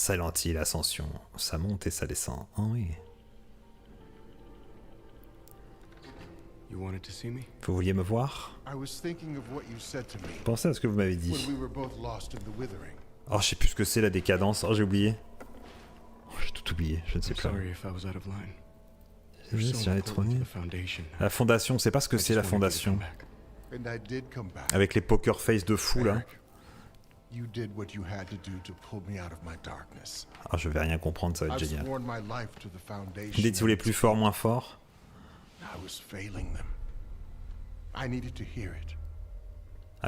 Silent Hill, Ascension. Ça monte et ça descend. Oh oui. Vous vouliez me voir? Pensez à ce que vous m'avez dit. Oh, je sais plus ce que c'est la décadence. Oh, j'ai oublié. Oh, j'ai tout oublié, je ne sais pas. La fondation, c'est pas ce que c'est la fondation. Avec les poker face de fou là. Ah, je vais rien comprendre, ça va être génial. Vous dites si vous voulez plus fort, moins fort. Ah,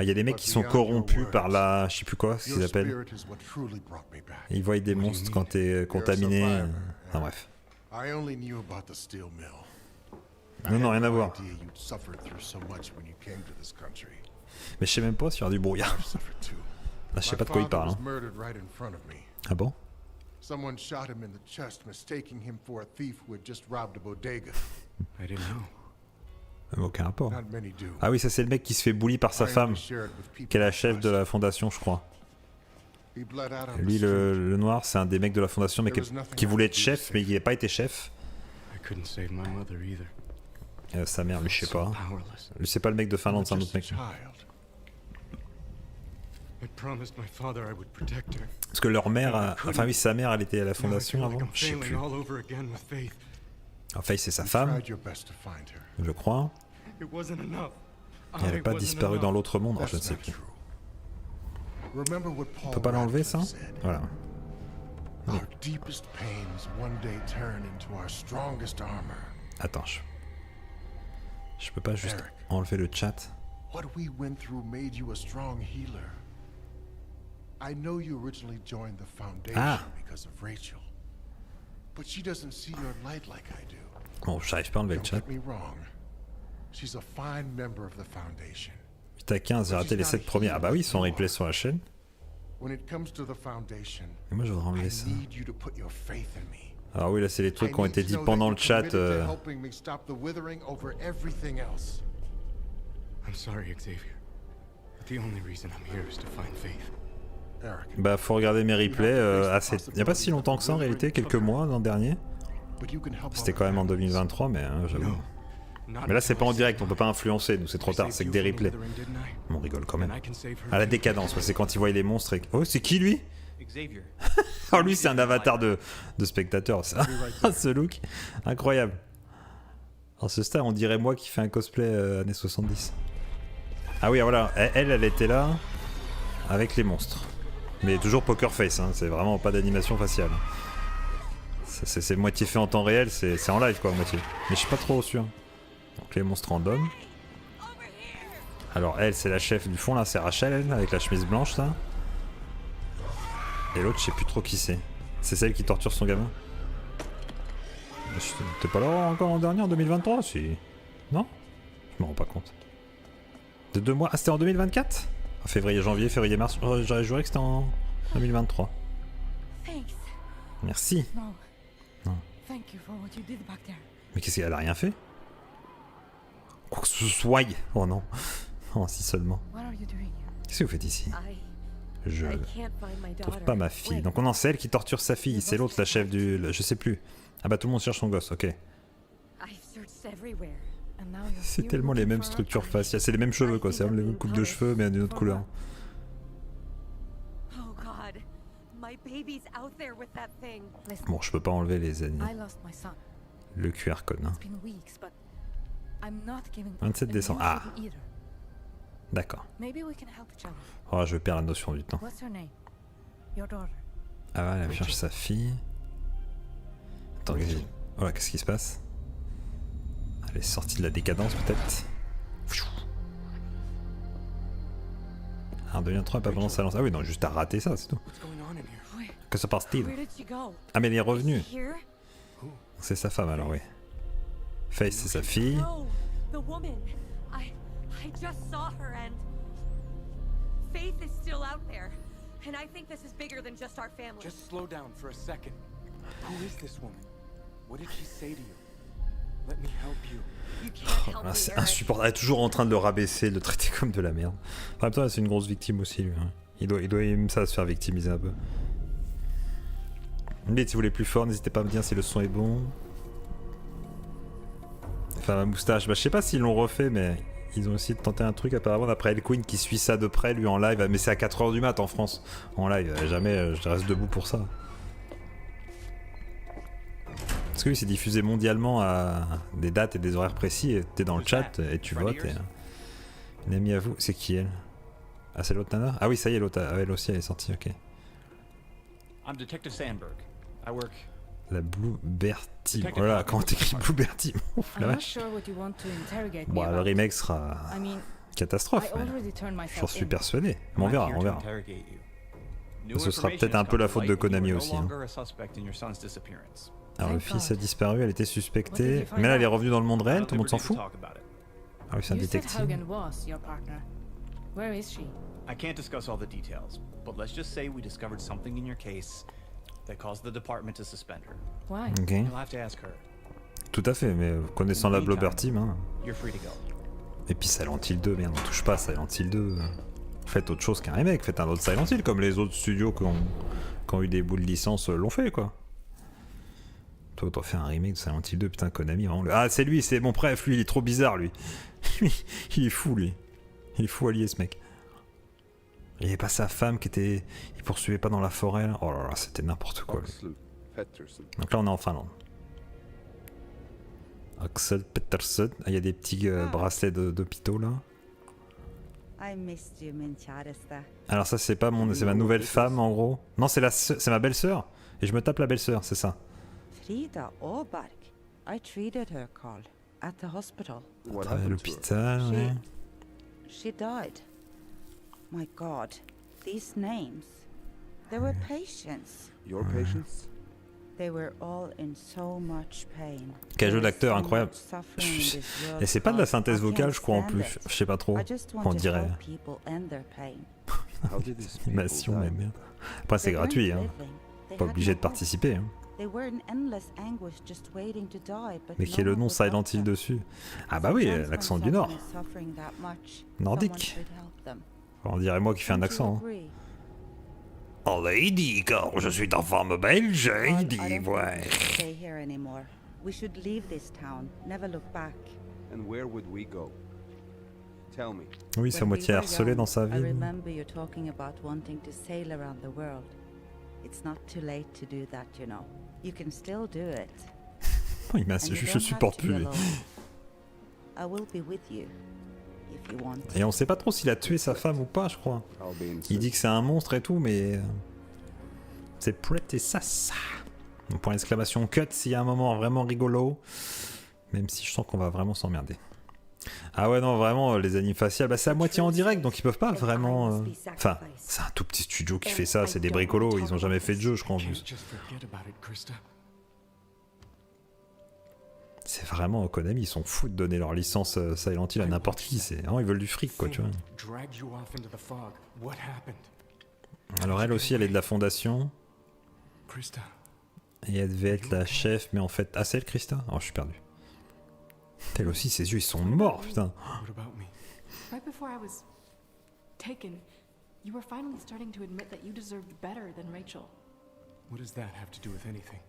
il y a des mecs qui sont corrompus par la... je sais plus quoi, ce qu'ils appellent. Ils voient des monstres quand t'es contaminé. Enfin bref. Non, non, rien à voir. Mais je sais même pas s'il y aura du brouillard. Là, je sais pas de quoi il parle. Hein. Ah bon? Someone shot him in the chest, mistaking him for a thief who had just robbed a bodega. I didn't know. Aucun rapport. Ah oui, ça c'est le mec qui se fait bully par sa femme, qui est la chef de la fondation, je crois. Lui, le noir, c'est un des mecs de la fondation, mais qui voulait être chef, mais il n'a pas été chef. Sa mère, lui, je sais pas. Lui, c'est pas le mec de Finlande, c'est un autre mec. Parce que leur mère, enfin oui, sa mère, elle était à la fondation avant, je sais plus. Enfin, c'est sa femme, je crois. Et elle n'est pas disparue dans l'autre monde, oh, je ne sais plus. On peut pas l'enlever, ça? Voilà. Oui. Attends, je peux pas juste enlever le chat. I know you originally joined the foundation because of Rachel, but she doesn't see your light like I do. Bon, j'arrive pas à enlever le chat. 8 à 15, j'ai raté les 7 premiers. Ah bah oui, ils sont replay sur la chaîne. Et moi, je voudrais enlever ça. Alors oui, là, c'est les trucs qui ont été dits pendant le chat. I'm sorry, Xavier. The only reason I'm here is to find faith. Bah faut regarder mes replays, il n'y a pas si longtemps que ça en réalité, quelques mois l'an dernier. C'était quand même en 2023 mais j'avoue. Mais là c'est pas en direct, on peut pas influencer, nous c'est trop tard, c'est que des replays. On rigole quand même. À la décadence, c'est quand ils voient les monstres et... Oh c'est qui lui? Oh lui c'est un avatar de spectateur, ça. Ce look, incroyable. En ce stade on dirait moi qui fais un cosplay années 70. Ah oui voilà, elle était là avec les monstres. Mais toujours poker face, hein. C'est vraiment pas d'animation faciale. C'est moitié fait en temps réel, c'est en live quoi, moitié. Mais je suis pas trop sûr. Donc les monstres random. Alors elle, c'est la chef du fond là, c'est Rachel, elle, avec la chemise blanche là. Et l'autre, je sais plus trop qui c'est. C'est celle qui torture son gamin. T'es pas là encore l'an dernier, en 2023? Si. Non? Je me rends pas compte. De 2 mois? Ah, c'était en 2024? Février, janvier, février, mars. J'aurais juré que c'était en 2023. Merci. Non. Mais qu'est-ce qu'elle a rien fait? Quoi que ce soit. Oh non. Oh, si seulement. Qu'est-ce que vous faites ici? Je trouve pas ma fille. Donc on en sait elle qui torture sa fille. C'est l'autre, la chef du... Je sais plus. Ah bah tout le monde cherche son gosse, ok. C'est tellement les mêmes structures faciales, c'est les mêmes cheveux quoi, c'est la même coupe de cheveux mais d'une autre couleur. Bon, je peux pas enlever les ennemis. Le QR code, hein. 27 décembre. Ah. D'accord. Oh, je perds la notion du temps. Ah ouais, elle cherche sa fille. Attends, voilà, qu'est-ce qui se passe? Elle est sortie de la décadence peut-être. Ah, 2023 pas pendant sa lance. Ah oui, non, juste à rater ça, c'est tout. Que se passe-t-il? Ah, mais elle est revenue. C'est sa femme alors, oui. Faith, c'est sa fille. Faith is still out there, and I think this is bigger than just our family. Just slow down for a second. Who is this woman? What did she say to you? Let me help you. Oh, là, c'est insupportable. Elle est toujours en train de le rabaisser, de le traiter comme de la merde. En même temps, c'est une grosse victime aussi, lui. Hein. Il doit aimer ça, se faire victimiser un peu. Mais si vous voulez plus fort, n'hésitez pas à me dire si le son est bon. Enfin, ma moustache, bah je sais pas s'ils l'ont refait, mais ils ont essayé de tenter un truc apparemment d'après El Queen qui suit ça de près, lui en live. Mais c'est à 4h du mat en France. En live, jamais je reste debout pour ça. Parce que oui, c'est diffusé mondialement à des dates et des horaires précis. Et t'es dans le chat et tu votes. Et... Une amie à vous, c'est qui elle? Ah, c'est l'autre nana? Ah oui, ça y est, l'autre, elle aussi elle est sortie, ok. La Bluebird Team. Oh là, comment t'écris Bluebird Team? Ouf, la vache. Bon, le remake sera catastrophe, mais j'en suis persuadé. Mais on verra, on verra. Ce sera peut-être un peu la faute de Konami aussi. Hein. Alors le fils a disparu, elle était suspectée. Mais là elle est revenue dans le monde réel, tout le monde s'en fout. Ah oui, c'est un détective. I can't discuss all the details, but let's just say we discovered something in your case that caused the department to suspend her. Why? Ok. You'll have to ask her. Tout à fait, mais connaissant la Bluebird Team, hein. You're free to go. Et puis Silent Hill 2, merde, on touche pas à Silent Hill 2. Faites autre chose qu'un remake, faites un autre Silent Hill comme les autres studios qui ont eu des bouts de licence l'ont fait, quoi. Toi, t'en fais un remake de Silent Hill 2, putain, Konami, vraiment. Ah, c'est lui, c'est mon bref, lui, il est trop bizarre, lui. Il est fou, lui. Il est fou allié, ce mec. Il n'y avait pas sa femme qui était... Il poursuivait pas dans la forêt, là. Oh là là, c'était n'importe quoi, lui. Donc là, on est en Finlande. Axel Pettersson. Ah, il y a des petits bracelets d'hôpitaux, là. Alors ça, c'est pas mon... C'est ma nouvelle femme, en gros. Non, c'est ma belle-sœur. Et je me tape la belle-sœur, c'est ça. Frida Åberg. I treated her, Carl, at the hospital. À l'hôpital, ouais. She died. My God, these names. They were patients. Your patients? They were all in so much pain. Quel jeu d'acteur incroyable. Et c'est pas de la synthèse vocale, je crois, en plus. Je sais pas trop. On dirait. Animation, mais merde. Après, c'est gratuit, hein. Pas obligé de participer, hein. Mais qui est le nom Silent Hill dessus? Ah bah oui, l'accent du Nord. Nordique. On dirait moi qui fais un accent. Hein. Oh lady, car je suis en forme belge, il dit ouais. Oui, c'est à moitié harcelé dans sa vie. Je supporte plus. Et on sait pas trop s'il a tué sa femme ou pas, je crois. Il dit que c'est un monstre et tout, mais c'est pretty ça. Point d'exclamation cut s'il y a un moment vraiment rigolo. Même si je sens qu'on va vraiment s'emmerder. Ah ouais, non, vraiment, les animes faciales, bah, c'est à moitié en direct, donc ils peuvent pas vraiment... Enfin, c'est un tout petit studio qui fait ça, c'est des bricolos, ils ont jamais fait de jeu, je crois, en plus. C'est vraiment Konami, ils sont fous de donner leur licence Silent Hill à n'importe qui, c'est... Oh, ils veulent du fric, quoi, tu vois. Alors elle aussi, elle est de la fondation. Et elle devait être la chef, mais en fait... Ah, c'est elle, Krista? Oh, je suis perdu. Elle aussi, ses yeux, ils sont morts, putain. Right before I was taken, you were finally starting to admit that you deserved better than Rachel. What does that have to do with anything?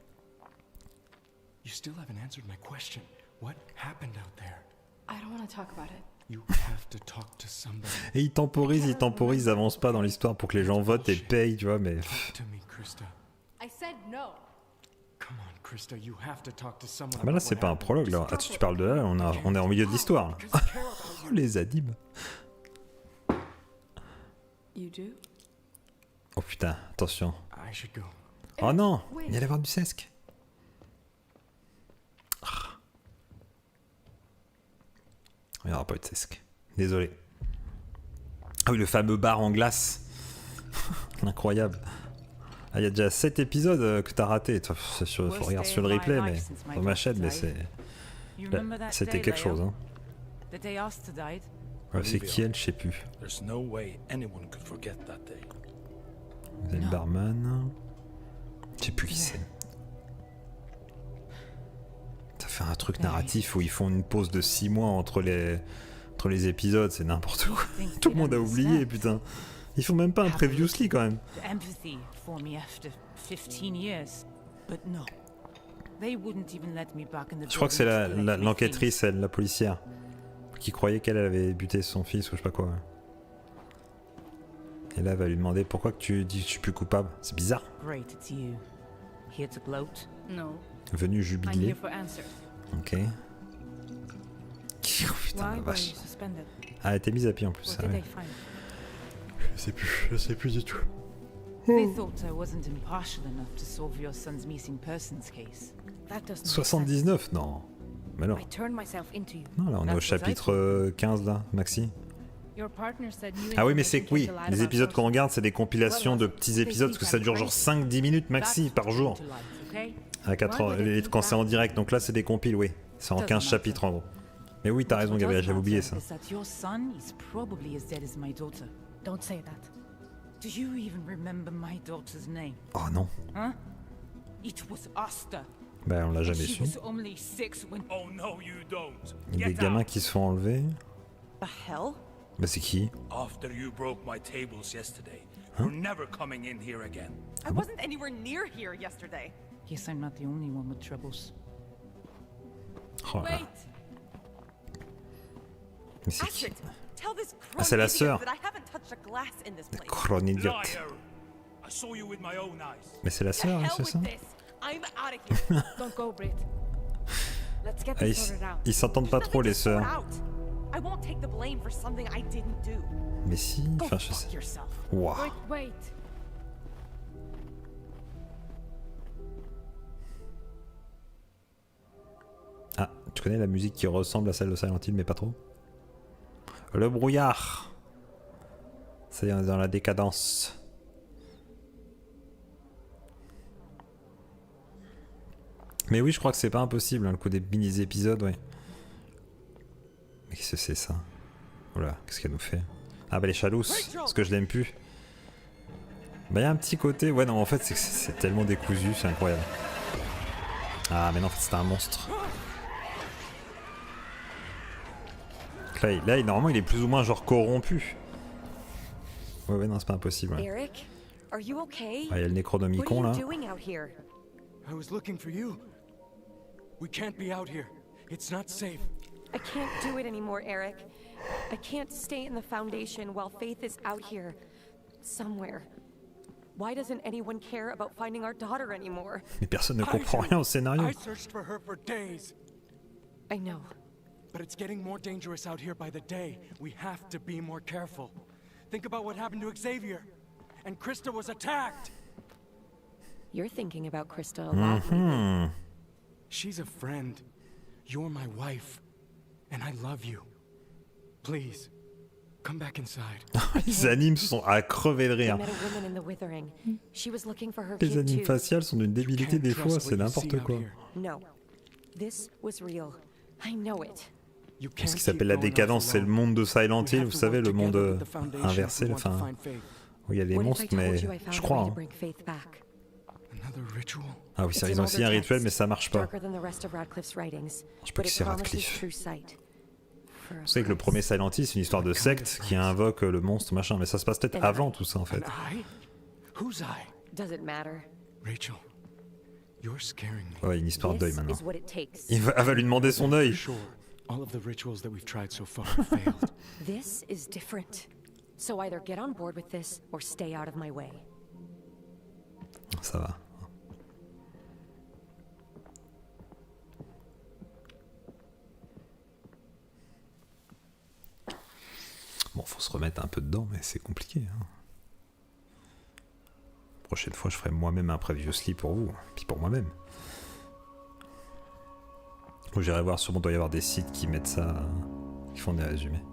You still haven't answered my question. What happened out there? I don't want to talk about it. You have to talk to somebody. Et ils temporisent, ils avancent pas dans l'histoire pour que les gens votent et payent, tu vois, mais... Talk to me, Krista. I said no. Come on, Krista, you have to talk to someone. Ah bah là, c'est pas un prologue, là. Ah, tu parles de là, on est en milieu de l'histoire, là. Oh, les animes. You do? Oh putain, attention. I should go. Oh non, il y allait avoir du sesc. Il n'y aura pas eu de sesc. Désolé. Ah oui, le fameux bar en glace. Incroyable. Ah, il y a déjà 7 épisodes que t'as raté. Faut regarder sur le replay, mais dans ma chaîne, mais c'est... C'était quelque chose, hein. Ouais, c'est qui elle, je sais plus. Vous avez le barman. Je sais plus qui c'est. Ça fait un truc narratif où ils font une pause de 6 mois entre les épisodes, c'est n'importe quoi. Tout le monde a oublié, putain. Ils font même pas un previously quand même. But no. They wouldn't even let me back in the Je crois que c'est building to collect my l'enquêtrice, elle, la policière, qui croyait qu'elle avait buté son fils ou je sais pas quoi. Et là, elle va lui demander pourquoi que tu dis que je suis plus coupable. C'est bizarre. things. Great, it's you. Here to gloat? No. Venu I'm jubiler. here for answers. Ok. Oh, putain, Why la were vache. you suspended? Ah, elle était mise à pied en plus. What Ah, did ouais. they find? Je sais plus du tout. They thought I wasn't impartial enough to solve your son's missing persons case. That doesn't make sense. 79, non. Mais non. I turned myself into you. Non, là, on est au That's what I chapitre 15, là, Maxi. Your partner said new Ah oui, mais c'est information oui, came to light les about épisodes qu'on sources. regarde, c'est des compilations de petits épisodes, parce que ça dure genre 5-10 minutes maxi par jour. That's what came to light, okay? À 4 heures, et quand c'est en direct, donc là c'est des compiles, oui. C'est en 15 chapitres en gros. Mais oui, t'as raison, What Gabriel, does j'avais oublié matter ça. is that your son is probably as dead as my daughter. Don't say that. Do you even remember my daughter's name? Oh non. Huh? It was Asta. Bah, on l'a jamais She su. was only 6 when... Oh no, you don't. Il y a des gamins qui se font enlever. The hell? Bah, c'est qui? After you broke my tables yesterday, you're never coming in here again. I wasn't anywhere near here yesterday. Guess I'm not the only one with troubles. Oh là là. Wait, Mais c'est qui? Astrid, tell this Ah, c'est la idiot sœur. that I haven't touched a glass in this place. Chronidiote. Liar! I saw you with my own eyes. Mais c'est la The sœur, hein, hell c'est with ça? this. I'm out of here. Don't go, Brit. Let's get Ah, this sorted out. ils s'entendent pas There's trop, nothing les to sort sœurs. out. I won't take the blame for something I didn't do. Mais si, Go enfin je sais. fuck yourself. Waouh. Wait. Ah, tu connais la musique qui ressemble à celle de Silent Hill, mais pas trop? Le brouillard. C'est dans la décadence. Mais oui, je crois que c'est pas impossible, hein, le coup des mini-épisodes, ouais. Mais qu'est-ce que c'est ça? Voilà, qu'est-ce qu'elle nous fait? Ah bah les chalousses, parce que je l'aime plus. Bah y a un petit côté, ouais non en fait c'est tellement décousu, c'est incroyable. Ah mais non en fait c'était un monstre. Là, normalement il est plus ou moins genre corrompu. Ouais non c'est pas impossible. Ouais. Eric, are you okay? Ah, y a le Necronomicon là. doing out here? I was looking for you. We can't be out here. It's not safe. I can't do it anymore, Eric. I can't stay in the Foundation while Faith is out here. Somewhere. Why doesn't anyone care about finding our daughter anymore? Mais personne ne comprend rien au scénario. I searched for her for days. I know. But it's getting more dangerous out here by the day. We have to be more careful. Think about what happened to Xavier. And Krista was attacked. You're thinking about Krista a lot lately. She's a friend. You're my wife. And I love you. Please, come back inside. Les animes sont à crever de I rire. met a woman in the Withering. She was looking for her Les kid animes too. faciales sont d'une débilité des fois, c'est n'importe quoi. No. This was real. I know it. Ce qui s'appelle la décadence, c'est le monde de Silent Hill, vous savez, le monde inversé, enfin, où il y a les What if I monstres, told mais you I found je a crois. way to Hein. bring Faith back? Another ritual? Ah oui, It's ça, an ils ont aussi un older rituel, text, mais ça marche pas. darker than the rest of Radcliffe's writings, Je sais pas but qui it c'est promises Radcliffe. true sight. For a Vous savez que le prince. premier Silent Hill, c'est une histoire de secte qui invoque le monstre, machin, mais ça se passe peut-être avant tout ça en fait. An eye? Whose eye? Does it matter? Rachel, you're scaring me. Ouais, une histoire de deuil This maintenant. is what it takes. Elle va lui demander son œil. Sure, all of the rituals that we've tried so far have failed. This is different. So either get on board with this or stay out of my way. Ça va. Bon, faut se remettre un peu dedans, mais c'est compliqué. Hein. Prochaine fois, je ferai moi-même un previously pour vous, puis pour moi-même. Ou j'irai voir, sûrement doit y avoir des sites qui mettent ça, qui font des résumés.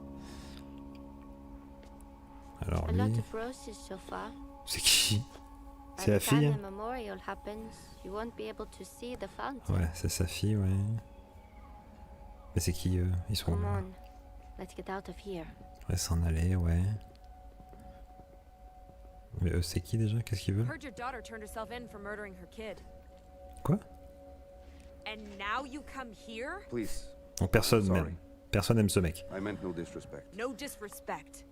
Alors A lot lui, of roses so far. c'est qui? By C'est la the time fille? the Hein? memorial happens, you won't be able to see the fountain. Ouais, c'est sa fille, ouais. Mais c'est qui eux? Ils sont... Come on, let's get out of here. Ouais, s'en aller, ouais. Mais eux, c'est qui déjà? Qu'est-ce qu'ils veulent? Heard your daughter turned herself in for murdering her kid. Quoi? And now you come here? Please, Donc personne Sorry. même. Personne aime ce mec. I meant no disrespect. No disrespect.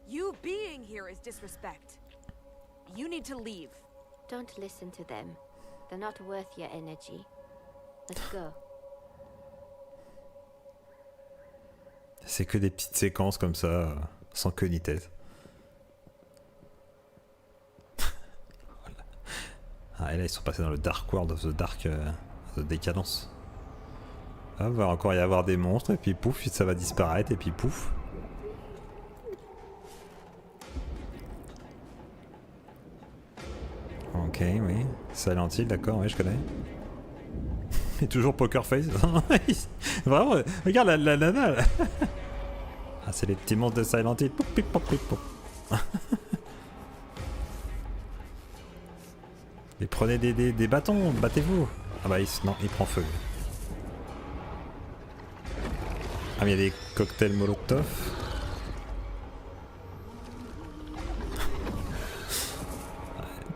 You being here is disrespect. You need to leave. Don't listen to them. They're not worth your energy. Let's go. C'est que des petites séquences comme ça, sans queue ni tête. Voilà. Ah, et là, ils sont passés dans le Dark World of the Dark the Décadence. Ah, va encore y avoir des monstres, et puis pouf, ça va disparaître, et puis pouf. Ok, oui. Silent Hill, d'accord, oui, je connais. Et toujours Poker Face. Vraiment, regarde la nana là. Ah, c'est les petits monstres de Silent Hill. Poup, poup, poup, poup, poup. Et prenez des bâtons, battez-vous. Ah bah non, il prend feu. Ah mais il y a des cocktails Molotov.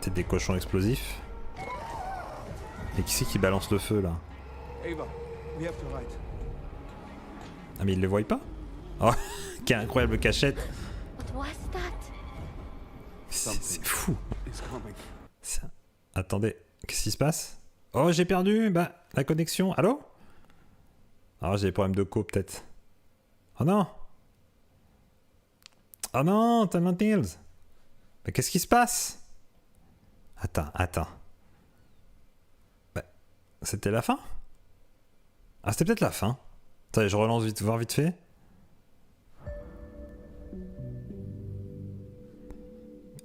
Peut-être des cochons explosifs. Et qui c'est qui balance le feu là? Ah mais il le voit pas? Oh, quelle incroyable cachette! C'est fou! Attendez, qu'est-ce qui se passe? Oh j'ai perdu la connexion, allô? Ah j'ai des problèmes de co peut-être. Oh non! Oh non, Silent Hills! Mais qu'est-ce qui se passe? Attends. C'était la fin? Ah, c'était peut-être la fin. Attendez, je relance voir vite fait.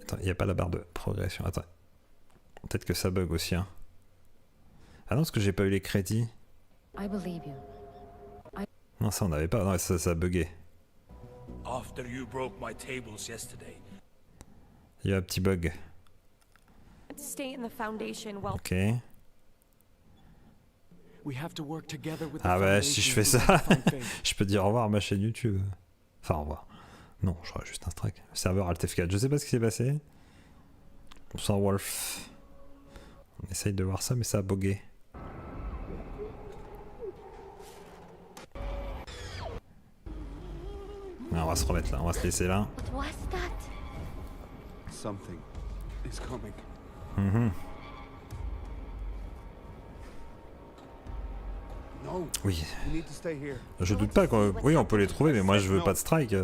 Attends, il n'y a pas la barre de progression. Attends. Peut-être que ça bug aussi, hein. Ah non, parce que j'ai pas eu les crédits. Non, ça on n'avait pas. Non, ça buguait. Il y a un petit bug. Ok. Ah bah si je fais ça, je peux dire au revoir à ma chaîne YouTube. Enfin au revoir. Non, j'aurais juste un strike. Serveur Alt F4, je sais pas ce qui s'est passé. On sent Wolf. On essaye de voir ça mais ça a bugué. On va se remettre là, on va se laisser là. Oui. Je doute pas quoi. Oui, on peut les trouver, mais moi je veux pas de strike.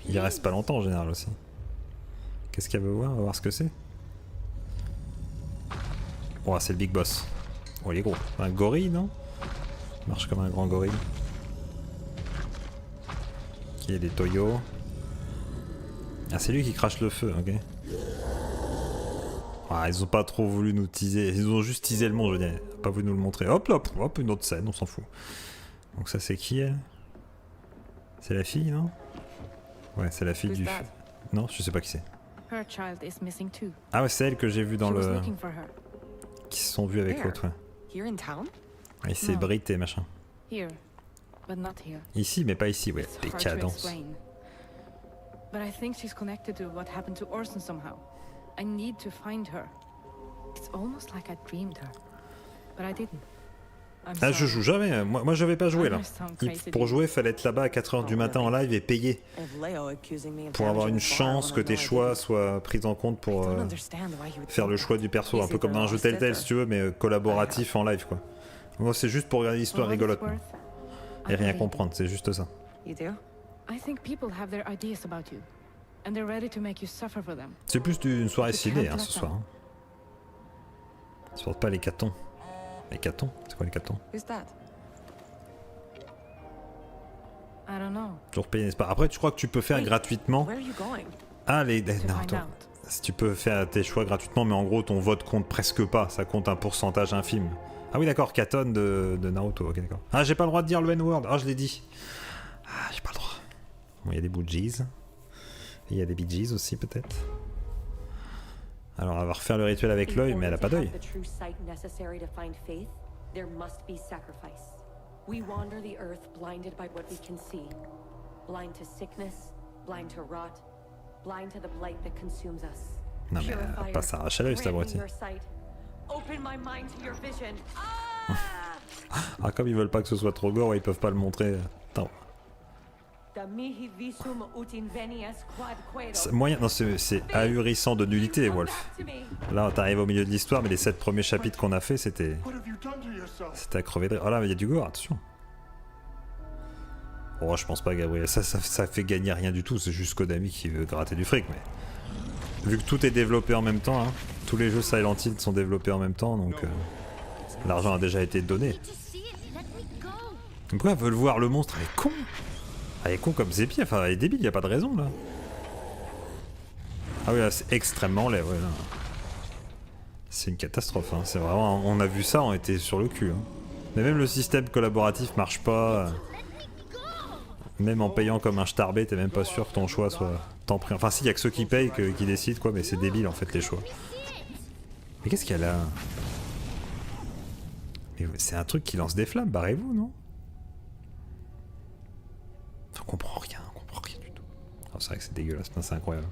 Il reste pas longtemps en général aussi. Qu'est-ce qu'elle veut voir? On va voir ce que c'est. Oh, c'est le big boss. Oh, il est gros. Un gorille, non? Il marche comme un grand gorille. Qui est des toyos. Ah, c'est lui qui crache le feu, ok. Ah, ils ont pas trop voulu nous teaser. Ils ont juste teasé le monde, je veux dire. Pas voulu nous le montrer. Hop là, hop, une autre scène, on s'en fout. Donc ça c'est qui elle? C'est la fille, non? Ouais, c'est la fille du... Non, je sais pas qui c'est. Ah ouais, c'est elle que j'ai vue dans le... Qui se sont vus avec l'autre, ouais. Ah, il s'est brité, machin. Ici, mais pas ici, ouais. Décadence. I need to find her. It's almost like I dreamed her, but I didn't. Ah, je joue jamais. Moi je vais pas jouer là. Pour jouer, fallait être là-bas à 4h du matin en live et payer. Pour avoir une chance que tes choix soient pris en compte pour faire le choix du perso. Un peu comme dans un jeu Telltale si tu veux, mais collaboratif en live quoi. Moi c'est juste pour regarder l'histoire rigolote. Et rien comprendre, c'est juste ça. C'est plus d'une soirée ciné hein, ce soir. Hein. Supporte pas les catons. Les catons? C'est quoi les catons? Toujours payé, n'est-ce pas? Après, tu crois que tu peux faire gratuitement? Ah, non, attends. Si tu peux faire tes choix gratuitement, mais en gros, ton vote compte presque pas. Ça compte un pourcentage infime. Ah oui, d'accord, Katon de Naruto. Ok, d'accord. Ah, j'ai pas le droit de dire le N-word. Ah, je l'ai dit. Ah, j'ai pas le droit. Bon, il y a des bougies. Il y a des Bee Gees aussi peut-être. Alors elle va refaire le rituel avec l'œil, mais elle a pas d'œil. Non mais elle va pas s'arracher l'œil cette abrutie. Ah comme ils veulent pas que ce soit trop gore, ils peuvent pas le montrer. Attends. Moyen, non, c'est ahurissant de nullité, Wolf. Là, t'arrives au milieu de l'histoire, mais les 7 premiers chapitres qu'on a fait, c'était à crever de rire. Oh là, il y a du gore, attention. Oh, je pense pas, Gabriel. Ça fait gagner rien du tout. C'est juste Konami qui veut gratter du fric, mais vu que tout est développé en même temps, hein, tous les jeux Silent Hill sont développés en même temps, donc l'argent a déjà été donné. Pourquoi elle veut le voir, le monstre? Elle est con. Elle est con comme ses pieds, enfin elle est débile, y a pas de raison là. Ah oui, là c'est extrêmement laid, ouais là. C'est une catastrophe, hein. C'est vraiment, on a vu ça, on était sur le cul. Hein. Mais même le système collaboratif marche pas. Même en payant comme un starbé, t'es même pas sûr que ton choix soit tant pris. Enfin si, y a que ceux qui payent qui décident quoi, mais c'est débile en fait les choix. Mais qu'est-ce qu'il y a là? Mais c'est un truc qui lance des flammes, barrez-vous, non? On comprend rien du tout. Oh, c'est vrai que c'est dégueulasse, c'est incroyable.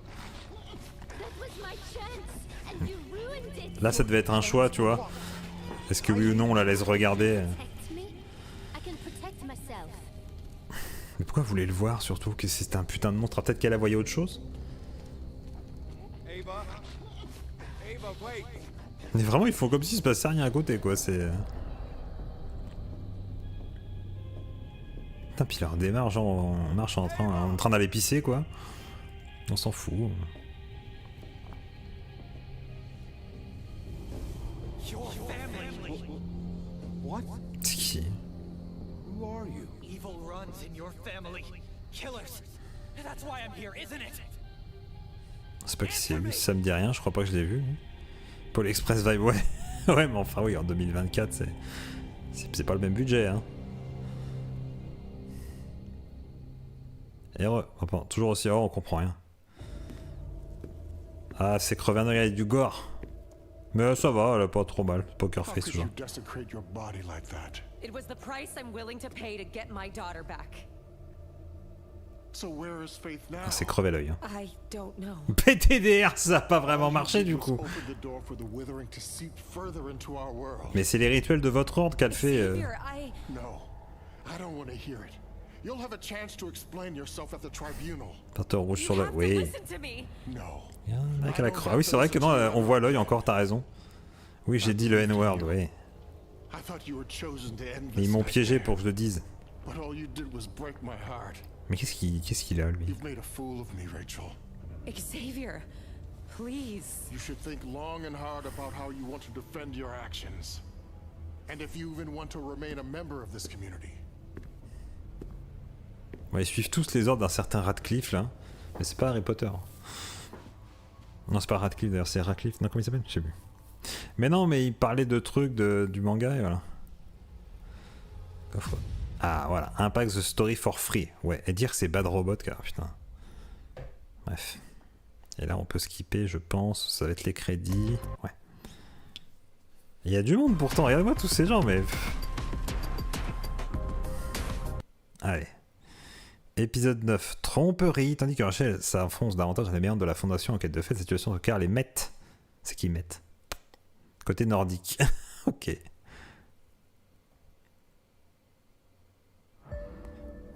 Là ça devait être un choix, tu vois. Est-ce que oui ou non on la laisse regarder? Mais pourquoi vous voulez le voir surtout? Que c'est un putain de monstre? Peut-être qu'elle a voyé autre chose? Mais vraiment ils font comme s'il se passait rien à côté quoi, c'est... Putain, puis il leur démarre, genre on marche en train d'aller pisser quoi. On s'en fout. C'est qui? C'est pas qui c'est lui, ça me dit rien, je crois pas que je l'ai vu. Paul Express Vibe, ouais. Ouais, mais enfin oui, en 2024, c'est pas le même budget, hein. Heureux, enfin, toujours aussi heureux, on comprend rien. Ah, c'est crevé un œil avec du gore. Mais ça va, elle a pas trop mal. Poker face, toujours. Ah, c'est crevé l'œil. Hein. PTDR, ça a pas vraiment marché du coup. Mais c'est les rituels de votre ordre qu'elle fait. Peinture rouge sur le... Oui. Ah oui, c'est vrai que non, on voit l'œil encore, t'as raison. Oui, j'ai dit le N-word, oui. Mais ils m'ont piégé pour que je le dise. Mais qu'est-ce qu'il a, lui? Xavier, please. You should think long and hard about how you want to defend your actions. And if you even want to remain a member of this community. Ouais, ils suivent tous les ordres d'un certain Radcliffe là, mais c'est pas Harry Potter. Non, c'est pas Radcliffe d'ailleurs, c'est Radcliffe. Non, comment il s'appelle? Je sais plus. Mais non, mais il parlait de trucs du manga et voilà. Coffre. Ah voilà, Impact the Story for free. Ouais, et dire que c'est Bad Robot car putain. Bref. Et là on peut skipper, je pense. Ça va être les crédits. Ouais. Il y a du monde pourtant, regarde-moi tous ces gens, mais. Allez. Épisode 9, tromperie, tandis que Rachel s'enfonce davantage dans les méandres de la fondation en quête de fait, cette situation de car les Met. C'est qui Met? Côté nordique. Ok.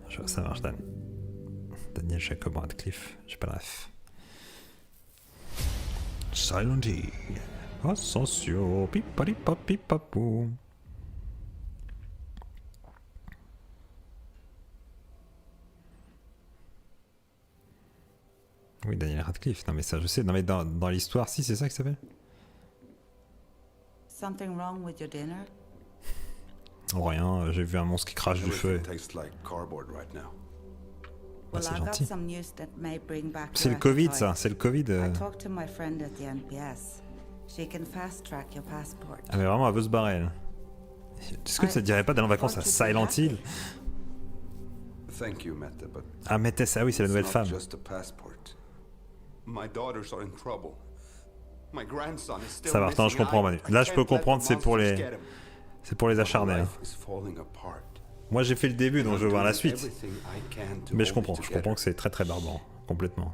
Je vois que ça marche, Dan. Daniel Jacob Radcliffe, j'ai pas la ref. Silent Hill. Ascension, pipalipapipapou. Oui, Daniel Radcliffe. Non mais ça je sais. Non mais dans l'histoire, si c'est ça qui s'appelle. Something wrong with your dinner? Oh, rien, j'ai vu un monstre qui crache du feu. Ah, c'est gentil. C'est le Covid ça, c'est le Covid. Ah mais vraiment elle veut se barrer elle. Est-ce que ça te dirait pas d'aller en vacances à Silent Hill? Ah Mette, ah oui c'est la nouvelle femme. Ça va, attends, je comprends Manu. Là je peux comprendre, c'est pour les acharnés. Hein. Moi j'ai fait le début donc je veux voir la suite. Mais je comprends que c'est très très barbant, complètement.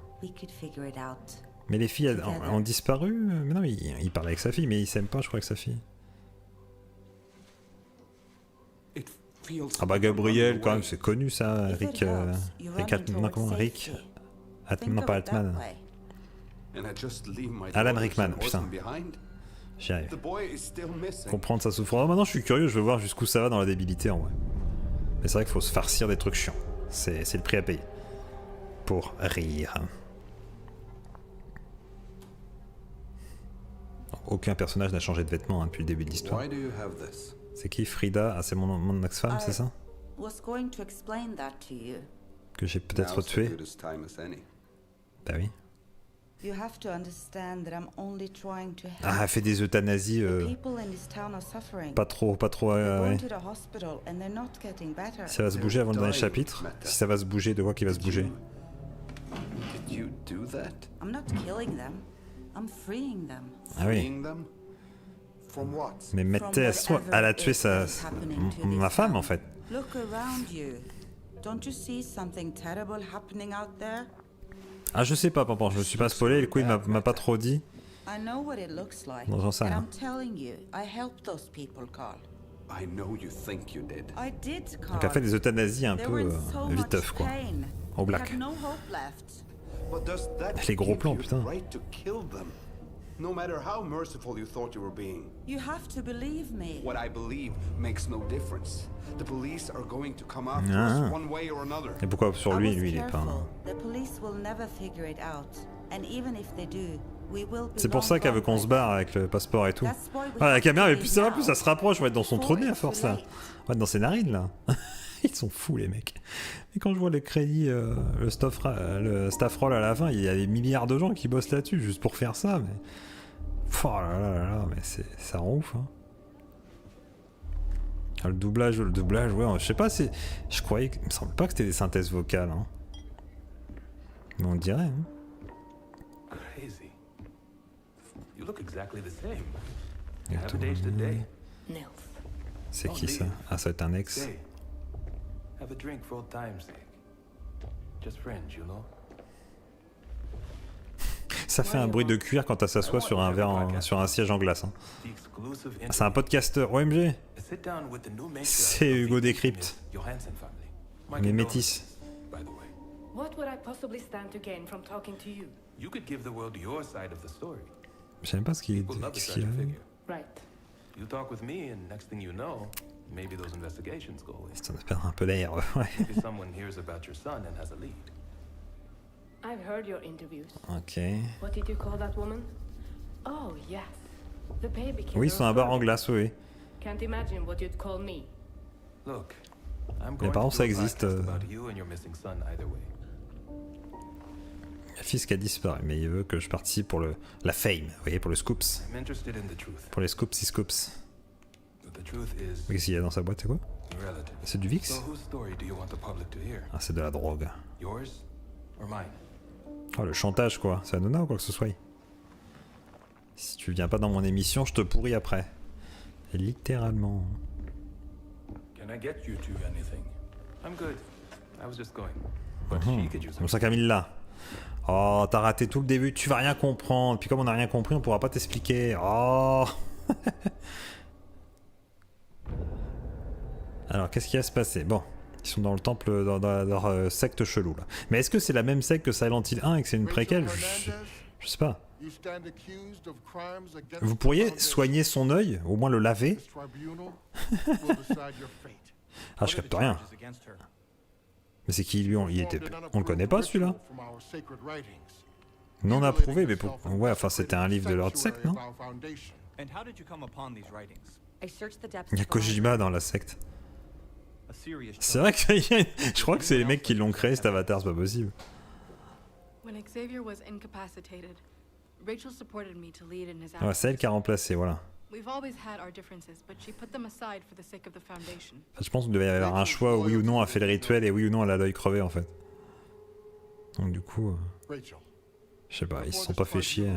Mais les filles ont disparu. Mais non, il parle avec sa fille, mais il s'aime pas je crois avec sa fille. Ah bah Gabriel, quand même, c'est connu ça, Rick... non, comment, Rick... non, pas Altman. Alan Rickman, putain. J'y arrive. Comprendre sa souffrance. Oh, maintenant je suis curieux, je veux voir jusqu'où ça va dans la débilité en vrai. Mais c'est vrai qu'il faut se farcir des trucs chiants. C'est le prix à payer. Pour rire. Aucun personnage n'a changé de vêtements depuis le début de l'histoire. C'est qui Frida? Ah, c'est mon ex-femme, c'est ça? Que j'ai peut-être tué. Bah oui. Ah, elle fait des euthanasies. Pas trop. Ouais. Ça va se bouger avant le dernier chapitre. Si ça va se bouger, de quoi qu'il va se bouger? Ah oui. Mais mettez elle a tué ma femme en fait. Ah je sais pas papa, je me suis pas spoilé, le coup il m'a pas trop dit. Non j'en sais rien. Donc elle fait des euthanasies un peu viteuf quoi. Au black. Les gros plans putain. No matter how merciful you thought you were being. You have to believe me. What I believe makes no difference. The police are going to come after us one way or another. Et pourquoi sur lui il est pas... C'est pour ça qu'elle veut qu'on se barre avec le passeport et tout. Ah, la caméra, mais plus ça va, plus ça se rapproche, on va être dans son trou de nez à force là. On va être dans ses narines là. Ils sont fous les mecs. Et quand je vois les crédits, le staff roll à la fin, il y a des milliards de gens qui bossent là-dessus juste pour faire ça. Mais... Oh là là là, mais ça rend ouf. Hein. Ah, le doublage, ouais, je sais pas, je croyais que... Il me semble pas que c'était des synthèses vocales. Hein. Mais on dirait. Hein. Crazy. You look exactly the same. C'est qui ça? Ah, ça va être un ex. Have a drink for old time's sake. Just friends, you know. Ça fait un bruit de cuir quand elle s'assoit sur sur un siège en glace. Hein. C'est un podcasteur OMG. C'est Hugo Décrypte. Mais métis. What would I possibly stand to gain from talking to you? You could give the world your side of the story. Je sais même pas ce qu'il a. Right. You talk with me and next thing you know, maybe those investigations go away. Ça va perdre un peu d'air, ouais. Maybe someone hears about your son and has a lead. I've heard your interviews. Ok. What did you call that woman? Oh, yes. The baby killer. Oui, ils sont à bar en glace, oui. Can't imagine what you'd call me. Look, I'm mais par contre, ça existe. Le fils qui a disparu, mais il veut que je participe pour la fame, vous voyez, pour le scoops. Pour les scoops, scoops. Qu'est-ce qu'il y a dans sa boîte, c'est quoi? C'est du VIX? Ah, c'est de la drogue. Oh, le chantage, quoi. C'est Anona ou quoi que ce soit? Si tu viens pas dans mon émission, je te pourris après. Et littéralement. Mon sac à 1000 là. Oh, t'as raté tout le début, tu vas rien comprendre. Puis comme on n'a rien compris, on pourra pas t'expliquer. Oh. Alors, qu'est-ce qui va se passer? Bon, ils sont dans le temple, dans leur secte chelou là. Mais est-ce que c'est la même secte que Silent Hill 1 et que c'est une préquelle? Je sais pas. Vous pourriez soigner son œil, au moins le laver? Ah, je capte rien. Mais c'est qui lui? On le connaît pas celui-là? Non approuvé, mais pour... Ouais, enfin c'était un livre de leur secte, non? Il y a Kojima dans la secte. C'est vrai que je crois que c'est les mecs qui l'ont créé cet avatar, c'est pas possible. Ouais, c'est elle qui a remplacé, voilà. Enfin, je pense qu'il devait y avoir un choix, oui ou non, elle fait le rituel et oui ou non, elle a l'œil crevé en fait. Donc du coup, je sais pas, ils se sont pas fait chier.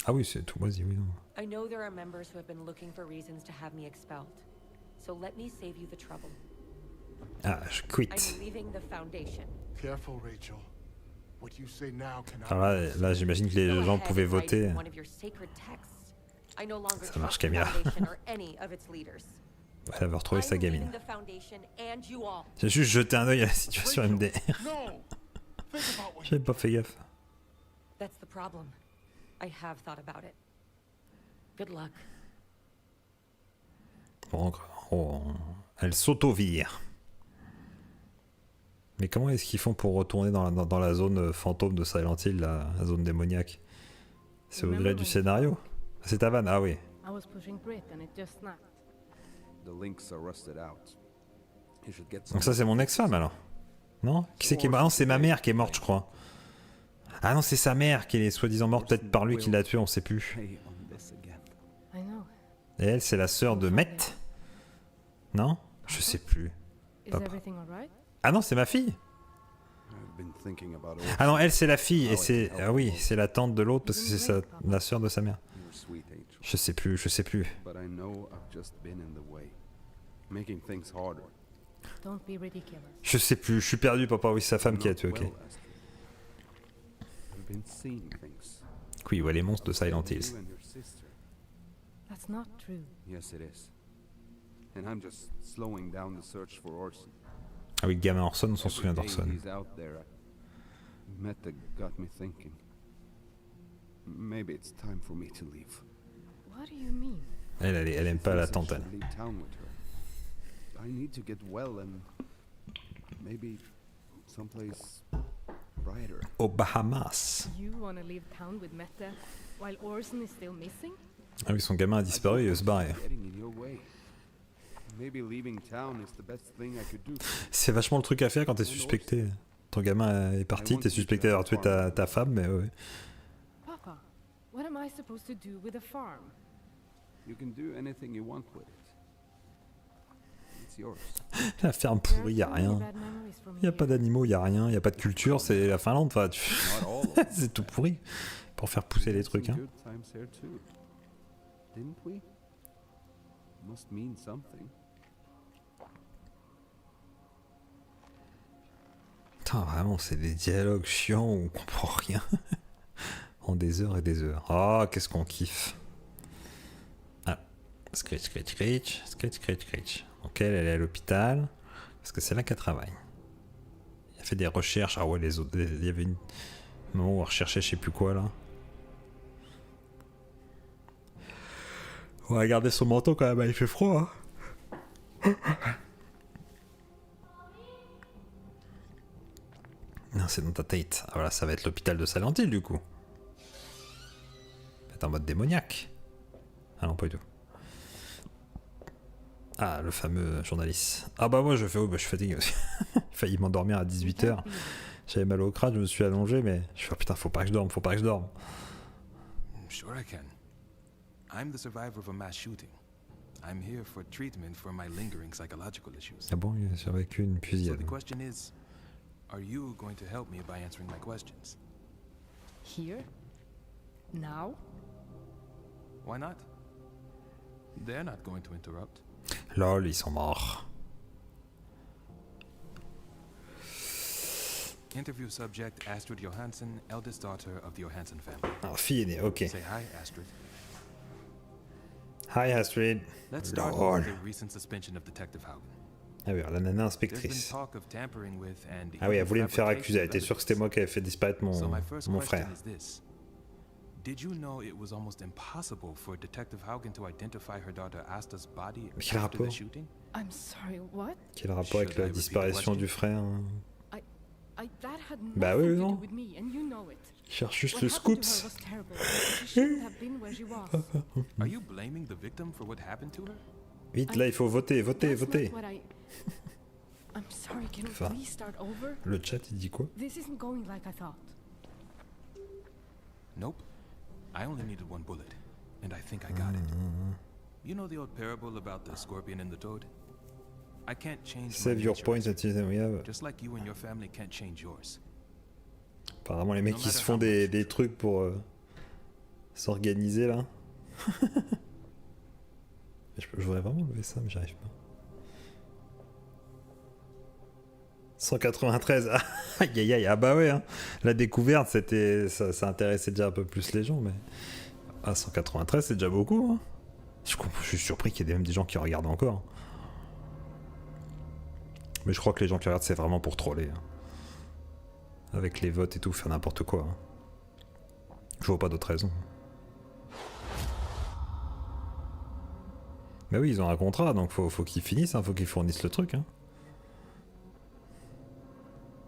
Ah oui, c'est tout, vas-y, oui, non. I know there are members who have been looking for reasons to have me expelled. So let me save you the trouble. Ah, je quitte. I'm leaving the Foundation. Careful, Rachel. What you say now cannot. Alors là j'imagine que les gens pouvaient voter. I no longer Ça marche, trust the Camilla. Foundation or any of its leaders. Elle va retrouver sa I'm gamine. leaving the Foundation and you all. J'ai juste jeté un œil à la situation MDR. No! Think about what J'avais pas fait gaffe. That's the problem. I have thought about it. Good luck. Bon, elle s'auto-vire. Mais comment est-ce qu'ils font pour retourner dans la zone fantôme de Silent Hill, la zone démoniaque? C'est au gré du scénario? C'est ta vanne? Ah oui. Donc ça c'est mon ex-femme alors? Non? Qui c'est qui est mort? Ah non, c'est ma mère qui est morte je crois. Ah non, c'est sa mère qui est soi-disant morte, peut-être par lui qui l'a tuée, on sait plus. Et elle c'est la sœur de Matt? Non? Je sais plus. Papa. Ah non, c'est ma fille. Ah non, elle c'est la fille et c'est... Ah oui, c'est la tante de l'autre parce que c'est la sœur de sa mère. Je sais plus, je sais plus. Je sais plus, je suis perdu papa, oui c'est sa femme qui a tué, ok. Oui, ouais, les monstres de Silent Hills. That's not true. Yes, it is. And I'm just slowing down the search for Orson. Ah oui, gamin Orson, on s'en souvient d'Orson. He's out there. Meta got me thinking. Maybe it's time for me to leave. What do you mean? Elle aime pas la tante, elle. I need to get well and maybe someplace brighter. Aux Bahamas. You want to leave town with Meta while Orson is still missing? Ah oui, son gamin a disparu, il veut se barrer. C'est vachement le truc à faire quand t'es suspecté. Ton gamin est parti, t'es suspecté d'avoir tué ta femme, mais ouais. Papa, what am I supposed to do with a farm? You can do anything you want with it. It's yours. La ferme pourrie, y a rien. Y a pas d'animaux, y a rien, y a pas de culture, c'est la Finlande, enfin, c'est tout pourri. Pour faire pousser les trucs, hein. Didn't we? Must mean something. Putain, vraiment, c'est des dialogues chiants où on comprend rien. En des heures et des heures. Ah, qu'est-ce qu'on kiffe. Ah, scratch, scratch, scratch, scratch, scratch, scratch. Donc elle est à l'hôpital, parce que c'est là qu'elle travaille. Elle fait des recherches. Ah ouais, les autres, il y avait un moment où on recherchait je sais plus quoi, là. On va garder son manteau quand même, il fait froid. Hein. Non, c'est dans ta tête. Ah, voilà, ça va être l'hôpital de Silent Hill du coup. C'est en mode démoniaque. Ah non, pas du tout. Ah, le fameux journaliste. Ah bah moi je suis fatigué aussi. J'ai failli m'endormir à 18h. J'avais mal au crâne, je me suis allongé, mais je fais putain, faut pas que je dorme, faut pas que je dorme. Sure I can. I'm the survivor of a mass shooting. I'm here for treatment for my lingering psychological issues. Ah bon, il a survécu une fusillade. So the question is, are you going to help me by answering my questions? Here? Now? Why not? They're not going to interrupt. Lol, ils sont morts. Interview subject Astrid Johansson, eldest daughter of the Johansson family. Ah, fille aînée, ok. Say hi, Astrid. Hi Astrid. Let's start with the recent suspension of Detective Haugen. Ah oui, la nana inspectrice. Talk of tampering with and Ah oui, elle voulait me faire accuser. Elle était sûre que c'était moi qui avais fait disparaître mon frère. Did you know it was almost impossible for Detective Haugen to identify her daughter Asta's body Quel after rapport? the shooting? I'm sorry, what? Quel rapport avec la disparition du frère? That had Bah oui, nothing to non. do with me, and you know it. Cherche juste What le happened to her scoops. was terrible. She shouldn't have been where she was. Are you blaming the victim for what happened to her? Vite, là, il faut voter, voter, That's voter. not what I'm sorry, can Enfin, we please start over? le chat, il dit quoi? This isn't going like I thought. Nope. I only needed one bullet, and I think I got it. You know the old parable about the scorpion and the toad? I can't change my Save your nature, points until we have. just like you and your family can't change yours. Apparemment, les mecs, ils se font des trucs pour s'organiser là. Je voudrais vraiment lever ça, mais j'arrive pas. 193, aïe aïe aïe, ah bah ouais, hein. La découverte, ça intéressait déjà un peu plus les gens, mais Ah, 193, c'est déjà beaucoup. Hein. Je suis surpris qu'il y ait même des gens qui regardent encore. Mais je crois que les gens qui regardent, c'est vraiment pour troller. Hein. Avec les votes et tout, faire n'importe quoi. Hein. Je vois pas d'autre raison. Mais oui, ils ont un contrat, donc faut qu'ils finissent, hein, faut qu'ils fournissent le truc. Hein.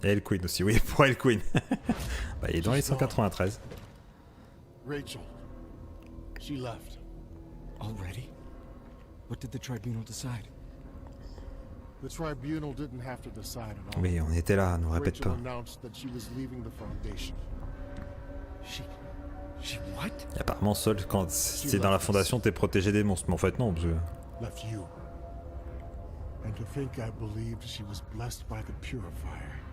Et El Queen aussi, oui, pour El Queen. Bah, il est dans les 193. Rachel, she left. Already? What did the tribunal decide? The tribunal didn't have to decide at all. Oui, on était là, ne répète Rachel pas. announced that she was leaving the foundation. She what? Et apparemment, seul quand t'es dans la fondation, t'es protégé des monstres. Mais en fait, non, parce que... Left you. And to think I believed she was blessed by the purifier.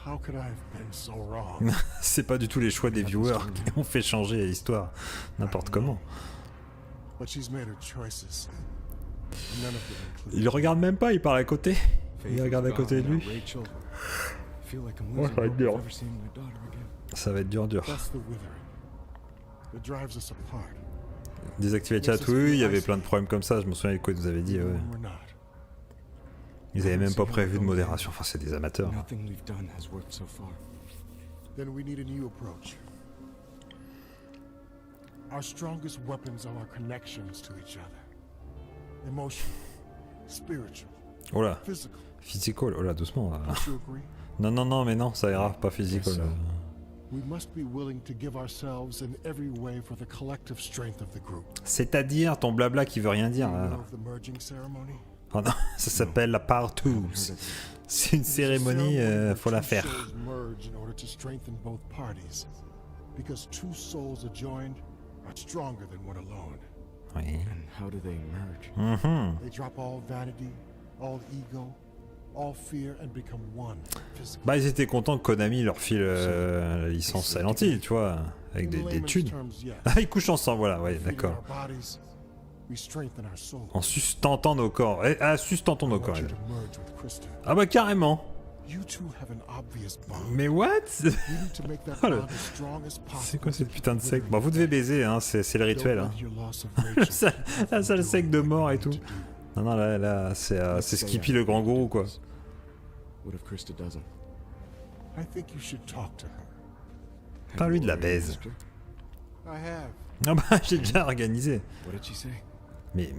How could I have been so wrong? C'est pas du tout les choix des viewers qui ont fait changer l'histoire. N'importe comment. But she's made her choices. None of them include. Il regarde même pas, il parle à côté. Il regarde à côté de lui. Ouais, ça va être dur. Ça va être dur. That's the withering. It drives us apart. Désactiver le chat, oui, il y avait plein de problèmes comme ça. Je me souviens quoi vous avez dit. Ouais. Ils avaient même pas prévu de modération. Enfin, c'est des amateurs. Then we need a new approach. Our strongest weapons are our connections to each other. Emotional, spiritual, Oh là. physical. Physical, oh là, doucement. Là. Don't you agree? Non, mais non, ça ira, pas physical. We must be willing to give ourselves in every way for the collective strength of the group. C'est-à-dire ton blabla qui veut rien dire. You know of the merging ceremony? Oh non, ça s'appelle la partous. C'est une cérémonie, faut la faire. Merge in order to strengthen both parties. Because two souls adjoined are stronger than one alone. Oui. And how do they merge? They drop all vanity, all ego, all fear and become one. Physically. Bah, ils étaient contents que Konami leur file la licence Silent Hill, tu vois, avec des thunes. Ah, ils couchent ensemble, voilà, ouais, d'accord. En sustentant nos corps. Sustentons nos corps. Ah bah carrément. Mais what? C'est quoi cette putain de secte? Bon, vous devez baiser, hein, c'est le rituel. Hein. La seule secte de mort et tout. Non, là, c'est Skippy le grand gourou, quoi. Pas lui de la baise. Non bah, j'ai déjà organisé. Mais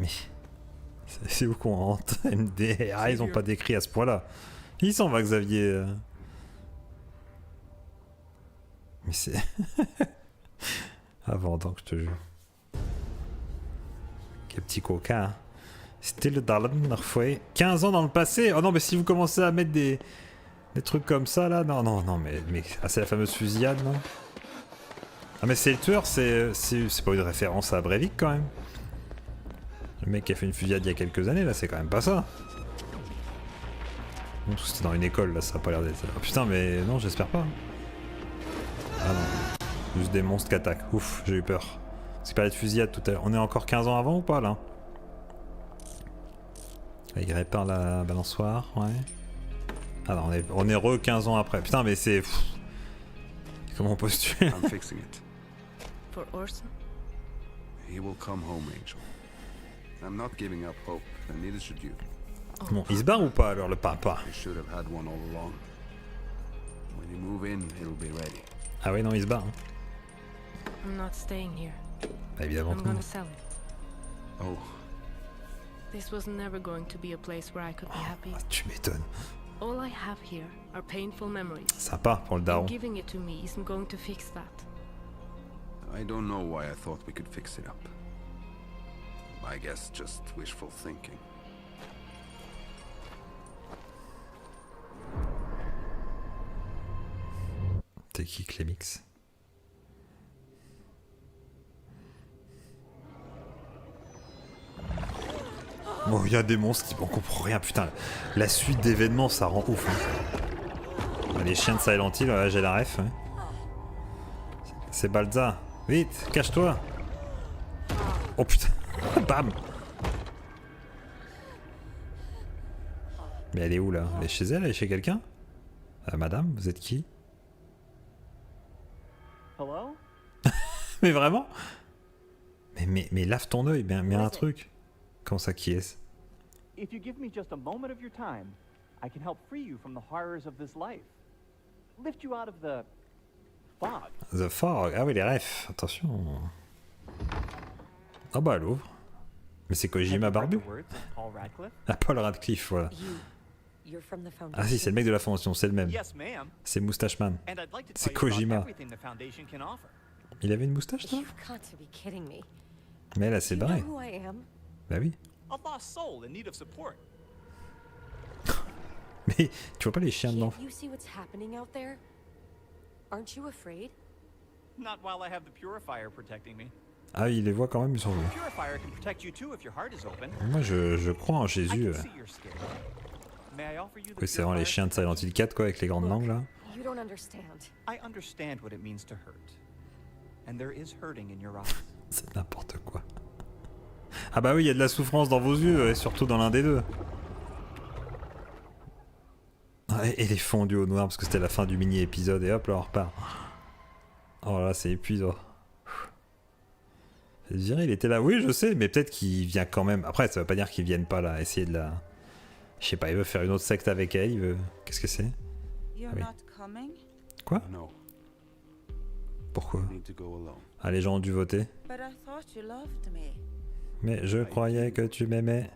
c'est où qu'on rentre? MD, ils ont pas décrit à ce point-là. Il s'en va, Xavier. Mais c'est... Avant, donc, je te jure. Quel petit coquin. Hein. C'était le Darlan, parfois. 15 ans dans le passé. Oh non, mais si vous commencez à mettre des trucs comme ça, là... Non, mais... Ah, c'est la fameuse fusillade, non? Ah, mais c'est le tueur, c'est pas une référence à Breivik, quand même. Le mec qui a fait une fusillade il y a quelques années, là, c'est quand même pas ça. Bon, c'était dans une école, là, ça a pas l'air d'être... Oh putain, mais non, j'espère pas. Ah non. Juste des monstres qui attaquent. Ouf, j'ai eu peur. C'est parlait de fusillade tout à l'heure. On est encore 15 ans avant ou pas, là? Il répare la balançoire, ouais. Ah non, on est re 15 ans après. Putain, mais c'est... Comment on peut se tuer? I'm fixing it. For Orson? He will come home, Angel. I'm not giving up hope, and neither should you. Bon, il se barre ou pas alors le papa? You should have had one all along. When you move in, it'll be ready. Ah oui, non, il se barre. Hein. I'm not staying here. Bah, évidemment I'm que non. gonna sell it. Oh, This was never going to be a place where I could be happy. Ah, tu m'étonnes. All I have here are painful memories. Sympa pour le daron. And giving it to me isn't going to fix that. I don't know why I thought we could fix it up. I guess just wishful thinking. T'es qui, Clémix? Bon, il y a des monstres, on comprend rien, putain. La suite d'événements, ça rend ouf. Hein. Les chiens de Silent Hill, ouais, j'ai la ref. Hein. C'est Balza. Vite, cache-toi. Oh putain. Bam. Mais elle est où là? Elle est chez elle? Elle est chez quelqu'un? Madame, vous êtes qui? Hello? Mais vraiment? Mais lave ton œil, mets un truc. Comment ça, qui est-ce? If you give me just a moment of your time, I can help free you from the horrors of this life. Lift you out of the fog. The fog. Ah oui, les refs. Attention. Ah bah, elle ouvre. Mais c'est Kojima barbu. Ah, Paul Radcliffe, voilà. Ah si, c'est le mec de la fondation, c'est le même. C'est Moustache Man. C'est Kojima. Il avait une moustache, toi? Mais là, c'est barré. Bah oui. Mais tu vois pas les chiens dedans? Ah, il les voit quand même, ils sont venus. Moi, je crois en Jésus. Oui, c'est vraiment les chiens de Silent Hill 4, quoi, avec les grandes langues, là. C'est n'importe quoi. Ah bah oui, il y a de la souffrance dans vos yeux, et surtout dans l'un des deux. Ah, et les fondus au noir, parce que c'était la fin du mini-épisode, et hop, là, on repart. Oh là, c'est épuisant. Je dirais, il était là, oui, je sais, mais peut-être qu'il vient quand même. Après, ça veut pas dire qu'il vienne pas là, essayer de la. Je sais pas, il veut faire une autre secte avec elle, il veut. Qu'est-ce que c'est? Ah oui. Quoi? Pourquoi? Ah, les gens ont dû voter. Mais je croyais que tu m'aimais.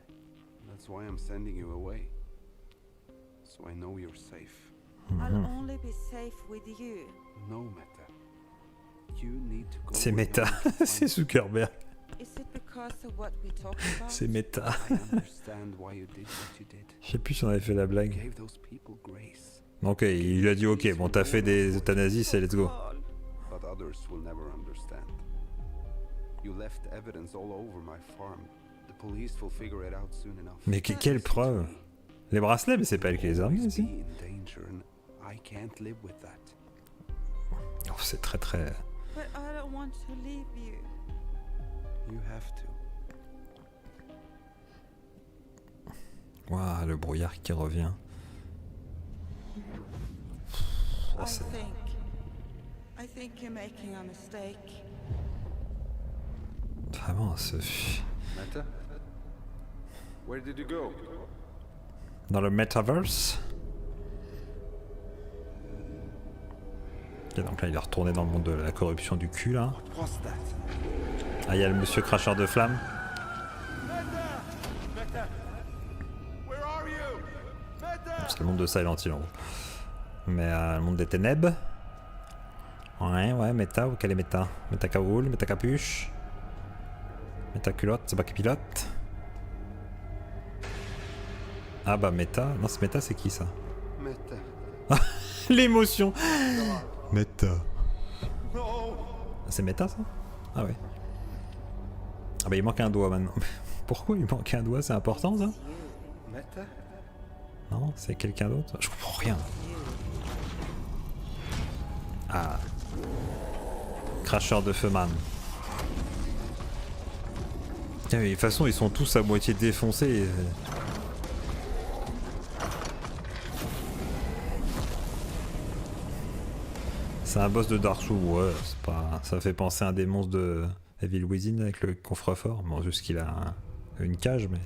C'est méta, c'est Zuckerberg. C'est méta. Je sais plus si on avait fait la blague. Ok, il a dit ok, bon t'as fait des euthanasies, c'est let's go. Mais quelle preuve? Les bracelets, mais c'est pas elle qui les a remis ici. Oh, c'est très très... Waouh, le brouillard qui revient. Oh, c'est... Vraiment, ce... Dans le metaverse. Ok, donc là il est retourné dans le monde de la corruption du cul là. Ah, il y a le monsieur cracheur de flammes. C'est le monde de Silent Hill en gros. Mais le monde des ténèbres. Ouais, méta, ou quelle est méta? Méta cagoule, méta capuche. Méta culotte, c'est pas qui pilote. Ah bah méta, non c'est méta, c'est qui ça? Méta. L'émotion. Méta. C'est méta ça? Ah ouais. Ah bah il manque un doigt maintenant. Pourquoi il manque un doigt? C'est important ça? Non, c'est quelqu'un d'autre? Je comprends rien. Ah. Cracheur de feu man. Ah, mais de toute façon ils sont tous à moitié défoncés. C'est un boss de Dark Souls, ouais, c'est pas... Ça fait penser à un des monstres de Evil Within avec le coffre-fort. Bon, juste qu'il a une cage, mais...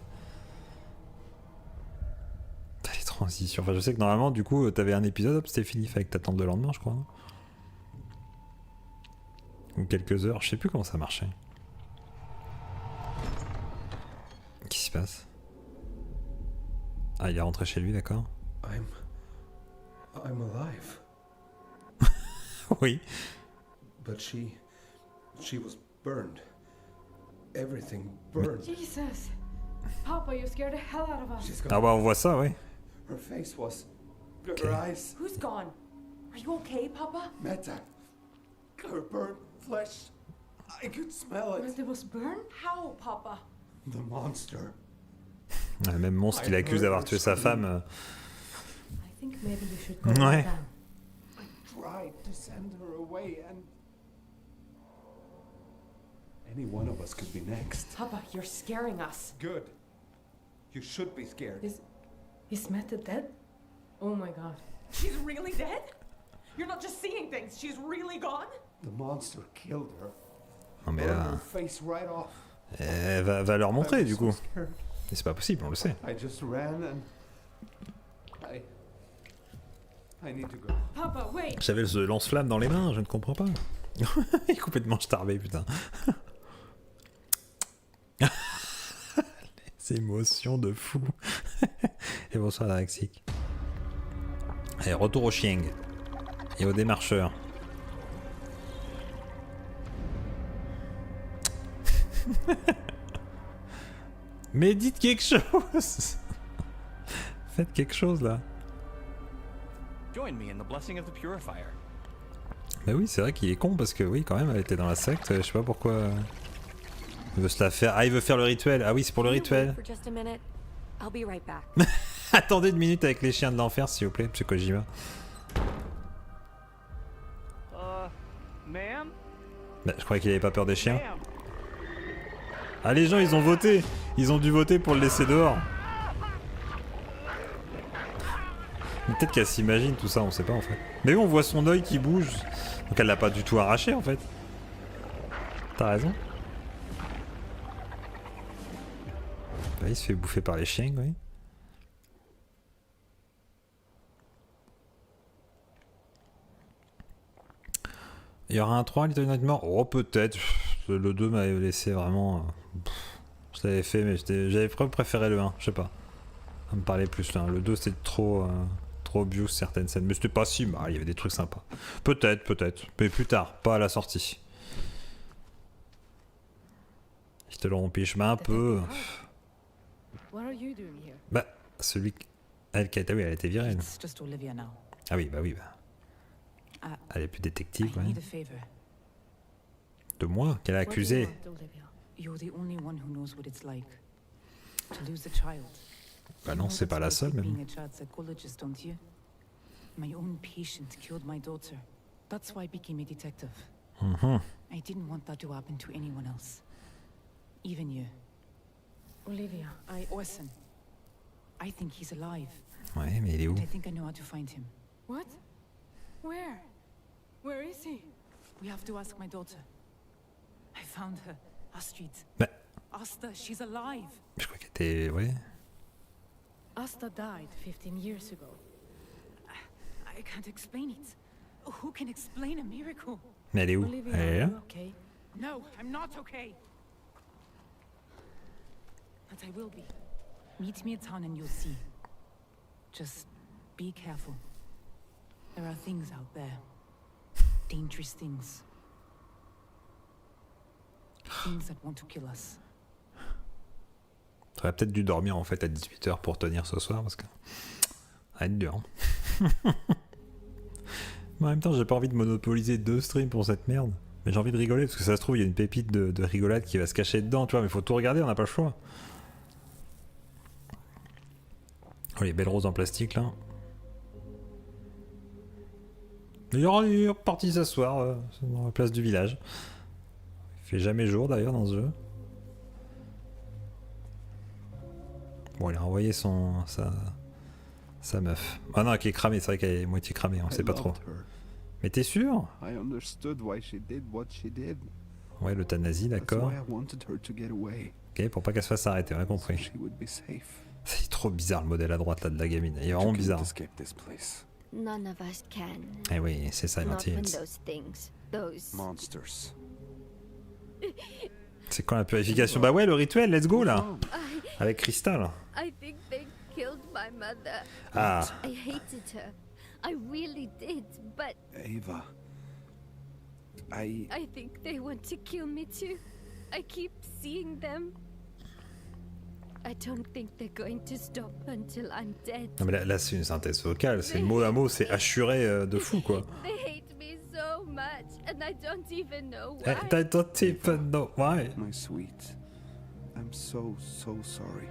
T'as les transitions. Enfin, je sais que normalement, du coup, t'avais un épisode, hop, c'était fini, fallait que t'attendes le lendemain, je crois. Hein. Ou quelques heures, je sais plus comment ça marchait. Qu'est-ce qui se passe? Ah, il est rentré chez lui, d'accord. I'm alive. Oui. But she was burned. Everything burned. Jesus. Papa, you scared the hell out of us. Ah bah on voit ça, oui. Her face was... Okay. Her eyes... Who's gone? Are you okay, Papa? Meta. Her burnt flesh. I could smell it. It was burned? How, Papa? The monster. Le même monstre qu'il accuse d'avoir tué sa femme. I think maybe you should go ouais. down. Tried to send her away and any one of us could be next. Papa, you're scaring us. Good. You should be scared. Is Meta dead? Oh my god. She's really dead? You're not just seeing things, she's really gone? The monster killed her. Non mais là... va leur montrer du coup. Mais c'est pas possible, on le sait. J'avais le lance-flamme dans les mains, je ne comprends pas. Il est complètement starbé, putain. Les émotions de fou. Et bonsoir Daraxic. Allez, retour au Chieng. Et au démarcheur. Mais dites quelque chose. Faites quelque chose là. Bah oui, c'est vrai qu'il est con parce que oui, quand même, elle était dans la secte. Je sais pas pourquoi. Il veut se la faire. Ah, il veut faire le rituel. Ah oui, c'est pour le rituel. Attendez une minute avec les chiens de l'enfer, s'il vous plaît, monsieur Kojima. Bah, je croyais qu'il avait pas peur des chiens. Ah, les gens, ils ont voté. Ils ont dû voter pour le laisser dehors. Peut-être qu'elle s'imagine tout ça, on sait pas en fait. Mais oui, on voit son œil qui bouge. Donc elle l'a pas du tout arraché en fait. T'as raison. Bah, il se fait bouffer par les chiens, oui. Il y aura un 3, Little Nightmare? Oh, peut-être. Le 2 m'avait laissé vraiment... Je l'avais fait, mais j'avais préféré le 1, je sais pas. Ça me parlait plus là. Le 2 c'était trop obvious certaines scènes. Mais c'était pas si mal, il y avait des trucs sympas. Peut-être. Mais plus tard, pas à la sortie. Je te le rompiche, mais un peu... Bah, celui... Elle qui a été... Oui, elle a été virée. Elle. Ah oui, bah oui, bah... Elle est plus détective, ouais. De moi, qu'elle a accusé. Bah non, c'est pas la seule même. My own patient killed my daughter. That's why I became a detective. I didn't want that to happen to anyone else. Even you. Olivia, Listen. I think he's alive. Ouais, mais il est où? I think I know how to find him. What? Where? Where is he? We have to ask my daughter. I found her. Astrid. Bah. Asta, she's alive. Je crois qu'elle était... Ouais. Asta died 15 years ago. I can't explain it. Who can explain a miracle? Mais elle est où? Olivia, Elle est là? okay? No, I'm not okay. But I will be. Meet me at town and you'll see. Just be careful. There are things out there. Dangerous things. Things that want to kill us. J'aurais peut-être dû dormir en fait à 18h pour tenir ce soir parce que... Ça va être dur. Mais en même temps, j'ai pas envie de monopoliser 2 streams pour cette merde. Mais j'ai envie de rigoler parce que ça se trouve, il y a une pépite de rigolade qui va se cacher dedans, tu vois. Mais faut tout regarder, on n'a pas le choix. Oh, les belles roses en plastique là. Il est reparti s'asseoir dans la place du village. Il fait jamais jour d'ailleurs dans ce jeu. Bon, il a renvoyé sa meuf. Ah non, qui est cramée, c'est vrai qu'elle est moitié cramée, on sait pas trop. Mais t'es sûr? Ouais, l'euthanasie, d'accord. Ok, pour pas qu'elle se fasse arrêter, on a compris. C'est trop bizarre le modèle à droite là de la gamine, il est vraiment bizarre. Eh oui, c'est Silent Hills. C'est quand la purification? Bah ouais, le rituel, let's go là. Avec Crystal. Ah. I hated her. I really did, but... Ava... I think they want to kill me too. I keep seeing them. I don't think they're going to stop until I'm dead. Non mais là c'est une synthèse vocale, c'est mot à mot, c'est assuré de fou quoi. They hate me so much, and I don't even know why. I don't even know why. My sweet, I'm so sorry.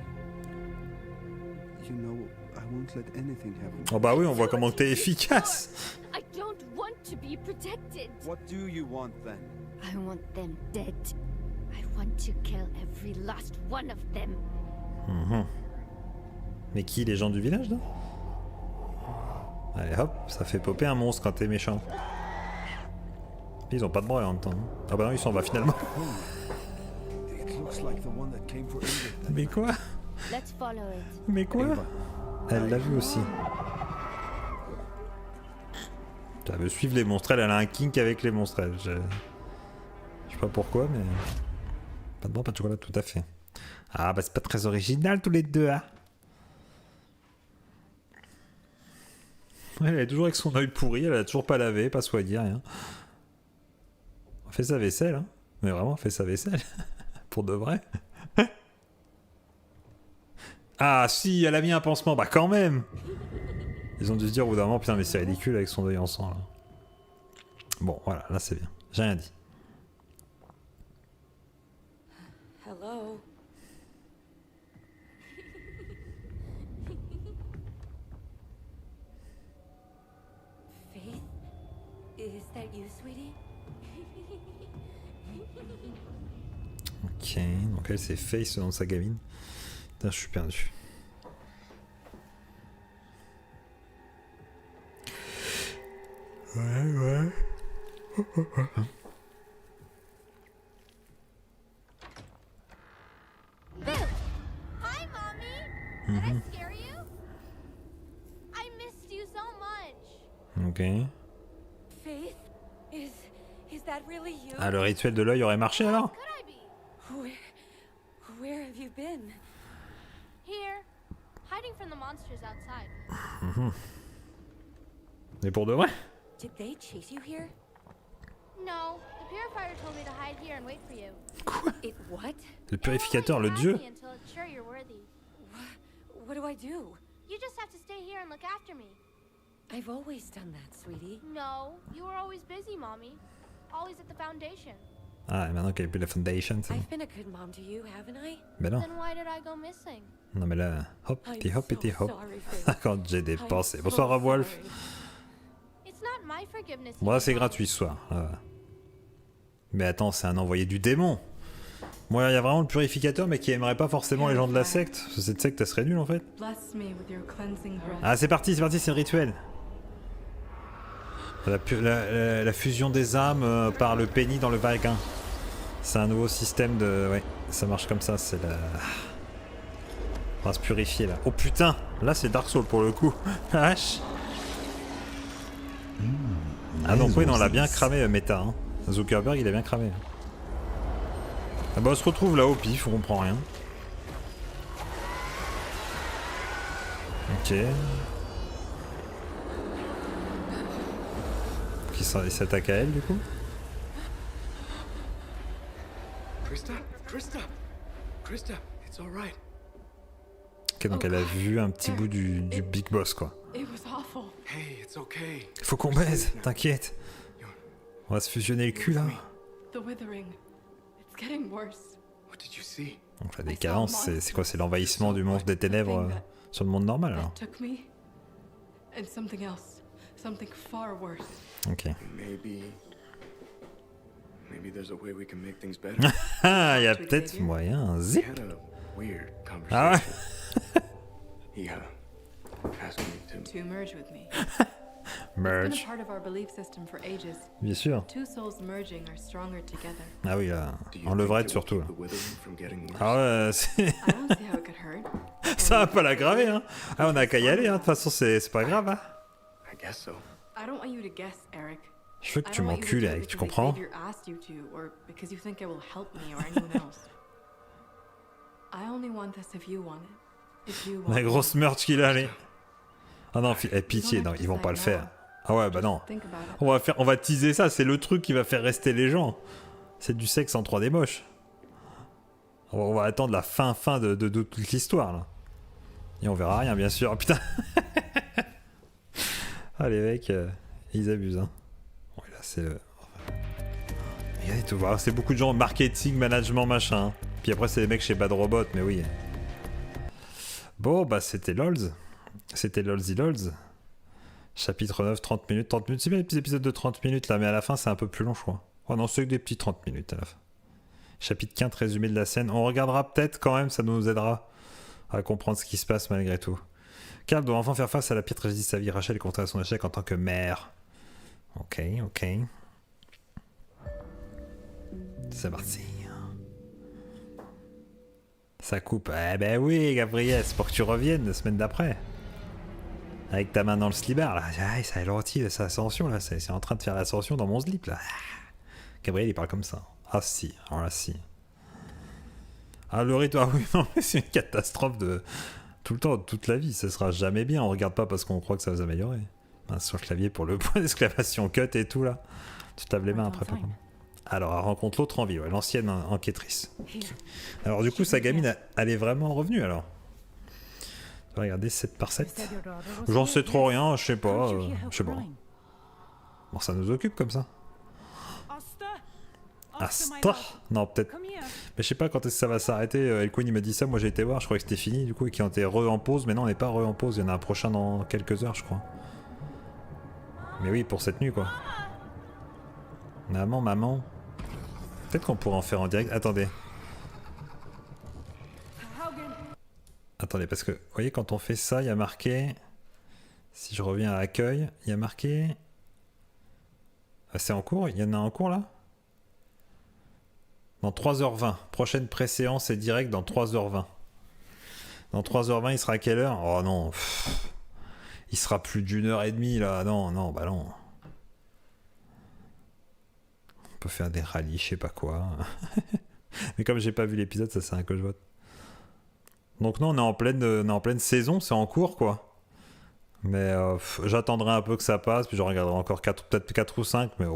You know, I won't let anything happen. Oh bah oui, on voit comment t'es efficace. I don't want to be protected. What do you want then? I want them dead. I want to kill every last one of them. Mais qui, les gens du village là? Allez hop, ça fait popper un monstre quand t'es méchant. Ils ont pas de bras en même temps. Ah bah non, ils s'en va finalement. Mais quoi? Mais quoi? Elle l'a vu aussi. Elle veut suivre les monstrelles, elle a un kink avec les monstrelles. Je sais pas pourquoi, mais... Pas de bras, pas de chocolat, tout à fait. Ah bah c'est pas très original tous les deux, hein. Elle est toujours avec son œil pourri, elle a toujours pas lavé, pas soigné, rien. On fait sa vaisselle, hein. Mais vraiment, on fait sa vaisselle. Pour de vrai. Ah si, elle a mis un pansement, bah quand même. Ils ont dû se dire au bout d'un moment, putain mais c'est ridicule avec son œil en sang là. Bon voilà, là c'est bien, j'ai rien dit. Hello. Faith? Is that you, sweetie? Ok, donc elle c'est Face dans sa gamine. Putain, je suis perdu. Ouais. Hi, Mommy. Did I scare you? I missed you so much. Ok. Faith? Is that really you? Ah, le rituel de l'œil aurait marché alors? Where have you been? Here, hiding from the monsters outside. Mais pour de vrai? Did they chase you here? No, the purifier told me to hide here and wait for you. Quoi? It what? Le purificateur, le dieu? Until it's sure you're worthy. What do I do? You just have to stay here and look after me. I've always done that, sweetie. No, you were always busy, Mommy. Always at the foundation. Ah, et maintenant qu'elle a plus la foundation, c'est bon. I've been a good mom to you, haven't I? Mais non. Then why did I go missing? Non mais là, hop, petit hop, petit hop. Quand j'ai des pensées. Bonsoir à Wolf. It's not my forgiveness. Bon là c'est gratuit ce soir. Mais attends, c'est un envoyé du démon. Moi, il y a vraiment le purificateur, mais qui aimerait pas forcément les gens de la secte. Parce que cette secte, elle serait nulle en fait. Ah, c'est parti, c'est le rituel. La fusion des âmes par le pénis dans le vagin. C'est un nouveau système de... Ouais, ça marche comme ça, c'est la... On va se purifier là. Oh putain, là c'est Dark Souls pour le coup. H. Ah donc oui, non, on l'a bien cramé Meta. Hein. Zuckerberg, il a bien cramé. Ah bah on se retrouve là au pif, on comprend rien. Ok. Qui s'attaque à elle du coup? Krista, it's all right. Ok, donc elle a vu un petit bout du Big Boss quoi. It was awful. Hey, it's okay. Faut qu'on baise, t'inquiète. On va se fusionner le cul là. The withering. It's getting worse. What did you see? Donc la décadence, c'est quoi? C'est l'envahissement du monstre des ténèbres sur le monde normal alors. Took me and something else, something far worse. Ok. Maybe there's a way we can make things better. Ah, il y a peut-être moyen, un zip. Ah ouais. He asked me to merge with me. Merge. It's been a part of our belief system for ages. Bien sûr. Two souls merging are stronger together. Ah oui, là, en levrette surtout. Là. Ah ouais, c'est... Ça va pas l'aggraver, hein. Ah, on a qu'à y aller, hein. De toute façon, c'est pas grave, hein. I don't want you to guess, Eric. Je veux que tu m'encules, Eric, tu comprends? La grosse meurtre qu'il a, allez. Ah non, pitié, non, ils vont pas le faire. Ah ouais, bah non. On va teaser ça, c'est le truc qui va faire rester les gens. C'est du sexe en 3D moche. On va attendre la fin de toute l'histoire, là. Et on verra rien, bien sûr. Oh, putain. Ah, les mecs, ils abusent, hein. Bon, là, c'est le... Regardez tout, voilà, c'est beaucoup de gens marketing, management, machin. Puis après, c'est les mecs chez Bad Robot, mais oui. Bon, bah, c'était LOLs. C'était LOLsy LOLs. Chapitre 9, 30 minutes. 30 minutes, c'est bien les petits épisodes de 30 minutes, là, mais à la fin, c'est un peu plus long, je crois. Oh non, c'est que des petits 30 minutes à la fin. Chapitre 15, résumé de la scène. On regardera peut-être quand même, ça nous aidera à comprendre ce qui se passe malgré tout. Carl doit enfin faire face à la pire tragédie de sa vie. Rachel est confrontée à son échec en tant que mère. Ok. C'est parti. Ça coupe. Eh ben oui, Gabriel, c'est pour que tu reviennes la semaine d'après. Avec ta main dans le slibard, là. Ah, ça ralentit, sa ascension, là. C'est en train de faire l'ascension dans mon slip, là. Gabriel, il parle comme ça. Ah si, alors là, si. Ah, le rythme, ah oui, non, mais c'est une catastrophe de... Tout le temps, toute la vie, ça sera jamais bien. On regarde pas parce qu'on croit que ça va s'améliorer. Sur le clavier pour le point d'exclamation cut et tout, là. Tu te laves les mains après, par contre. Alors, elle rencontre l'autre en vie, ouais, l'ancienne enquêtrice. Alors, du coup, sa gamine, elle est vraiment revenue, alors. Regardez, 7 par 7. J'en sais trop rien, je sais pas. Bon, ça nous occupe comme ça. Asta? Non, peut-être. Mais je sais pas quand est-ce que ça va s'arrêter. Elquin, il m'a dit ça, moi j'ai été voir, je croyais que c'était fini, du coup, et qu'ils ont été en pause. Mais non, on n'est pas en pause, il y en a un prochain dans quelques heures, je crois. Mais oui, pour cette nuit, quoi. Maman. Peut-être qu'on pourrait en faire en direct. Attendez, parce que, vous voyez, quand on fait ça, il y a marqué... Si je reviens à accueil, il y a marqué... Ah, c'est en cours? Il y en a en cours, là? Dans 3h20. Prochaine préséance est direct dans 3h20. Dans 3h20, il sera à quelle heure? Oh non. Il sera plus d'1h30, là. Non, bah non. On peut faire des rallyes, je sais pas quoi. Mais comme j'ai pas vu l'épisode, ça sert à que je vote. Donc non, on est en pleine saison, c'est en cours, quoi. Mais j'attendrai un peu que ça passe, puis je regarderai encore peut-être 4 ou 5, mais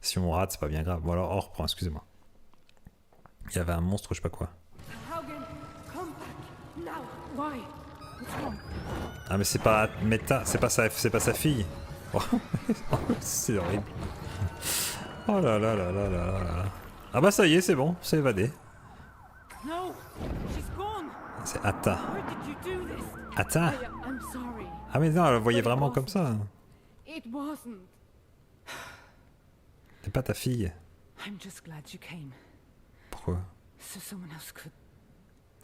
si on rate, c'est pas bien grave. Bon alors, on reprend, excusez-moi. Il y avait un monstre, je sais pas quoi. Ah mais c'est pas Meta, c'est pas sa fille. C'est horrible. Oh là là là là là là. Ah bah ça y est, c'est bon, c'est évadé. C'est Atta. Atta? Ah mais non, elle le voyait vraiment comme ça. C'est pas ta fille. Pourquoi?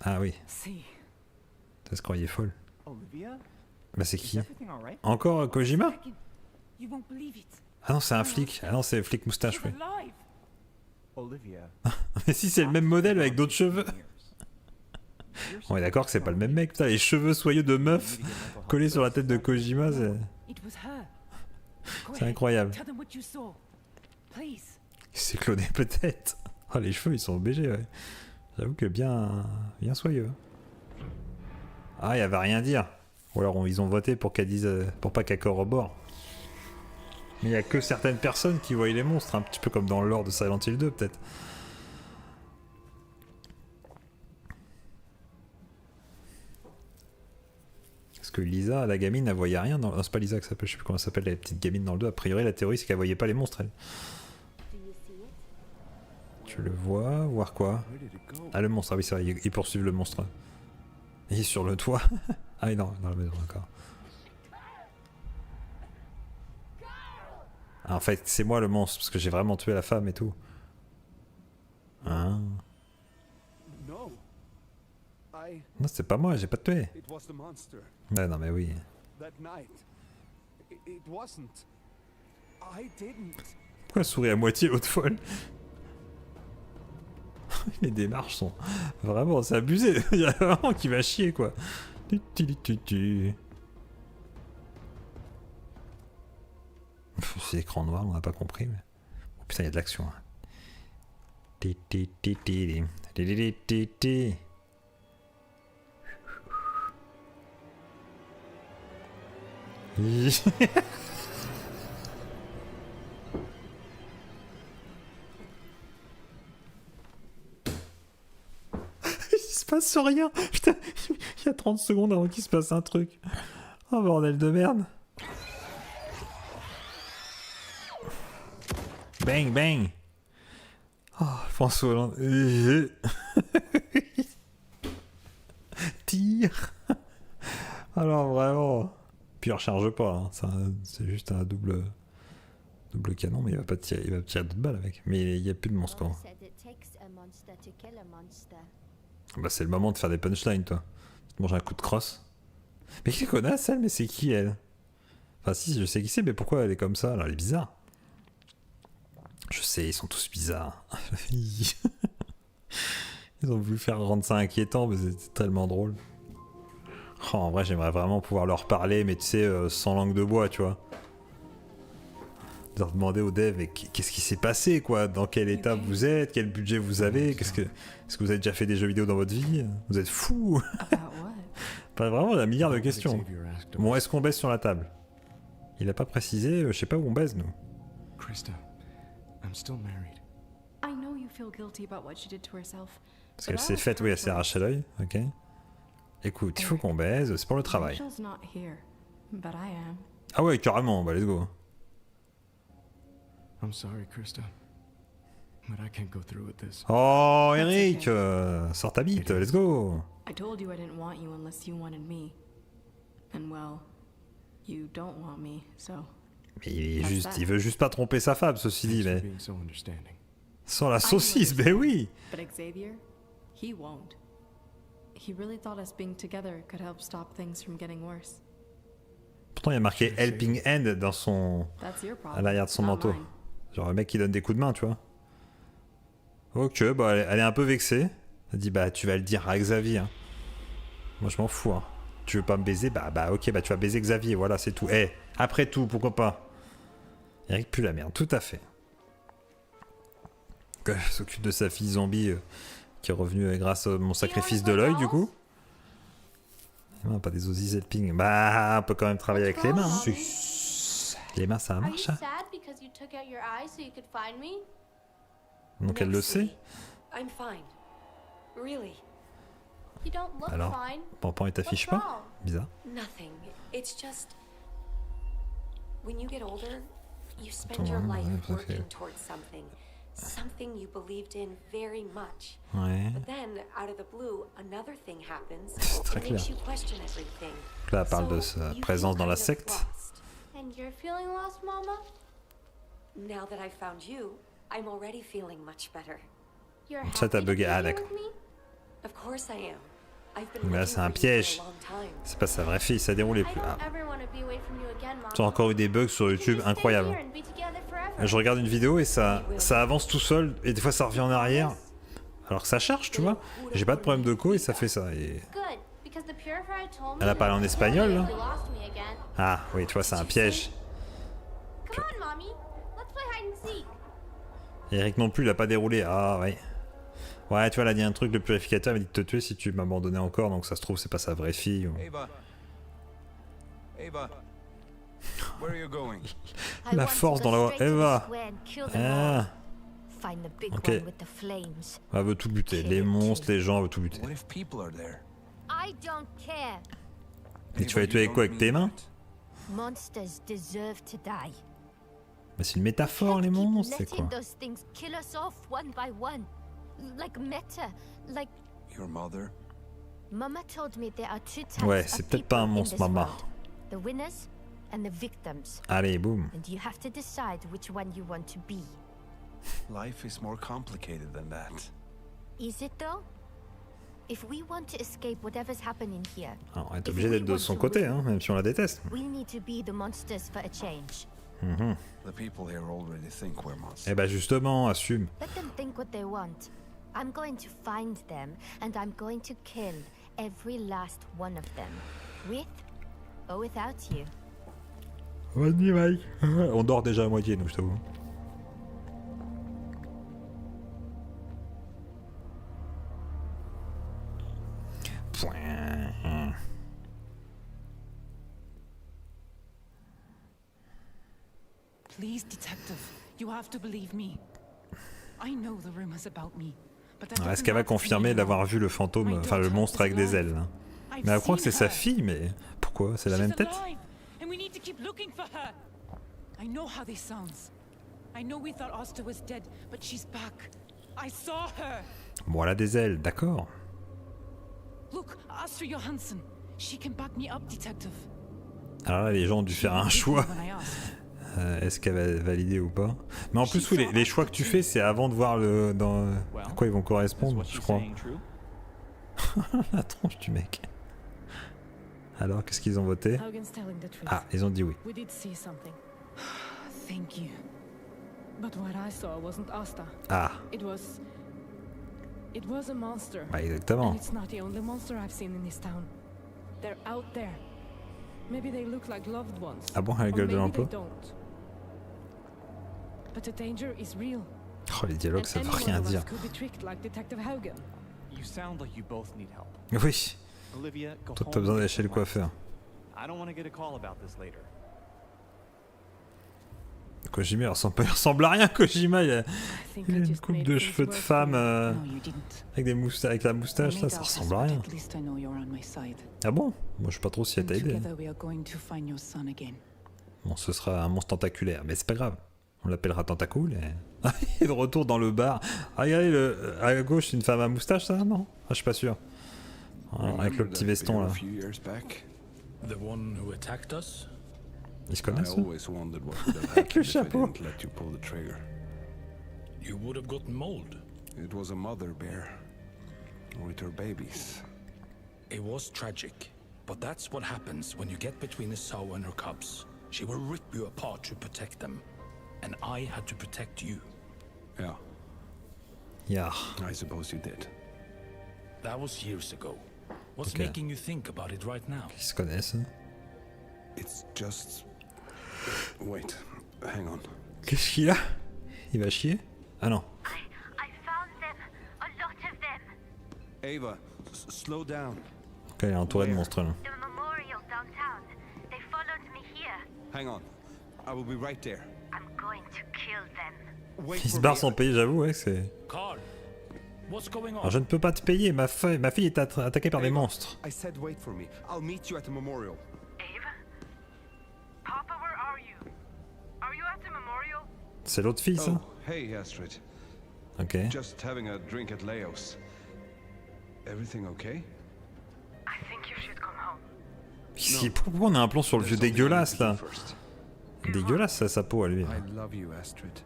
Ah oui. Tu se croyais folle. Bah c'est qui? Encore Kojima? Ah non, c'est un flic. Ah non, c'est flic moustache, oui. Mais si, c'est le même modèle avec d'autres cheveux. On est d'accord que c'est pas le même mec. Putain, les cheveux soyeux de meuf collés sur la tête de Kojima, c'est incroyable. Il s'est cloné peut-être. Oh, les cheveux, ils sont BG, ouais. J'avoue que bien soyeux. Ah, il y avait rien à dire. Ou alors ils ont voté pour qu'elle dise, pour pas qu'elle corrobore. Mais il y a que certaines personnes qui voient les monstres, un petit peu comme dans le lore de Silent Hill 2, peut-être. Parce que Lisa, la gamine, elle voyait rien. Non, c'est pas Lisa que ça s'appelle, je sais plus comment elle s'appelle, la petite gamine dans le 2. A priori, la théorie, c'est qu'elle voyait pas les monstres, elle. Tu le vois? Voir quoi? Ah, le monstre, ah oui, c'est vrai, ils poursuivent le monstre. Il est sur le toit. Ah oui, non, dans la maison, d'accord. Ah, en fait, c'est moi le monstre, parce que j'ai vraiment tué la femme et tout. Hein? Non, c'est pas moi, j'ai pas tué. Ouais, non, mais oui. Pourquoi elle sourit à moitié, l'autre folle? Les démarches sont vraiment, c'est abusé. Il y a vraiment qui va chier, quoi. C'est écran noir, on n'a pas compris. Mais... Oh putain, il y a de l'action. Hein. Il se passe rien. Putain, il y a 30 secondes avant qu'il se passe un truc. Oh bordel de merde. Bang bang. Oh, François Hollande. Tire. Alors vraiment. Puis il recharge pas, hein. C'est juste un double canon, mais il va pas tirer, il va tirer d'autres balles avec. Mais il n'y a plus de monstre. Bah c'est le moment de faire des punchlines, toi. Tu te manges un coup de crosse. Mais quelle connasse elle, mais c'est qui elle? Enfin si, je sais qui c'est, mais pourquoi elle est comme ça? Alors elle est bizarre. Je sais, ils sont tous bizarres. Ils ont voulu faire rendre ça inquiétant, mais c'est tellement drôle. Oh, en vrai, j'aimerais vraiment pouvoir leur parler, mais tu sais, sans langue de bois, tu vois. Leur demander aux devs, mais qu'est-ce qui s'est passé, quoi? Dans quel état vous êtes? Quel budget vous avez? Est-ce que vous avez déjà fait des jeux vidéo dans votre vie? Vous êtes fous? Pas vraiment, il y a un milliard de questions. Bon, est-ce qu'on baisse sur la table? Il a pas précisé, je sais pas où on baise, nous. Krista, I'm still married. I know you feel guilty about what she did to herself. Parce qu'elle s'est faite, oui, elle s'est arraché l'œil, ok. Écoute, il faut qu'on baise, c'est pour le travail. Rachel's not here, but I am. Ah ouais, carrément, bah let's go. I'm sorry, Krista, but I can't go through with this. Oh, Eric, sors ta bite, let's go. I told you I didn't want you unless you wanted me. And well, you don't want me, so. Mais il veut juste pas tromper sa femme, ceci dit, mais. Sans la saucisse, ben oui. But Xavier, he won't. He really thought us being together could help stop things from getting worse. Pourtant, il y a marqué Helping Hand dans son. À l'arrière de son manteau. Genre, le mec qui donne des coups de main, tu vois. Ok, bah, elle est un peu vexée. Elle dit, bah, tu vas le dire à Xavier. Hein. Moi, je m'en fous. Hein. Tu veux pas me baiser? Bah, ok, bah, tu vas baiser Xavier, voilà, c'est tout. Eh, après tout, pourquoi pas? Eric pue la merde, tout à fait. Elle s'occupe de sa fille zombie qui est revenue grâce à mon sacrifice de l'œil, du coup. Non, pas des Ozzy helping. Bah, on peut quand même travailler avec les mains. Hein. Les mains, ça marche. Hein. Donc elle le sait. Alors, Pampan, il t'affiche pas? Bizarre. Something you believed in very much. Ouais. But then, out of the blue, another thing happens Très that makes clair. you question everything. Là, elle parle de sa présence dans la secte. And you're feeling lost, Mama? Now that I found you, I'm already feeling much better. You're Ça, t'as bugué. Ah, d'accord. Of course I am. I've been Mais là, c'est un piège. C'est pas sa vraie fille, ça déroulait plus. Ah. Tu as encore eu des bugs sur YouTube incroyables. Je regarde une vidéo et ça avance tout seul et des fois ça revient en arrière. Alors que ça charge, tu vois. J'ai pas de problème de co et ça fait ça. Et... Elle a parlé en espagnol là. Ah oui, tu vois, c'est un piège. Eric non plus, il a pas déroulé. Ah ouais. Ouais, tu vois, elle a dit un truc, le purificateur m'a dit de te tuer si tu m'abandonnais encore, donc ça se trouve, c'est pas sa vraie fille. Ou... Ava, where are you going? La force dans la voix. Eva. Ah. Ok. Elle veut tout buter. Les monstres, les gens, elle veut tout buter. Et tu vas les tuer avec quoi? Avec tes mains? Mais c'est une métaphore, les monstres, c'est quoi? Ouais, c'est peut-être pas un monstre, maman. Allez, boum. Life is more complicated than that. Is it though? If we want to escape whatever's happening here, Alors, elle est obligée d'être de son côté, hein, même si on la déteste. we need to be the monsters for a change. The people here already think we're monsters. Eh ben justement, assume. Let them think what they want. I'm going to find them, and I'm going to kill every last one of them. With or without you. Vas-y, Mike. On dort déjà à moitié, nous, je t'avoue. Please, detective, you have to believe me. I know the rumors about me. Est-ce qu'elle va confirmer d'avoir vu le fantôme, enfin le monstre avec des ailes hein. Mais elle croit que c'est sa fille, mais pourquoi? C'est la même tête? Bon, elle a des ailes, d'accord. Alors là, les gens ont dû faire un choix. Est-ce qu'elle va valider ou pas? Mais en plus, oui, les choix que tu fais, c'est avant de voir le dans à quoi ils vont correspondre, je crois. La tronche du mec. Alors, qu'est-ce qu'ils ont voté? Ah, ils ont dit oui. But what I saw wasn't Asta. Ah. It was a monster. Bah exactement. And it's not the only monster I've seen in this town. They're out there. Maybe they look like loved ones. Ah bon, la gueule de l'emploi. But the danger is real. Oh, les dialogues, ça veut rien dire. You sound like you both need help. Oui. Olivia, go Toi, t'as besoin d'aller chez le coiffeur. I don't want to get a call about this later. Kojima, il ressemble à rien. Kojima, il a une coupe de cheveux de femme avec des moustaches, avec la moustache là, ça ressemble à rien. Ah bon? Moi, je sais pas trop si elle t'a aidé. Bon, ce sera un monstre tentaculaire, mais c'est pas grave. On l'appellera Tentacool et... Ah, il est de retour dans le bar. Ah, regardez, à gauche, c'est une femme à moustache, ça? Non? Ah, je suis pas sûr. Alors, avec le petit veston, là. Ils se connaissent, avec le chapeau. You would have gotten mold. It was a mother bear with her babies. It was tragic, but that's what happens when you get between a sow and her cubs. She will rip you apart to protect them. And I had to protect you. Yeah. Yeah. I suppose you did. That was years ago. What's making you think about it right now? Ils se connaissent. It's just... Wait, hang on. Qu'est-ce qu'il a? Il va chier? Ah non. I found them. A lot of them. Ava, slow down. Ok, il est entouré de monstres là. The memorial downtown. They followed me here. Hang on. I will be right there. I'm going to kill them. Il se barre sans payer, j'avoue, ouais, c'est... Carl, what's going on? Alors, je ne peux pas te payer, ma fille est attaquée par des monstres. I said wait for me. I'll meet you at the memorial. Ava? Papa, where are you? Are you at the memorial? C'est l'autre fille, ça? Oh, hey Astrid. Ok. Just having a drink at Leo's. Everything okay? I think you should come home. Pourquoi on a un plan sur le vieux dégueulasse, là? Dégueulasse, sa peau à lui. I love you, Astrid.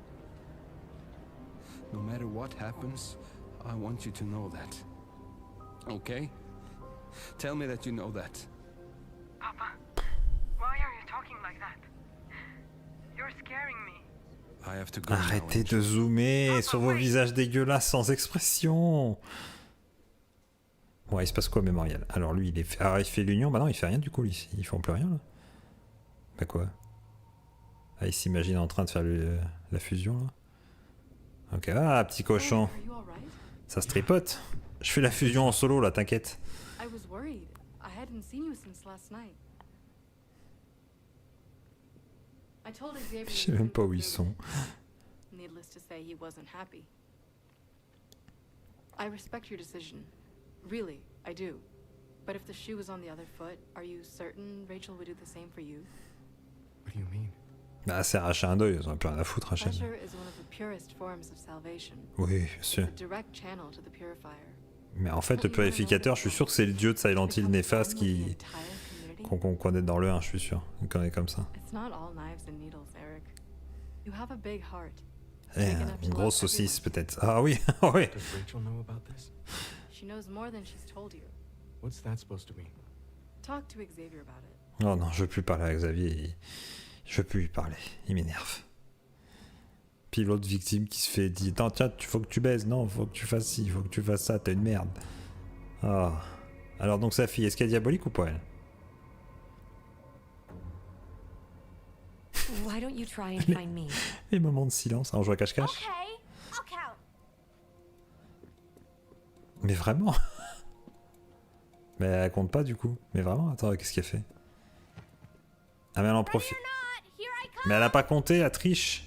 No matter what happens, I want you to know that. Okay? Tell me that you know that. Papa, why are you talking like that? You're scaring me. I have to go. Arrêtez de zoomer sur vos visages dégueulasses sans expression. Ouais, il se passe quoi au mémorial? Alors lui, il fait l'union. Bah non, il fait rien du coup, ici. Ils font plus rien là. Bah quoi? Ah, il s'imagine en train de faire la fusion là. Ok, ah, petit cochon. Ça se tripote. Je fais la fusion en solo là, t'inquiète. I was worried. I hadn't seen you since last night. I told Xavier. Je sais même pas où ils sont. Needless to say, he wasn't happy. I respect your decision. Really, I do. But if the shoe was on the other foot, are you certain Rachel would do the same for you? What do you mean? Bah, c'est arracher un deuil, ils ont plus rien à foutre, Rachel. Pleasure is one of the purest forms of salvation. Oui, bien sûr. It's a direct channel to the purifier. Mais en fait, le purificateur, je suis sûr que c'est le dieu de Silent Hill néfaste qu'on connaît dans le 1, je suis sûr. On connaît comme ça. It's not all knives and needles, Eric. You have a big heart. Une grosse saucisse, peut-être. Ah oui, oui. Does Rachel know about this? She knows more than she's told you. What's that supposed to mean? Talk to Xavier about it. Oh non, je veux plus parler à Xavier. Je veux plus lui parler. Il m'énerve. Puis l'autre victime qui se fait dire, attends, tiens, faut que tu baises. Non, faut que tu fasses ci, faut que tu fasses ça. T'as une merde. Ah. Alors donc sa fille, est-ce qu'elle est diabolique ou pas elle? Why don't you try and find me? Les moments de silence. Alors on joue à cache-cache. Okay, I'll count. Mais vraiment? Mais elle compte pas du coup. Mais vraiment? Attends, qu'est-ce qu'elle fait? Ah mais elle en profite. Mais elle a pas compté, elle triche.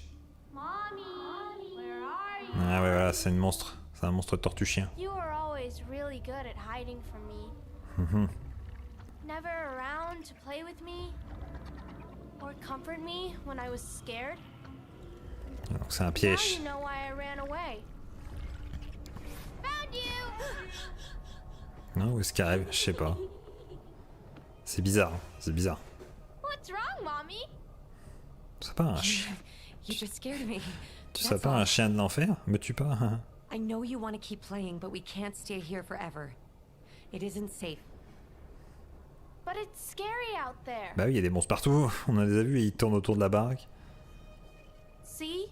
Ah ouais voilà, c'est une monstre. C'est un monstre tortue-chien. You were always really good at hiding from me. Never around to play with me or comfort me when I was scared. Donc c'est un piège. Now you know why I ran away. Found you. Non, où est-ce qu'elle arrive? Je sais pas. C'est bizarre, hein. C'est bizarre. What's wrong, mommy? C'est pas un chien. You just scared me. Tu serais pas un chien de l'enfer? Me tue pas. I know you want to keep playing, but we can't stay here forever. It isn't safe. But it's scary out there. Bah oui, il y a des monstres partout. On les a vus et ils tournent autour de la baraque. See?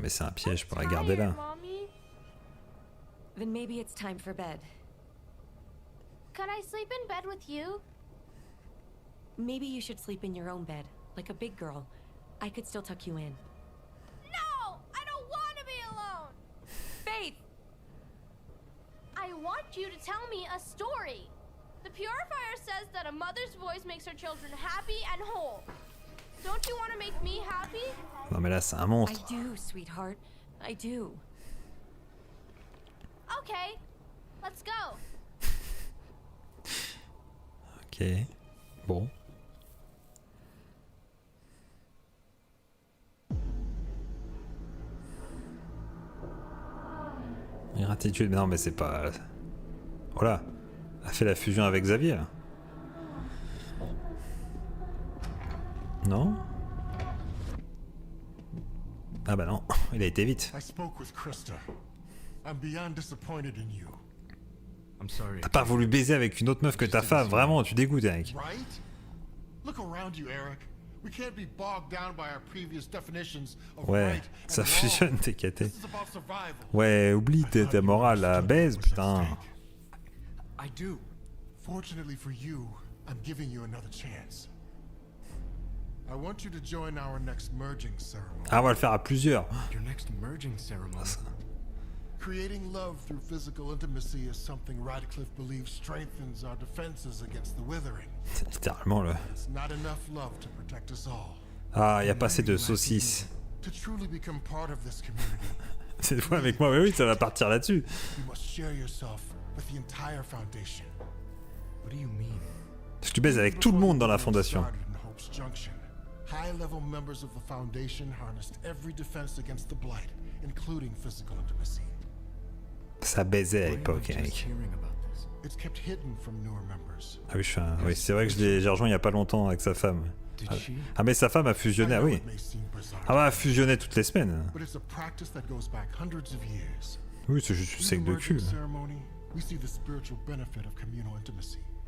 mais c'est un piège pour la garder là. Then maybe it's time for bed. Could I sleep in bed with you? Maybe you should sleep in your own bed, like a big girl. I could still tuck you in. No! I don't want to be alone! Faith! I want you to tell me a story. The Purifier says that a mother's voice makes her children happy and whole. Don't you want to make me happy? Non mais là c'est un monstre. I do, sweetheart. I do. Okay, let's go. Ok, bon. Ingratitude, non mais c'est pas... Voilà, elle a fait la fusion avec Xavier là. Non? Ah bah non, il a été vite. T'as pas voulu baiser avec une autre meuf que ta femme, vraiment, tu dégoûtes, Eric. Ouais, ça fusionne, t'es caté. Ouais, oublie ta morale, la baise, putain. Fortunately for you, I'm giving you another chance. I want you to join our next merging ceremony. Ah, on va le faire à plusieurs. Your next merging ceremony. Creating love through physical intimacy is something Radcliffe believes strengthens our defenses against the withering. C'est littéralement le... It's not enough love to protect us all. Ah, y a pas assez de saucisses. To truly become part of this community. Cette fois avec moi, mais oui, ça va partir là-dessus. You must share yourself with the entire foundation. What do you mean? Parce que tu baises avec tout le monde dans la fondation. High-level members of the Foundation harnessed every defense against the Blight, including physical intimacy. Ça baisait à l'époque, Eric. It's kept hidden from newer members. Ah oui, oui c'est vrai que j'ai rejoint il y a pas longtemps avec sa femme. Ah mais sa femme a fusionné, ah oui. Ah bah, elle fusionnait toutes les semaines. Oui, c'est juste sec de cul.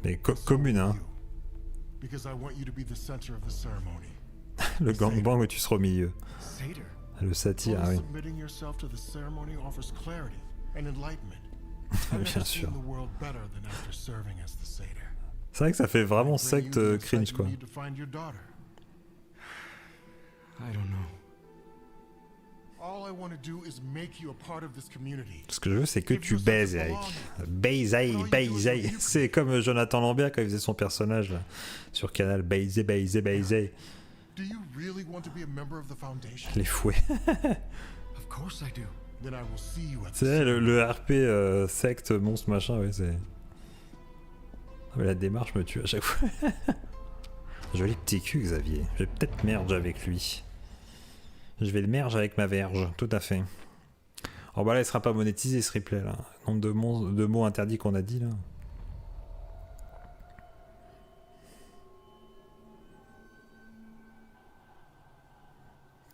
Mais commune, hein. Le gangbang où tu seras au milieu. Le satire, ah oui. Bien sûr. C'est vrai que ça fait vraiment secte cringe, quoi. Ce que je veux, c'est que tu baises, Eric. Baiser. C'est comme Jonathan Lambert quand il faisait son personnage là, sur Canal. Baiser. Les fouets. C'est le RP secte, monstre, machin, ouais, c'est... Ah, mais la démarche me tue à chaque fois. Joli petit cul, Xavier. Je vais peut-être merge avec lui. Je vais le merge avec ma verge, tout à fait. Oh bah là, il sera pas monétisé ce replay là. Nombre de mots interdits qu'on a dit là.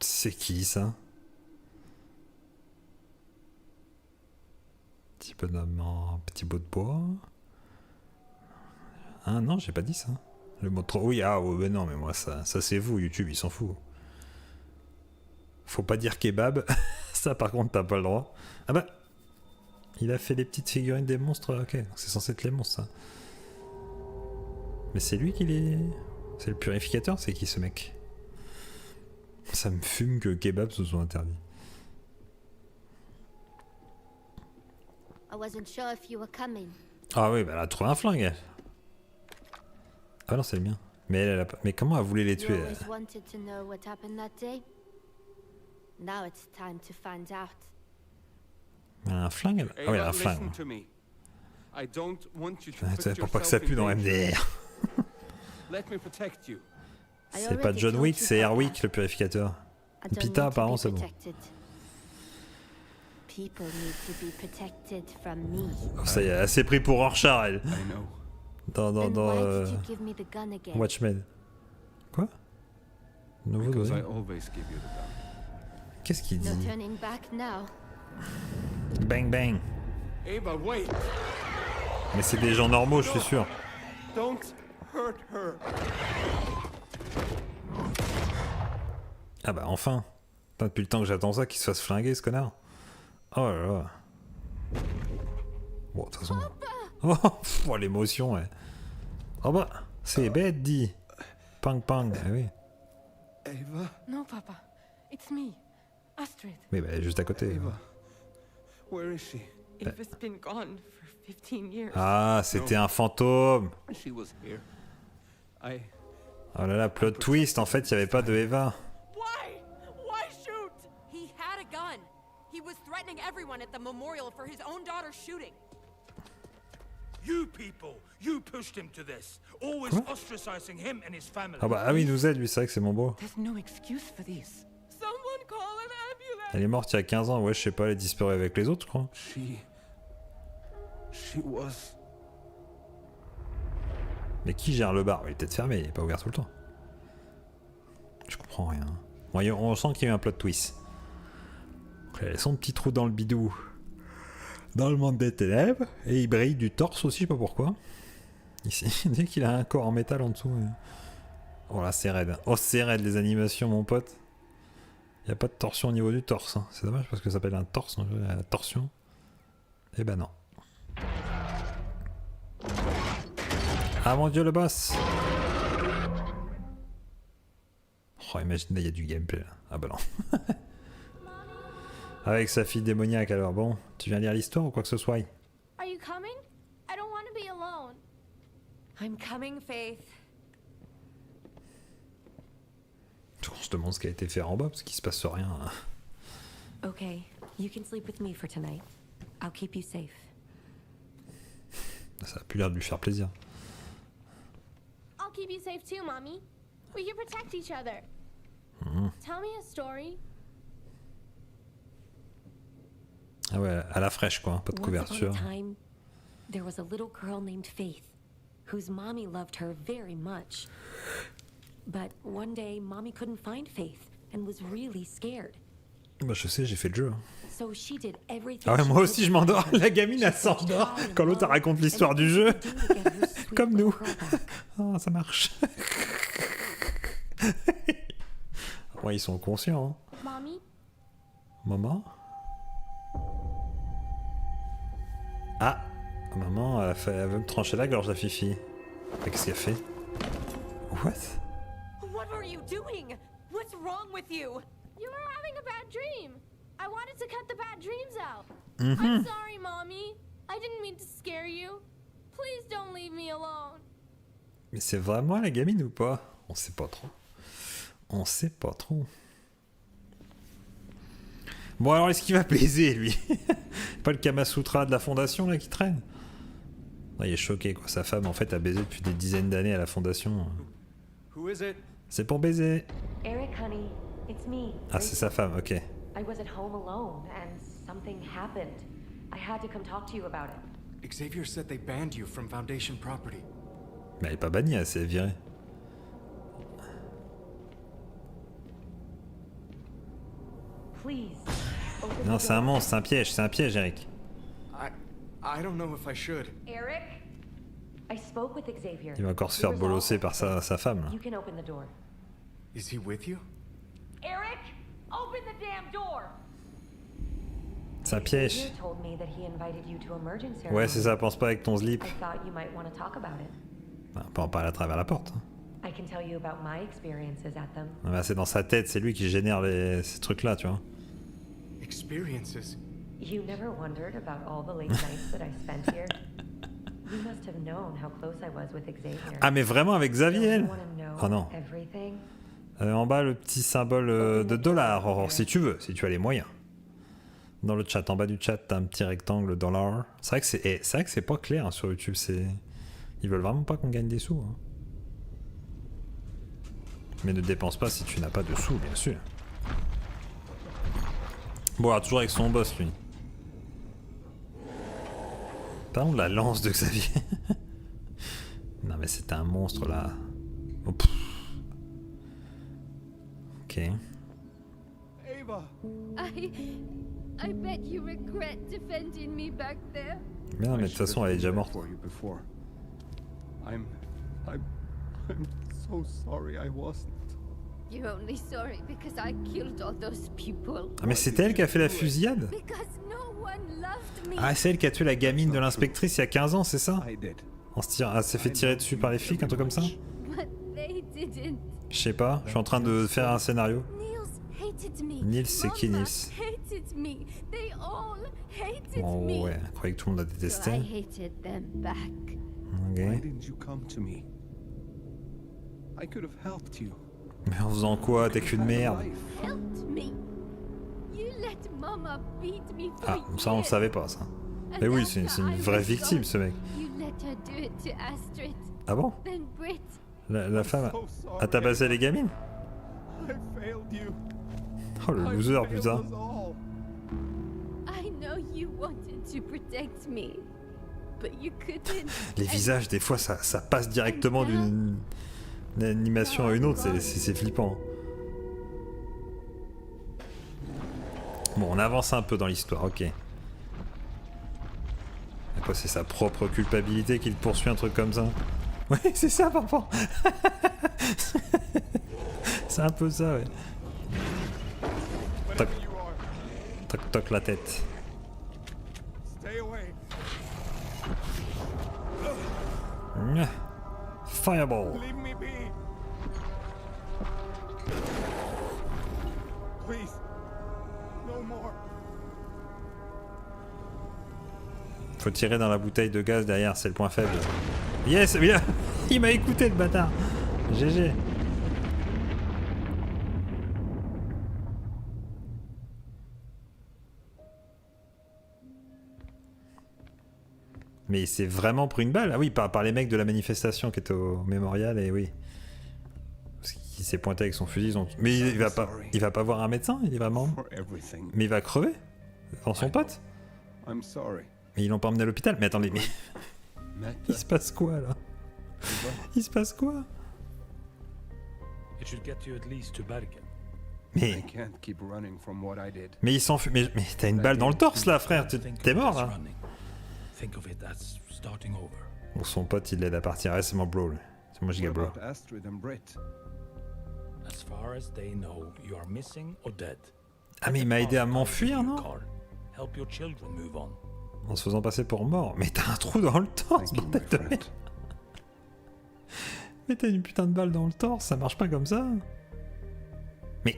C'est qui ça? Petit bonhomme en petit bout de bois. Ah non, j'ai pas dit ça. Le mot trop... Oui, ah ouais, non, mais moi ça c'est vous, YouTube, il s'en fout. Faut pas dire kebab. Ça par contre t'as pas le droit. Ah bah, il a fait les petites figurines des monstres, ok, c'est censé être les monstres ça. Mais c'est lui qui les... C'est le purificateur, c'est qui ce mec? Ça me fume que kebab se soit interdit. Ah oui, bah elle a trouvé un flingue elle. Ah non, c'est le mien. Mais elle a pas... Mais comment elle voulait les tuer elle? Elle a un flingue elle... Ah oui, elle a un flingue. Pour pas que ça pue dans MDR. C'est pas John Wick, c'est Airwick le purificateur. Pita apparemment c'est bon. Oh, ça y est, elle s'est pris pour Rorschach elle. Dans Watchmen. Quoi? Nouveau donné. Qu'est-ce qu'il dit? Bang bang. Mais c'est des gens normaux, je suis sûr. Ah bah enfin. Putain, depuis le temps que j'attends ça, qu'il se fasse flinguer ce connard. Oh là là. Bon, de toute façon... Oh, l'émotion, ouais. Oh bah, c'est bête, dit. Pang pang, ah oui. Ava? No, Papa. It's me, Astrid. Mais bah, elle est juste à côté. Ava. Where is she? Ava's been gone for 15 years. Ah, c'était un fantôme. She was here. Oh là là, plot twist, en fait, il n'y avait pas de Eva. Why? Why shoot? He had a gun. He was threatening everyone at the memorial for his own daughter's shooting. You people, you pushed him to this, always ostracizing him and his family. Ah bah, ah oui, il nous aide, lui, c'est vrai que c'est mon beau. There's no excuse for this. Someone call an ambulance. Elle est morte il y a 15 ans, ouais, je sais pas, elle est disparue avec les autres, je crois. She was... Mais qui gère le bar? Il est peut-être fermé, il est pas ouvert tout le temps. Je comprends rien. Bon, on sent qu'il y a eu un plot twist. Elle a son petit trou dans le bidou. Dans le monde des ténèbres. Et il brille du torse aussi, je sais pas pourquoi. Ici, il dit qu'il a un corps en métal en dessous. Oh là, c'est raide. Oh, c'est raide les animations, mon pote. Il n'y a pas de torsion au niveau du torse. Hein. C'est dommage parce que ça s'appelle un torse, la torsion. Eh ben non. Ah mon dieu, le boss! Oh, imagine, il y a du gameplay là. Ah bah non. Avec sa fille démoniaque alors. Bon, tu viens lire l'histoire ou quoi que ce soit? Are you coming? I don't want to be alone. I'm coming, Faith. On se demande ce qui a été fait en bas parce qu'il se passe rien. Okay, you can sleep with me for tonight. I'll keep you safe. Ça a plus l'air de lui faire plaisir. I'll keep you safe too, Mommy. We can protect each other. Tell me a story. Ah ouais, à la fraîche quoi, pas de couverture. Once upon a time, there was a little girl named Faith, whose mommy loved her very much. But one day, Mommy couldn't find Faith and was really scared. Bah je sais, j'ai fait le jeu. So she did everything. Ah ouais, moi aussi je m'endors. La gamine elle s'endort quand l'autre raconte l'histoire du jeu. Comme nous. Ah, ça marche. Ouais, ils sont conscients. Hein. Mommy? Maman? Ah, maman, elle veut me trancher la gorge, la fifi. Qu'est-ce qu'elle fait? What? What were you doing? What's wrong with you? You were having a bad dream. I wanted to cut the bad dreams out. Mm-hmm. I'm sorry, Mommy. I didn't mean to scare you. Please don't leave me alone. Mais c'est vraiment la gamine ou pas? On sait pas trop. On sait pas trop. Bon alors est-ce qu'il va baiser lui? Pas le Kamasutra de la fondation là qui traîne? Non, il est choqué quoi, sa femme en fait a baisé depuis des dizaines d'années à la fondation. Who is it? C'est pour baiser. Eric, honey, it's me. Ah c'est sa femme, ok. I was at home alone and something happened. I had to come talk to you about it. Xavier said they banned you from Foundation property. Mais elle est pas bannie, elle s'est virée. Please. Non, c'est un monstre, c'est un piège, Eric. I don't know if I should. Eric, I spoke with Xavier. Il va encore se faire bolosser par sa femme là. You can open the door. Is he with you? Eric, open the damn door. C'est un piège. Xavier told me that he invited you to a merging ceremony. Ouais, c'est ça, pense pas avec ton slip. I thought you might want to talk about it. On peut en parler à travers la porte. I can tell you about my experiences at them. Bah, c'est dans sa tête, c'est lui qui génère ces trucs là, tu vois. Experiences? You never wondered about all the late nights that I spent here? You must have known how close I was with Xavier. Ah mais vraiment avec Xavier elle? Oh non. Everything? En bas le petit symbole de dollar, Aurore, si tu veux, si tu as les moyens. Dans le chat, en bas du chat, t'as un petit rectangle dollar. C'est vrai que c'est pas clair hein, sur YouTube, ils veulent vraiment pas qu'on gagne des sous. Hein. Mais ne dépense pas si tu n'as pas de sous, bien sûr. Bon, alors toujours avec son boss, lui. Parlons de la lance de Xavier. Non, mais c'est un monstre, là. Oh, ok. Ava! I bet you regret defending me back there. Mais non, mais de toute façon, elle est déjà morte. I'm so sorry I wasn't. You're only sorry because I killed all those people. Ah mais c'est elle qui a fait la fusillade? Because no one loved me. Ah c'est elle qui a tué la gamine de l'inspectrice il y a 15 ans, c'est ça? Elle s'est fait tirer dessus par les flics, un truc comme ça? But they didn't. Je sais pas, je suis en train de faire un scénario. Niels, c'est qui Niels? Hated me. They all hated Oh me. ouais, je croyais que tout le monde la détestait. So I hated them back. Ok. Why didn't you come to me? I could have helped you. Mais en faisant quoi? T'es qu'une merde. Helped me. You let Mama beat me for Ah, ça on le savait pas ça. Mais oui, c'est une vraie victime ce mec. You let her do it to Astrid. Ah bon? Then Britt. La femme a tabassé les gamines? I failed you. Oh le loser putain. I know you wanted to protect me, but you couldn't. Les visages des fois ça passe directement d'une animation à une autre, c'est flippant. Bon, on avance un peu dans l'histoire, ok. À quoi c'est sa propre culpabilité qui le poursuit, un truc comme ça? Ouais, c'est ça, papa. C'est un peu ça, ouais. Toc. Toc toc la tête. Fireball. Leave me be. Please. No more. Faut tirer dans la bouteille de gaz derrière, c'est le point faible. Yes, bien. Il m'a écouté le bâtard. GG. Mais c'est vraiment pris une balle. Ah oui, par les mecs de la manifestation qui étaient au mémorial, et oui. Parce qu'il s'est pointé avec son fusil. Mais il va pas voir un médecin, il est vraiment... Mais il va crever devant son pote. Mais ils l'ont pas emmené à l'hôpital. Mais attendez, mais... Il se passe quoi, là? Il se passe quoi? Mais il s'enfuit. Mais t'as une balle dans le torse, là, frère. T'es mort, là. Bon, son pote, il l'aide à partir. Ouais, c'est mon bro. C'est moi, giga bro. Ah, mais il m'a aidé à m'enfuir, non? En se faisant passer pour mort. Mais t'as un trou dans le torse, bordel de merde. Mais t'as une putain de balle dans le torse, ça marche pas comme ça. Mais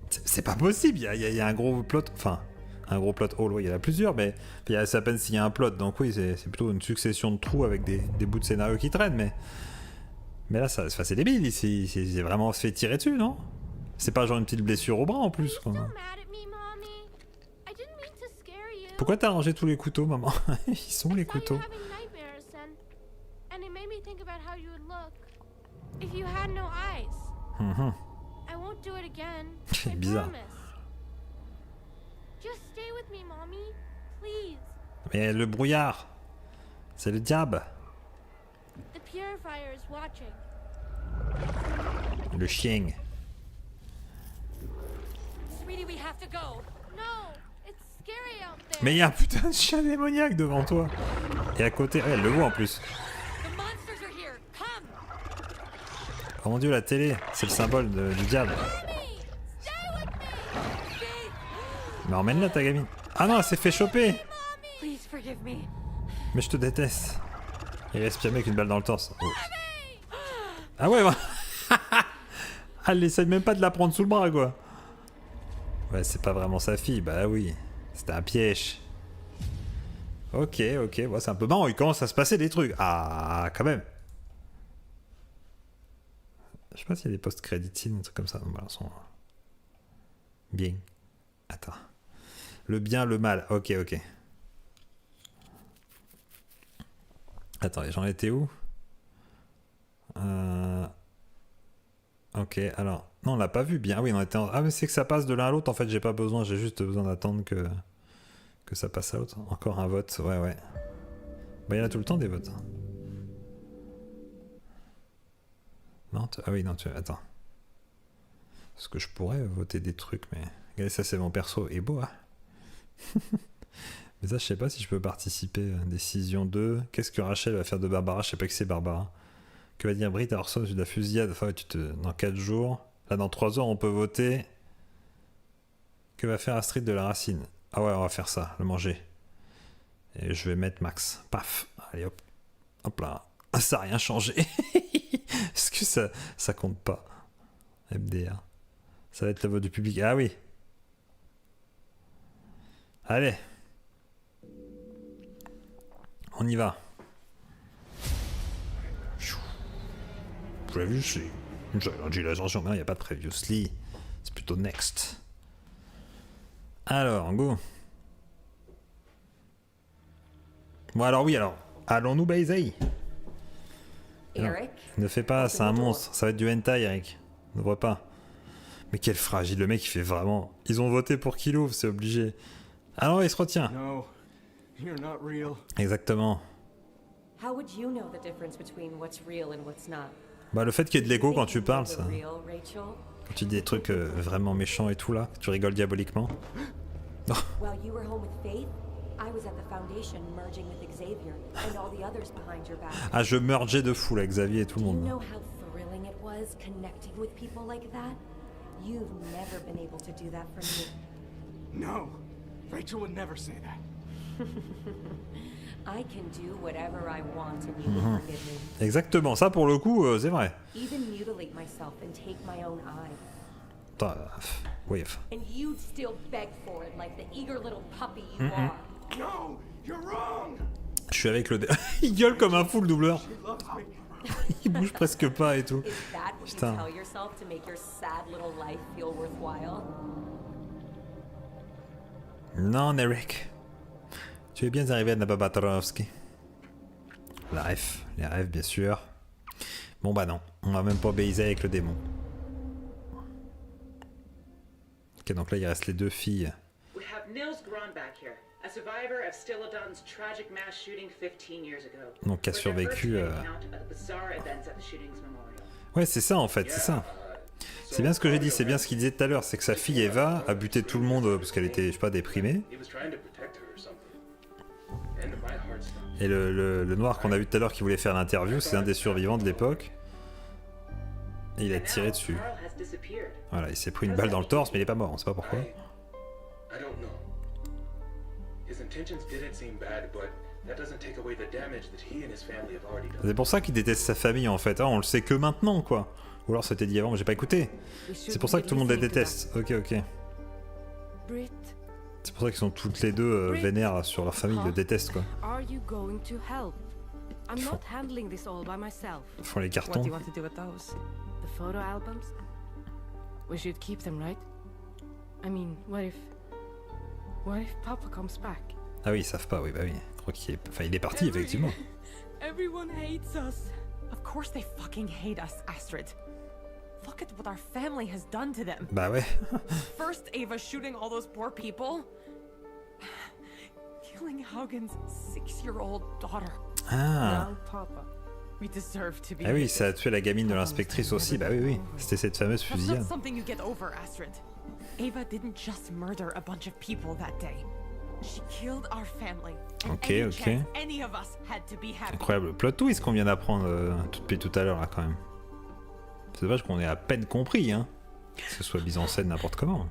c'est pas possible, il y a un gros plot, enfin un gros plot hole, oui, il y en a plusieurs, mais c'est à peine s'il y a un plot, donc oui, c'est plutôt une succession de trous avec des bouts de scénario qui traînent, mais là, c'est débile, il s'est vraiment fait tirer dessus, non? C'est pas genre une petite blessure au bras en plus, quoi. Pourquoi t'as rangé tous les couteaux, maman? Ils sont où les couteaux? C'est bizarre. Mais le brouillard, c'est le diable. Le chien. Mais il y a un putain de chien démoniaque devant toi. Et à côté, elle le voit en plus. Oh mon dieu, la télé, c'est le symbole du diable. Mais emmène-la ta gamine. Ah non, elle s'est fait choper. Mais je te déteste. Il respire avec une balle dans le torse. Oh. Ah ouais, elle essaye même pas de la prendre sous le bras, quoi. Ouais, c'est pas vraiment sa fille, bah oui. C'était un piège. Ok, ouais, c'est un peu marrant, il commence à se passer des trucs. Ah, quand même. Je sais pas s'il y a des post-credit scenes, un truc comme ça. Voilà, bien. Attends. Le bien, le mal. Ok. Attends, j'en étais où? Ok, alors... Non, on l'a pas vu bien. Oui, on était en... Ah, mais c'est que ça passe de l'un à l'autre. En fait, j'ai pas besoin. J'ai juste besoin d'attendre que ça passe à l'autre. Encore un vote. Ouais. Bah, il y en a tout le temps des votes. Non, ah oui, non, attends. Parce que je pourrais voter des trucs, mais... Regardez, ça, c'est mon perso. Et beau, hein. Mais ça, je sais pas si je peux participer. Décision 2. Qu'est-ce que Rachel va faire de Barbara? Je sais pas que c'est Barbara. Que va dire Britt à Orson de la fusillade? Enfin, dans 4 jours. Là, dans 3 heures, on peut voter. Que va faire Astrid de la racine? Ah ouais, on va faire ça, le manger. Et je vais mettre max. Paf. Allez, hop. Hop là. Ah, ça n'a rien changé. Est-ce que ça compte pas? MDR. Ça va être la vote du public. Ah oui. Allez. On y va. Vous l'avez vu, j'ai l'ascension, mais il n'y a pas de previously. C'est plutôt next. Alors, go. Bon, alors oui, alors. Allons-nous baiser? Eric? Ne fais pas, c'est un monstre. Ça va être du hentai, Eric. N'ouvre pas. Mais quel fragile, le mec, il fait vraiment... Ils ont voté pour qu'il ouvre, c'est obligé. Ah non, il se retient. No, you're not real. Exactement. How would you know the difference between what's real and what's not? Bah, le fait qu'il y ait de l'écho quand tu parles, ça... Real, Rachel? Quand tu dis des trucs vraiment méchants et tout, là, tu rigoles diaboliquement. While you were home with Faith, I was at the Foundation merging with Xavier and all the others behind your back. Ah, je mergeais de fou, là, Xavier et tout le Do you monde. know how thrilling it was connecting with people like that? You've never been able to do that for me. No, Rachel would never say that. I can do whatever I want and you will forgive me. Exactement, ça pour le coup, c'est vrai. Even mutilate myself and take my own eye. Attends, oui. And you'd still beg for it like the eager little puppy you are. No, you're wrong. Je suis avec le... Il gueule comme un fou, le doubleur. Il bouge presque pas et tout. Is that what you Putain. tell yourself to make your sad little life feel worthwhile? Non, Eric. Tu es bien arrivé à Nababatrovski. La ref, les rêves, bien sûr. Bon bah non, on va même pas baiser avec le démon. Ok, donc là il reste les 2 filles. We have Nils Gron back here, a survivor of Stilodon's tragic mass shooting 15 years ago. Donc qui a survécu. Ouais, c'est ça en fait, c'est ça. C'est bien ce que j'ai dit, c'est bien ce qu'il disait tout à l'heure, c'est que sa fille Eva a buté tout le monde parce qu'elle était, je sais pas, déprimée. Et le noir qu'on a vu tout à l'heure qui voulait faire l'interview, c'est un des survivants de l'époque. Et il a tiré dessus. Voilà, il s'est pris une balle dans le torse, mais il est pas mort, on sait pas pourquoi. C'est pour ça qu'il déteste sa famille en fait, on le sait que maintenant quoi. Ou alors c'était dit avant, mais j'ai pas écouté. C'est pour ça que tout le monde les déteste. Ok, ok. C'est pour ça qu'ils sont toutes les deux vénères sur leur famille, ils le détestent quoi. Are you going to help? I'm not handling this all by myself. Ils font les cartons. What do you want to do with those? The photo albums? We should keep them, right? I mean, what if Papa comes back? Ah oui, ils savent pas, oui, bah oui. Je crois qu'il est... Enfin, il est parti, effectivement. Everyone hates us. Of course they fucking hate us, Astrid. Look at what our family has done to them. Bah ouais. First Ava shooting all those poor people. Killing Haugen's 6-year-old daughter. Ah. Now, Papa. We deserve to be. Ah oui, ça a tué la gamine de l'inspectrice aussi, bah oui, oui. C'était cette fameuse That's not fusillade. something you get over, Astrid. Ava didn't just murder a bunch of people that day. She killed our family. And Ok, any ok. chance any of us had to be happy. Incroyable plot twist qu'on vient d'apprendre depuis tout à l'heure là quand même. C'est dommage qu'on ait à peine compris, hein. Que ce soit mis en scène n'importe comment.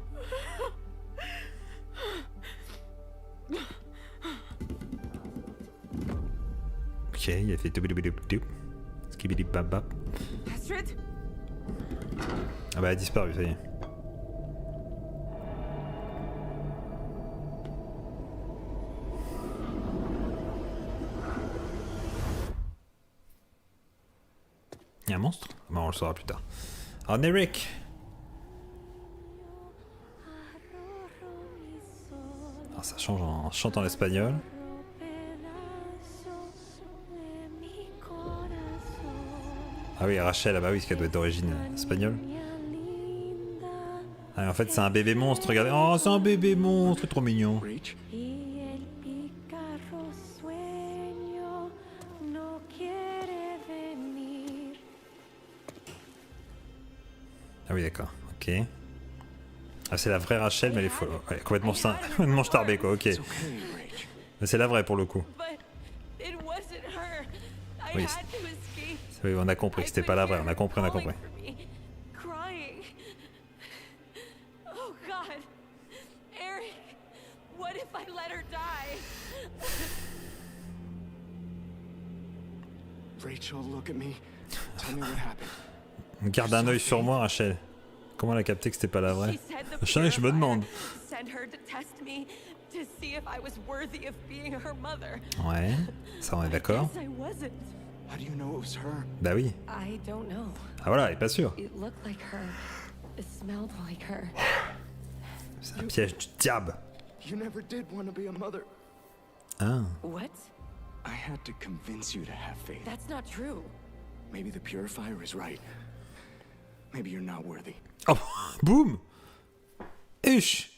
Ok, il a fait toubidoubidoubidoub. Skibidibabab. Astrid? Ah bah elle a disparu, ça y est. Il y a un monstre? Bon, on le saura plus tard. Alors, Eric. Alors, ça change en chante en espagnol. Ah oui, Rachel, ah bah oui, parce qu'elle doit être d'origine espagnole. Ah, en fait, c'est un bébé monstre, regardez. Oh, c'est un bébé monstre, trop mignon. Ah oui, d'accord, ok. Ah, c'est la vraie Rachel, mais elle est folle. Ouais, complètement starbée, quoi, ok. Mais c'est la vraie, pour le coup. Oui, oui, on a compris que c'était pas la vraie, on a compris. if I let her die? Rachel, look at me. Tell me what happened. Garde un œil sur moi, Rachel. Comment elle a capté que c'était pas la vraie? Je me demande. Send her to test me to see if I was worthy of being her mother. Ouais, ça on est d'accord. I wasn't. How do you know it was her? Bah oui. I don't know. Ah voilà, elle est pas sûre. It looked like her. It smelled like her. C'est un piège du diable. You never did want to be a mother. Ah. What? I had to convince you to have faith. That's not true. Maybe the purifier is right. Maybe you're not worthy. Oh, boum. Ish.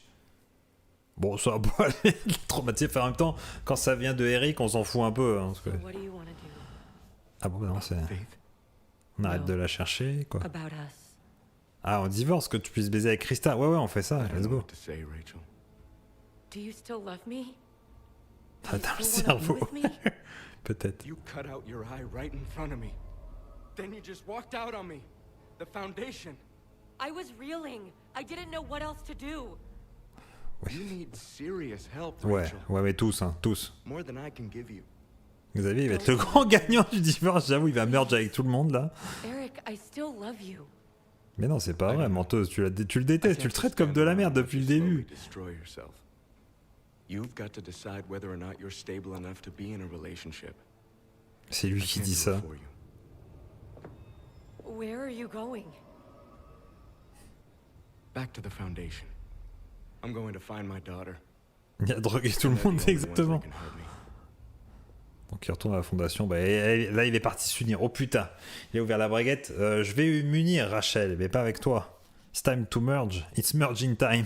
Bon, ça va pas aller traumatisé. Enfin, en même temps, quand ça vient de Eric, on s'en fout un peu. Hein, parce que... Ah bon, bah non, c'est... On arrête de la chercher, quoi. Ah, on divorce, que tu puisses baiser avec Krista. Ouais, on fait ça, let's go. Do you still love me? Ah, dans le cerveau. Peut-être. You cut out your eye right in front of me. Then you just walked out on me. The foundation. I was reeling. I didn't know what else to do. You need serious help, Ouais, Rachel. ouais, mais tous, hein, tous. More than I can give you. Xavier, il va être le grand gagnant du divorce, j'avoue, il va merge avec tout le monde, là. Eric, I still love you. Mais non, c'est pas vrai, menteuse, tu le détestes, tu le traites comme de la merde depuis le début. C'est lui qui dit ça. Where are you going? Back to the foundation. I'm going to find my daughter. Il a drogué tout le monde, exactement. Donc il retourne à la fondation. Bah, là, il est parti s'unir. Oh putain, il a ouvert la braguette. Je vais m'unir, Rachel, mais pas avec toi. It's time to merge. It's merging time.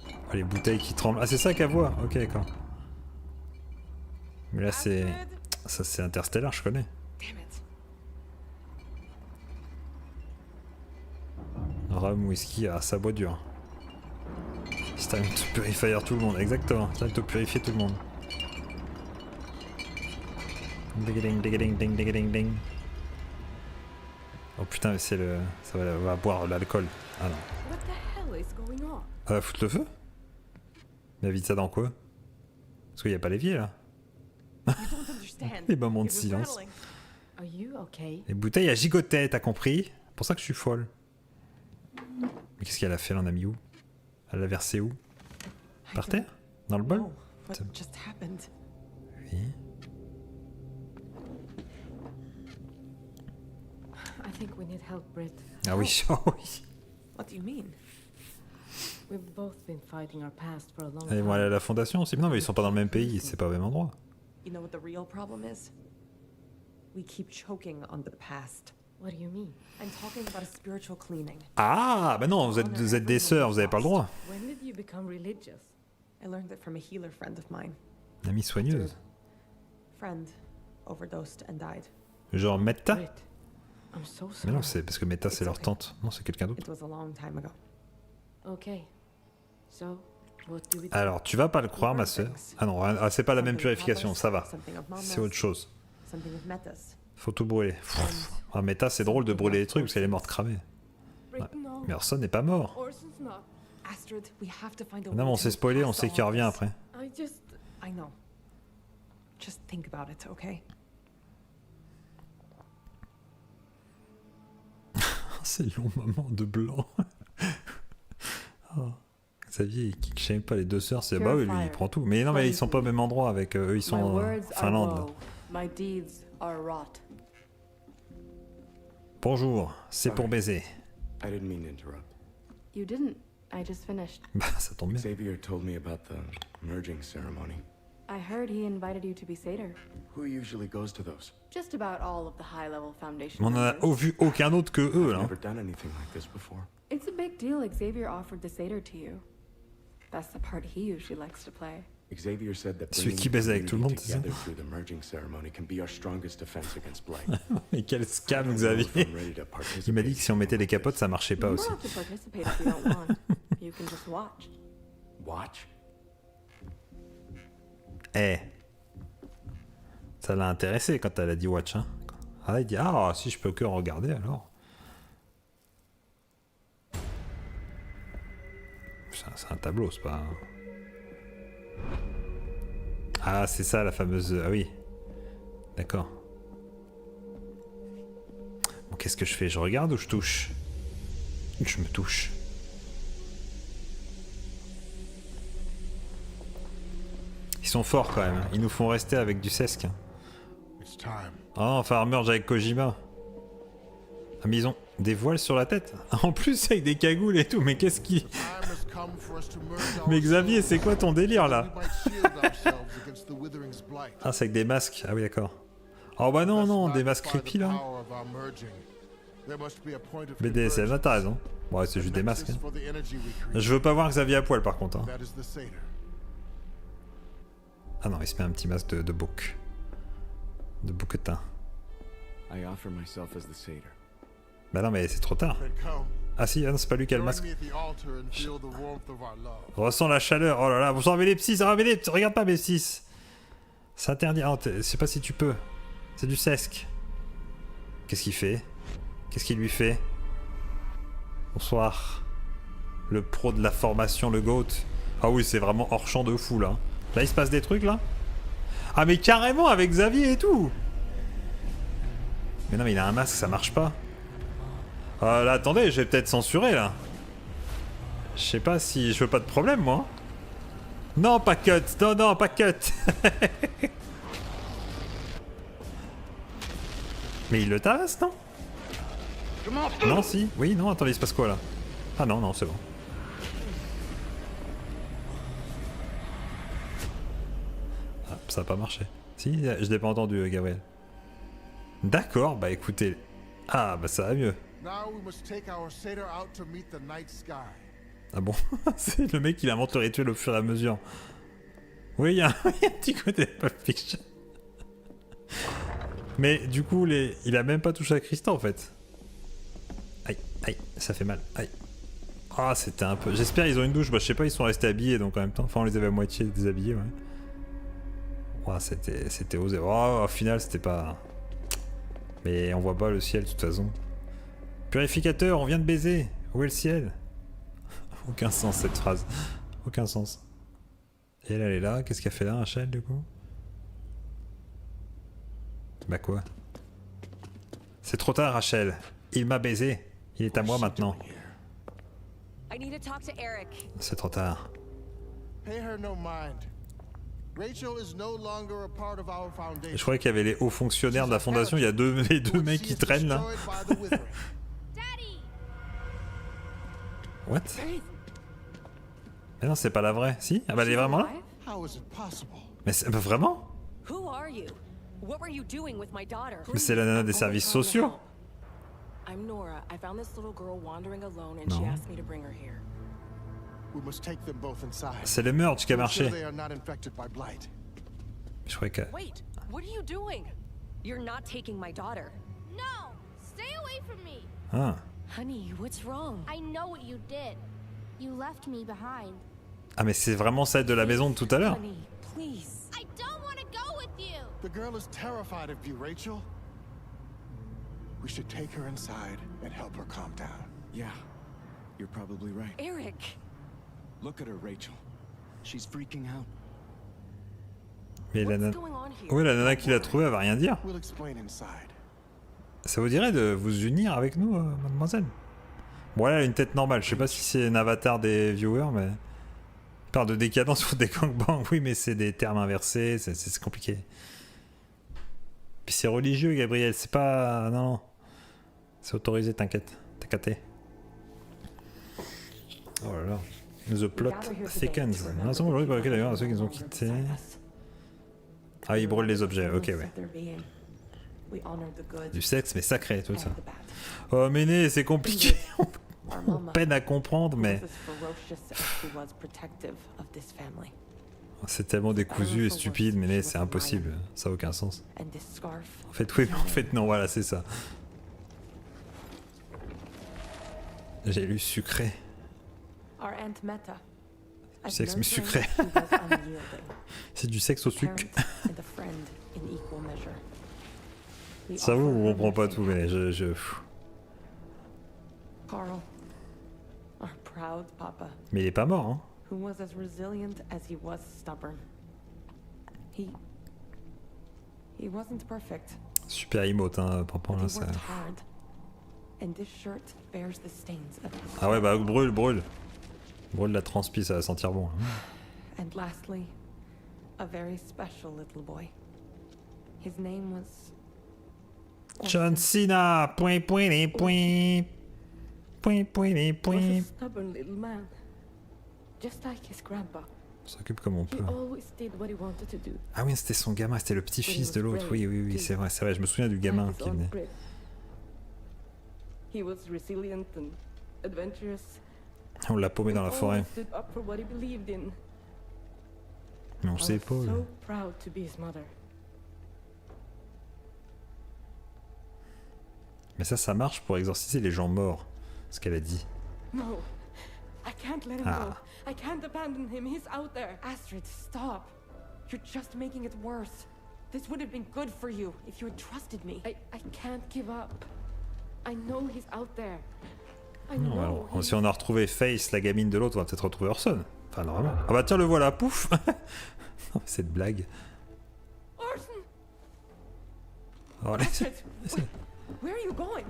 Oh, les bouteilles qui tremblent. Ah, c'est ça qu'elle voit. Ok, d'accord. Mais là, c'est... Ça, c'est Interstellar, je connais. Rhum, whisky, ah, ça boit dur. It's time to purify tout le monde. Exactement, it's time to purifier tout le monde. Ding ding ding ding ding ding. Oh putain, c'est le... Ça va boire l'alcool. Ah non. What the hell is going on? Elle va foutre le feu? Mais vite ça dans quoi? Parce qu'il n'y a pas l'évier là. Les moments de silence. Are you okay? Les bouteilles à gigoter, t'as compris? C'est pour ça que je suis folle. Mais qu'est-ce qu'elle a fait, elle en a mis où? Elle l'a versé où? Par terre? Dans le bol? Oui. I think we need help, Britt. Ah oui, oh oui. What do you mean? We've both been fighting our past for a long Ils time. vont aller à la fondation aussi. Non, mais ils sont pas dans le même pays, c'est pas au même endroit. You know what the real problem is? We keep choking on the past. What do you mean? I'm talking about a spiritual cleaning. Ah, bah non, vous êtes des sœurs, vous avez pas le droit. When did you become religious? I learned it from a healer friend of mine. Une amie soigneuse. Friend overdosed and died. Genre Metta? I'm so Mais sorry. non, c'est parce que Metta c'est leur tante. Non, c'est quelqu'un d'autre. It was a long time ago. Okay. So, what do we do? Alors, tu vas pas le croire, ma sœur. Ah non, ah, c'est pas la même purification, ça va. C'est autre chose. Something of Metta's. Faut tout brûler. Ah, Metta, c'est drôle de brûler les trucs parce qu'elle est morte cramée. Ouais. Mais Orson n'est pas mort. Orson's not. Astrid, we have to find a Non, mais on s'est spoilé, on sait qu'il revient après. I know. Just think about it, okay? C'est long moment de blanc. Oh. Xavier, il kick shame pas les deux sœurs, c'est bah oui, lui il prend tout. Mais non, mais ils sont pas au même endroit avec eux, ils sont en Finlande. My deeds are rot. Bonjour, c'est pour baiser. I didn't mean to interrupt. You didn't. I just finished. Bah, ça tombe bien. Xavier told me about the merging ceremony. I heard he invited you to be satyr. Who usually goes to those? Just about all of the high-level foundation. On en a vu aucun autre que eux là. I've never done anything like this before. It's a big deal. Xavier offered the satyr to you. That's the part he usually likes to play. Xavier said that celui qui baise avec tout le monde, c'est ça. through the merging ceremony can be our strongest defense against blight. Mais quel scam Xavier. Il m'a dit que si on mettait des capotes, ça marchait pas aussi. You can just watch. Watch? Eh. Ça l'a intéressé quand elle a dit watch, hein. Ah, il dit ah si je peux que regarder alors. c'est un tableau, c'est pas... Ah, c'est ça la fameuse... Ah oui. D'accord. Bon, qu'est-ce que je fais? Je regarde ou je touche? Je me touche. Ils sont forts quand même. Ils nous font rester avec du sesc. Oh, enfin, merge avec Kojima. Ah, mais ils ont des voiles sur la tête. En plus, avec des cagoules et tout. Mais qu'est-ce qui... Mais Xavier, c'est quoi ton délire là? Ah, c'est avec des masques. Ah oui, d'accord. Oh bah non, non, des masques creepy là. BDSM, là t'as raison. Ouais, c'est juste des masques. Hein. Je veux pas voir Xavier à poil par contre. Hein. Ah non, il se met un petit masque de bouc. De bouquetin. Bah non, mais c'est trop tard. Ah si, ah non, c'est pas lui qui a le masque. Ressens la chaleur. Oh là là, vous enlevez les psys, regarde pas mes psys. C'est interdit. Oh, je sais pas si tu peux. C'est du sesc. Qu'est-ce qu'il fait? Qu'est-ce qu'il lui fait? Bonsoir. Le pro de la formation, le GOAT. Ah oui, c'est vraiment hors champ de fou là. Là, il se passe des trucs là? Ah mais carrément avec Xavier et tout. Mais non, mais il a un masque, ça marche pas. Là, attendez, je vais peut-être censurer là. Je sais pas si je veux pas de problème moi. Non, pas cut. Non, non, pas cut. Mais il le tasse, non? Non, si. Oui, non, attendez, il se passe quoi là? Ah non, non, c'est bon. Ah, ça a pas marché. Si, je l'ai pas entendu, Gabriel. D'accord, bah écoutez. Ah, bah ça va mieux. Ah bon? C'est le mec qui invente le rituel au fur et à mesure. Oui, il y a un petit côté Pulp Fiction. Mais du coup, il a même pas touché à Christa en fait. Aïe, aïe, ça fait mal. Aïe. Ah, c'était un peu... J'espère ils ont une douche. Bah, je sais pas, ils sont restés habillés donc en même temps. Enfin, on les avait à moitié déshabillés, ouais. Oh, c'était osé. Oh, au final, c'était pas... Mais on voit pas le ciel de toute façon. Purificateur, on vient de baiser. Où est le ciel? Aucun sens cette phrase. Aucun sens. Et elle est là. Qu'est-ce qu'elle fait là, Rachel, du coup? Bah quoi? C'est trop tard, Rachel. Il m'a baisé. Il est à moi maintenant. C'est trop tard. Je croyais qu'il y avait les hauts fonctionnaires de la fondation. Il y a les deux mecs qui traînent là. What? Mais non, c'est pas la vraie. Si? Ah bah elle est vraiment là? Mais c'est vraiment? Mais c'est la nana des services sociaux. Non. C'est le meurtre qui a marché. Je croyais que... Wait, what are you doing? You're not taking my daughter. No, stay away from me. Ah. Honey, what's wrong? I know what you did. You left me behind. Ah mais c'est vraiment celle de la maison de tout à l'heure. Honey, please. I don't want to go with you. The girl is terrified of you, Rachel. We should take her inside and help her calm down. Yeah, you're probably right. Eric. Look at her, Rachel. She's freaking out. Mais la nana... Oui, la nana qui l'a trouvée, elle va rien dire. Ça vous dirait de vous unir avec nous, mademoiselle? Bon, elle a une tête normale. Je sais pas si c'est un avatar des viewers, mais... Il parle de décadence ou des gangbangs. Oui, mais c'est des termes inversés, c'est compliqué. Puis c'est religieux, Gabriel. C'est pas... Non, non. C'est autorisé, t'inquiète. T'as capté. Oh là là. The plot thickens. L'ensemble aujourd'hui pour lequel d'ailleurs ceux qui nous ont quittés. Ah, ils brûlent les objets, ok, ouais. Du sexe, mais sacré, tout ça. Oh, mais né, c'est compliqué. On peine à comprendre, mais... C'est tellement décousu et stupide, mais né, c'est impossible. Ça n'a aucun sens. En fait, oui, mais en fait, non, voilà, c'est ça. J'ai lu sucré. Du sexe mais sucré. C'est du sexe au sucre. Ça vous, on comprend pas tout, mais je... proud papa. Mais il est pas mort, hein. Who was as resilient as he was stubborn. He wasn't perfect. Super emote, hein, Pampon, là, ça... And this shirt bears the stains of his... Ah ouais, bah brûle. Brûle la transpi, ça va sentir bon. And lastly, a very special little boy. His name was... John Cena! Point. Was a stubborn little man. Just like his grandpa. On s'occupe comme on peut. He always did what he wanted to do. Ah oui, c'était son gamin, c'était le petit-fils de l'autre. Oui, c'est vrai, je me souviens du gamin qui venait. He was resilient and adventurous. On l'a paumé dans la forêt. Stood up for what he believed in. Mais on sait pas. I was so proud to be his mother. Mais ça marche pour exorciser les gens morts, ce qu'elle a dit. No, I can't let him go. I can't abandon him. He's out there. Astrid, stop. You're just making it worse. This would have been good for you if you had trusted me. I can't give up. I know he's out there. Non, alors, si on a retrouvé Face, la gamine de l'autre, on va peut-être retrouver Orson. Enfin, normalement. Ah bah tiens, le voilà, pouf. Non, cette blague. Orson. Oh, Astrid, where are you going?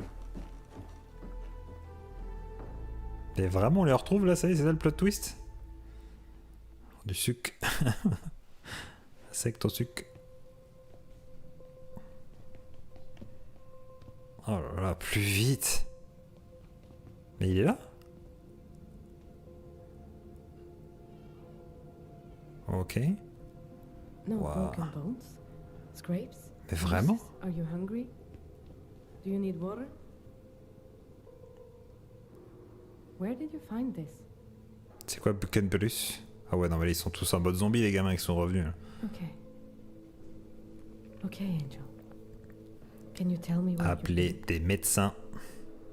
Et vraiment, on les retrouve là, ça y est, c'est ça le plot twist? Du sucre. Secte au sucre. Oh là là, plus vite. Mais il est là? Ok. No wow. broken bones, scrapes. Mais vraiment? Are you hungry? Do you need water? Where did you find this? C'est quoi Buchan Plus? Ah ouais, non mais là, ils sont tous en mode zombie les gamins qui sont revenus. Là. Okay, Angel. Can you tell me where Appeler des médecins.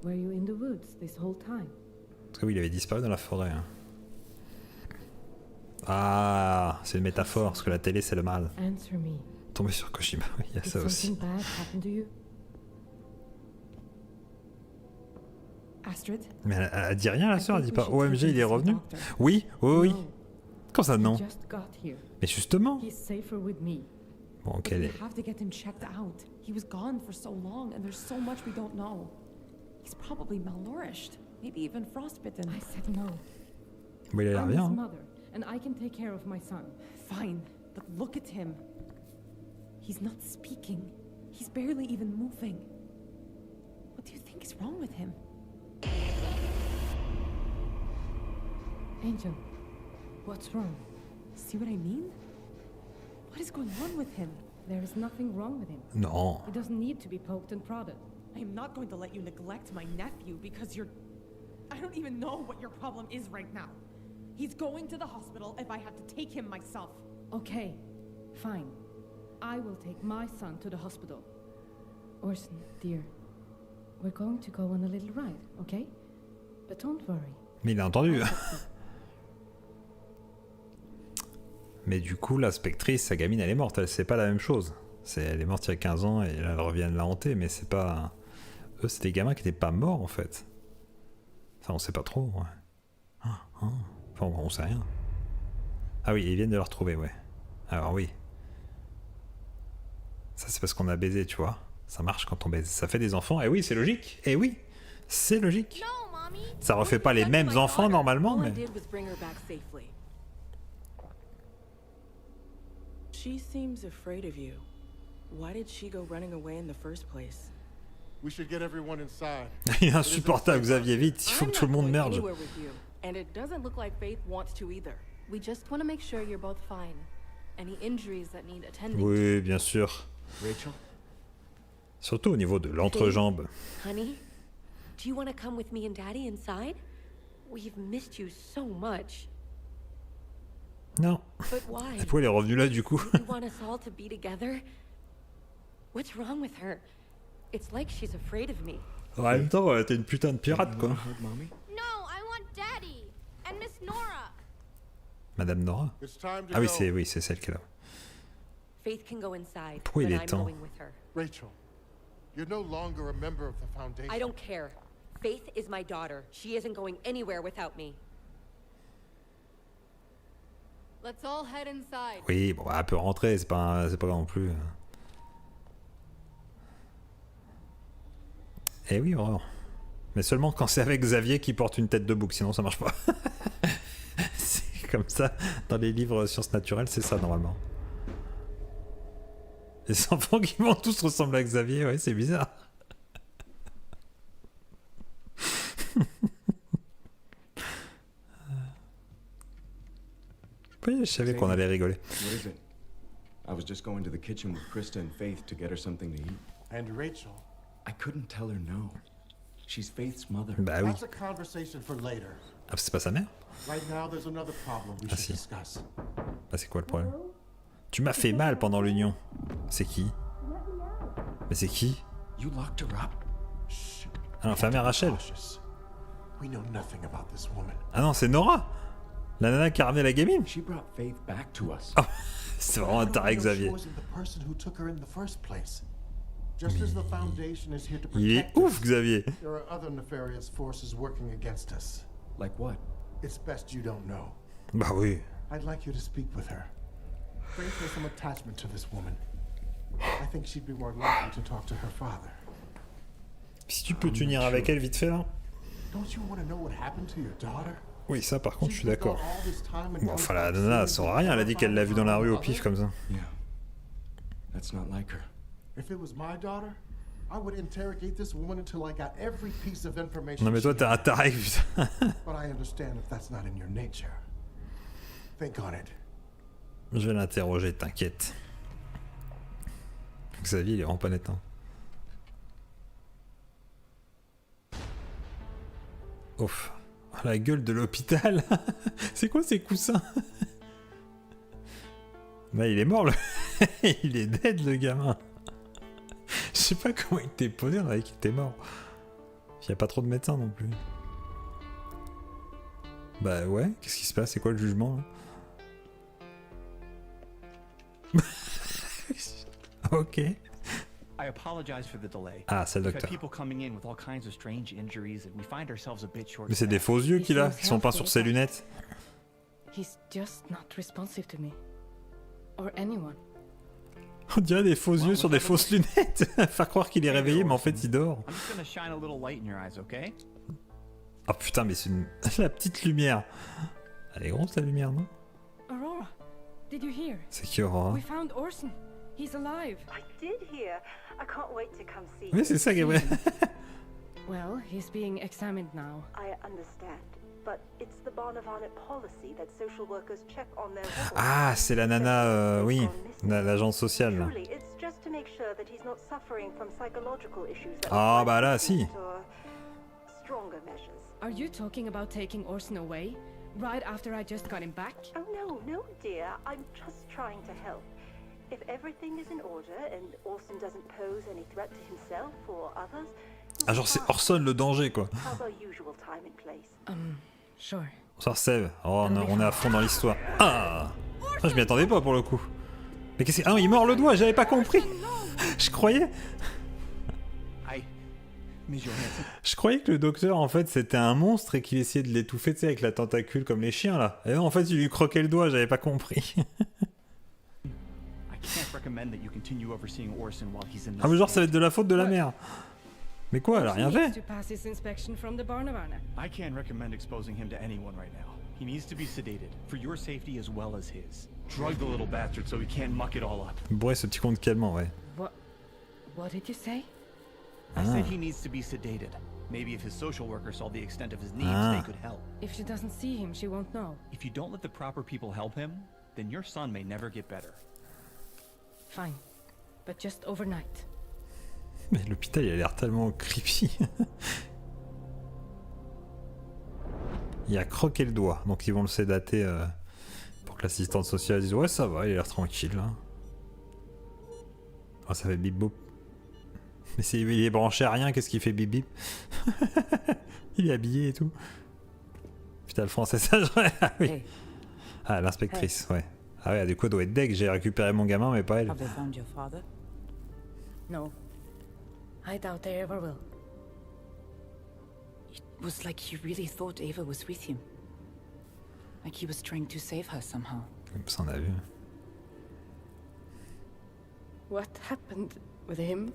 Were you in the woods this whole time? Parce que oui, il avait disparu dans la forêt. Hein. Ah, c'est une métaphore, parce que la télé c'est le mal. Answer me. Tomber sur Koshima, oui, il y a ça aussi. Something bad happened to you? Astrid? Mais elle dit rien la sœur, elle dit pas OMG il est revenu? Oui. Comment ça non? Mais justement. Bon, ok. We have to get him checked out. He was gone for so long and there's so much we don't know. He's probably malnourished, maybe even frostbitten. I said no. Bon, il a l'air bien. I'm his mother, and I can take care of my son. Fine, but look at him. He's not speaking. He's barely even moving. What do you think is wrong with him? Angel, what's wrong? See what I mean? What is going on with him? There is nothing wrong with him. Non. He doesn't need to be poked and prodded. I am not going to let you neglect my nephew because you're... I don't even know what your problem is right now. He's going to the hospital if I have to take him myself. Okay, fine. I will take my son to the hospital. Orson, dear, we're going to go on a little ride, okay? But don't worry. Mais il a entendu. Mais du coup, la spectrice, sa gamine, elle est morte. C'est pas la même chose. Elle est morte il y a 15 ans et là, elle revient de la hanter, mais c'est pas... Eux, c'est des gamins qui n'étaient pas morts, en fait. Enfin, on sait pas trop, ouais. Enfin, on sait rien. Ah oui, ils viennent de le retrouver, ouais. Alors oui. Ça, c'est parce qu'on a baisé, tu vois. Ça marche quand on baise. Ça fait des enfants, et oui, c'est logique. Et oui, c'est logique. Ça refait pas les mêmes enfants, normalement, mais... She seems afraid of you. Why did she go running away in the first place? We should get everyone inside. Il est insupportable, Xavier, vite, il faut que tout le monde merge. And it doesn't look like Faith wants to either. We just want to make sure you're both fine. Any injuries that need attending. Oui, bien sûr. Rachel? Surtout au niveau de l'entrejambe. Honey, do you want to come with me and Daddy inside? We've missed you so much. Non. But why? Et pourquoi elle est revenue là du coup? You want us all to be together? What's wrong with her? It's like she's afraid of me. En même temps, t'es une putain de pirate quoi. No, I want Daddy and Miss Nora. Madame Nora? Ah oui, c'est celle qui est là. Faith can go inside. Pourquoi il est temps? Rachel, you're no longer a member of the Foundation. I don't care. Faith is my daughter. She isn't going anywhere without me. Let's all head inside. Oui, bon, elle peut rentrer, c'est pas grave non plus. Eh oui, vraiment. Mais seulement quand c'est avec Xavier qui porte une tête de bouc, sinon ça marche pas. C'est comme ça, dans les livres sciences naturelles, c'est ça normalement. Les enfants qui vont tous ressembler à Xavier, ouais, c'est bizarre. Oui, je savais qu'on allait rigoler. What is it? I was just going to the kitchen with Krista and Faith to get her something to eat. And Rachel? I couldn't tell her no. She's Faith's mother. Bah oui. That's a conversation for later. Ah, c'est pas sa mère? Right now, there's another problem we should discuss. Ah, c'est quoi le problème? Tu m'as fait mal pendant l'union. C'est qui? Mais c'est qui? You locked her up? Ah non, mère Rachel. We know nothing about this woman. Ah non, c'est Nora, la nana qui a ramené la gamine. She brought Faith back to us. Oh, c'est vraiment un taré Xavier. Il est ouf Xavier. There are other nefarious forces working against us. Like what? It's best you don't know. Bah oui. I'd like you to speak with her. Faith has some attachment to this woman. I think she'd be more likely to talk to her father. Si tu peux t'unir avec elle vite fait là. Don't you want to know what happened to your daughter? Oui, ça par contre, je suis d'accord. Bon, enfin, la nana, elle saura rien. Elle a dit qu'elle l'a vue dans la rue au pif comme ça. Yeah. That's not like her. If it was my daughter, I would interrogate this woman until I got every piece of information. Non mais toi, t'es un taré, putain. But I understand if that's not in your nature. Think on it. Je vais l'interroger, t'inquiète. Xavier, il est vraiment pas net, hein. Ouf. Oh, la gueule de l'hôpital. C'est quoi ces coussins? Bah il est mort le... Il est dead le gamin. Je sais pas comment il t'est posé, on avait qu'il était mort. Il y a pas trop de médecins non plus. Bah ouais, qu'est-ce qui se passe? C'est quoi le jugement là? Ok. I apologize for the delay. Ah, c'est le We've had docteur. people coming in with all kinds of strange injuries and we find ourselves a bit short. Mais c'est des faux yeux qu'il a, qui sont peints sur ses lunettes. He's just not responsive to me. Or anyone. On dirait des faux yeux sur des fausses lunettes. Faire croire qu'il est réveillé, mais en fait il dort. I'm just gonna shine a little light in your eyes, okay? Oh putain, mais c'est une... la petite lumière. Elle est grosse la lumière, non? Aurora, did you hear? C'est qui Aurora? We found Orson. He's alive. I did hear. I can't wait to come see Oui, c'est ça, Gabriel. Well, he's being examined now. I understand, but it's the Barnavana policy that social workers check on their records. Ah, c'est la nana, oui, l'agence sociale. Là. Truly, it's just to make sure that he's not suffering from psychological issues that Ah, require bah là, si. stronger measures. Are you talking about taking Orson away? Right after I just got him back? Oh no, dear. I'm just trying to help. If everything is in order and Orson doesn't pose any threat to himself or others. Ah, genre c'est Orson le danger, quoi. Have our usual time and place. Sure. Bonsoir Sève. Oh, on est à fond dans l'histoire. Ah, je m'y attendais pas pour le coup. Mais qu'est-ce que... Ah, il mord le doigt, j'avais pas compris. Je croyais... Je croyais que le docteur, en fait, c'était un monstre et qu'il essayait de l'étouffer, tu sais, avec la tentacule comme les chiens, là. Et non, en fait, il lui croquait le doigt, j'avais pas compris. Ah, mais genre, ça va être de la faute de la mère. Mais quoi, elle a rien fait? I can't recommend exposing him to anyone right now. He needs to be sedated, for your safety as well as his. Drug the little bastard so he can't muck it all up. Bourré ce petit con de calmant, ouais. What did you say? I said he needs to be sedated. Maybe if his social worker saw the extent of his needs, they could help. If she doesn't see him, she won't know. If you don't let the proper people help him, then your son may never get better. Fine, but just overnight. Mais l'hôpital, il a l'air tellement creepy. Il a croqué le doigt, donc ils vont le sédater pour que l'assistante sociale dise ouais ça va, il a l'air tranquille. Hein. Oh, ça fait bip bop. Mais il est branché à rien, qu'est-ce qu'il fait bip bip? Il est habillé et tout. Putain, le français, ça ah oui. Hey. Ah, l'inspectrice, ouais. Ah ouais, du coup, elle doit être deg, j'ai récupéré mon gamin, mais pas elle. Have they found your father? No. I doubt they ever will. was like he really thought Ava was with him. Like he was trying to save her somehow. Ça on a vu. What happened with him?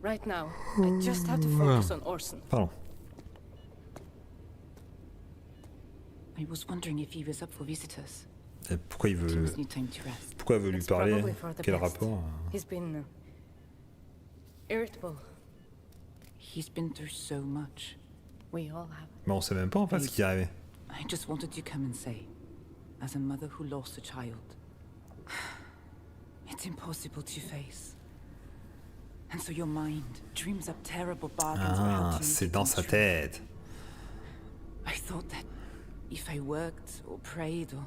Right now, I just have to focus on Orson. Pardon. I was wondering if he was up for visitors. Et pourquoi il veut... He must need time to rest. Pourquoi elle veut lui It's parler? probably for the Quel best. rapport? He's been irritable. He's been through so much. We all have. Mais on sait même pas en fait ce qui est arrivé. I just wanted to come and say, as a mother who lost a child, it's impossible to face. And so your mind dreams up terrible bargains for how to Ah, make c'est it dans come sa true. tête. I thought that if I worked or prayed or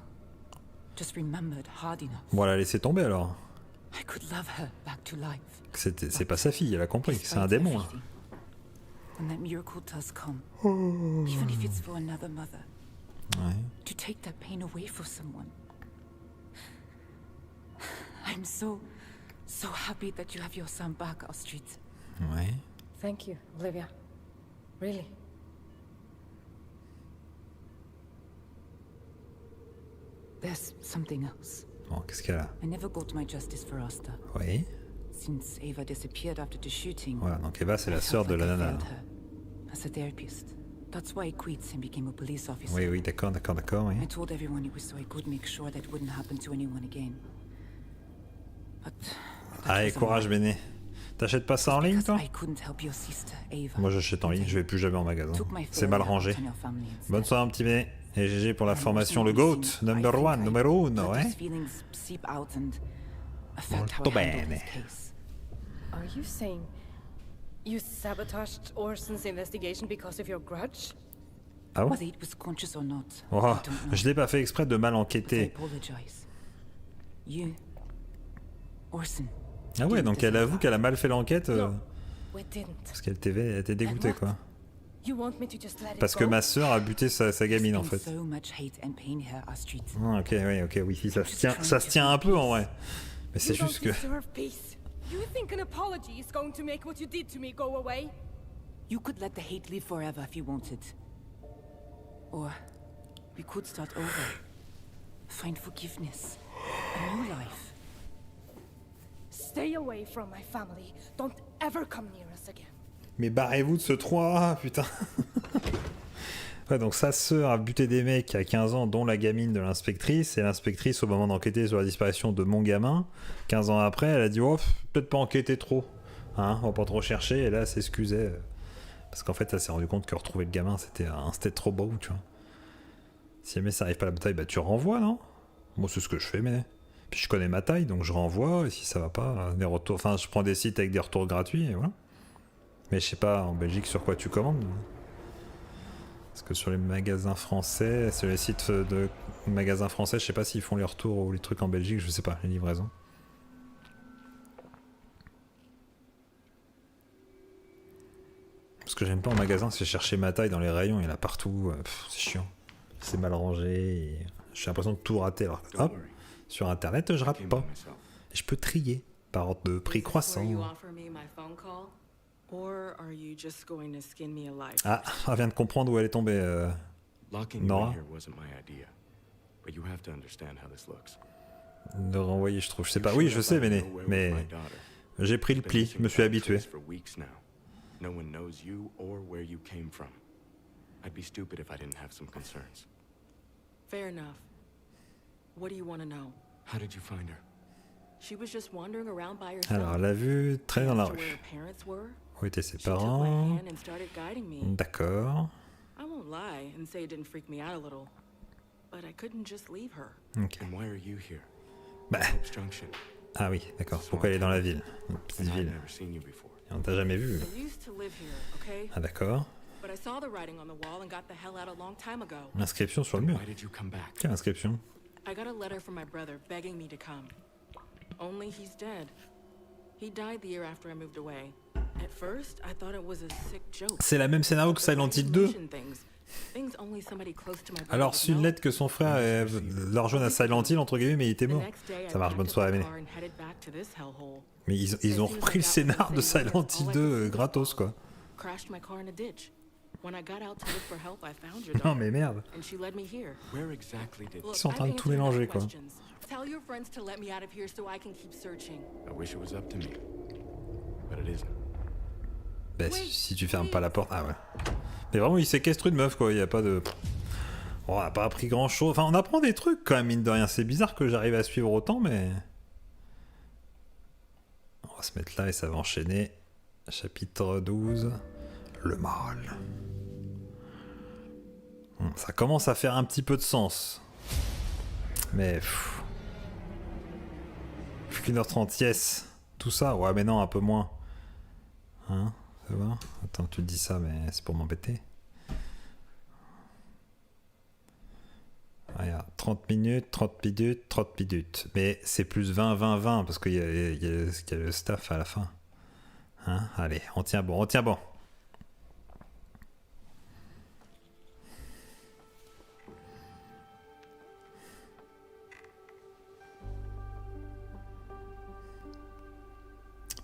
just remembered hard enough, Bon, elle a laissé tomber alors. I could love her back to life. C'est pas sa fille, elle a compris, c'est un démon. Hein. When that miracle does come, even if it's for another mother, Ouais. to take that pain away for someone. I'm so happy that you have your son back, Astrid. Ouais. Thank you, Olivia. Really. There's something else. Bon, qu'est-ce qu'elle a? I never got my justice for Asta. Oui. Since Ava disappeared after the shooting. Voilà, donc Eva c'est la I sœur felt de la like I nana. failed her as a therapist. That's why I quit and became a police officer. Oui, oui, d'accord, oui. I told everyone it was so I could make sure that wouldn't happen to anyone again. But Allez, courage Béné. T'achètes pas ça en ligne toi? I couldn't help your sister, Ava. Moi j'achète en ligne, je vais plus jamais en magasin. C'est mal rangé. Bonne soirée un petit Béné. Et GG pour la formation, le GOAT, number one, numéro uno, ouais. Molto bene. Are you saying you sabotaged Orson's investigation because of your grudge? Ah bon? Whether it was conscious or not, Oh, I don't know. je l'ai pas fait exprès de mal But I enquêter. apologize. You, Orson. Ah ouais, donc elle avoue qu'elle a mal fait l'enquête We didn't. parce qu'elle était dégoûtée quoi. You want me to just let it Parce que go? ma sœur a buté sa gamine en Been fait. so much hate and pain here, Astrid. Ah, oui, si, ça se tient un peu en vrai. Mais c'est You juste que... don't deserve peace. You think an apology is going to make what you did to me go away? You could let the hate live forever if you wanted. Or we could start over. Find forgiveness. A new life. Stay away from my family. Don't ever come near us again. Mais barrez-vous de ce trou, putain. Ouais, donc sa sœur a buté des mecs à 15 ans, dont la gamine de l'inspectrice, et l'inspectrice, au moment d'enquêter sur la disparition de mon gamin, 15 ans après, elle a dit « Oh, peut-être pas enquêter trop, hein, on va pas trop chercher », et là, elle s'excusait, parce qu'en fait, elle s'est rendu compte que retrouver le gamin, c'était trop beau, tu vois. Si jamais ça arrive pas à la bataille, bah tu renvoies, non? Moi, c'est ce que je fais, mais... Puis je connais ma taille, donc je renvoie, et si ça va pas, des retours... Enfin, je prends des sites avec des retours gratuits, et voilà. Mais je sais pas en Belgique sur quoi tu commandes. Parce que sur les magasins français, sur les sites de magasins français, je sais pas s'ils font les retours ou les trucs en Belgique, je sais pas, les livraisons. Ce que j'aime pas en magasin, c'est chercher ma taille dans les rayons, il y en a partout, c'est chiant. C'est mal rangé, et j'ai l'impression de tout rater. Alors hop, sur internet, je rate pas. Et je peux trier par ordre de prix croissant. Ah, elle vient de comprendre où elle est tombée, Nora. De renvoyer, je trouve. Je sais pas. Oui, je sais, mais j'ai pris le pli, je me suis habitué. No one knows you or where you came from. I'd be stupid if I didn't have some concerns. Fair enough. What do you want to know? How did you find her? She was just wandering around by herself. Alors, elle a vu traîner dans la Where rue. her parents were. Où étaient ses She took my parents? hand and started guiding me. D'accord. I won't lie and say it didn't freak me out a little, but I couldn't just leave her. Ok. And why are you here? Bah. Hope's Junction. Ah oui, d'accord. Pourquoi elle est dans la ville? Une petite And I've ville. never seen you before. Et on t'a jamais vu. I used to live here, okay? Ah d'accord. But I saw the writing on the wall and got the hell out a long time ago. L'inscription sur le mur. Why did you come back? Quelle inscription? I got a letter from my brother begging me to come. Only he's dead. He died the year after I moved away. At first, I thought it was a sick joke. C'est la même scénario que Silent Hill 2. Things only somebody close to my brother Alors, would c'est une know. lettre que son frère leur rejoint à Silent Hill, entre guillemets, mais il était mort. Ça marche, bonne soirée, Méné. Mais ils ont repris le scénar de Silent Hill 2 gratos, quoi. crashed my car in a ditch. When I got out to look for help, I found your Non daughter. mais merde. And she led me here. Where exactly did... Ils sont en train de tout mélanger quoi. Tell your friends to let me out of here so I can keep searching. I wish it was up to me. But it isn't. Bah si tu fermes pas la porte... Ah ouais. Mais vraiment il séquestre une meuf quoi, il y a pas de... Bon, on a pas appris grand chose. Enfin on apprend des trucs quand même mine de rien. C'est bizarre que j'arrive à suivre autant mais... On va se mettre là et ça va enchaîner. Chapitre 12. Le mal. Ça commence à faire un petit peu de sens. Mais... Plus qu'1h30, yes. Tout ça, ouais mais non, un peu moins. Hein, ça va? Attends, tu te dis ça, mais c'est pour m'embêter. Regarde, 30 minutes, 30 minutes, 30 minutes. Mais c'est plus 20, 20, 20, parce qu'il y a le staff à la fin. Hein, allez, on tient bon, on tient bon.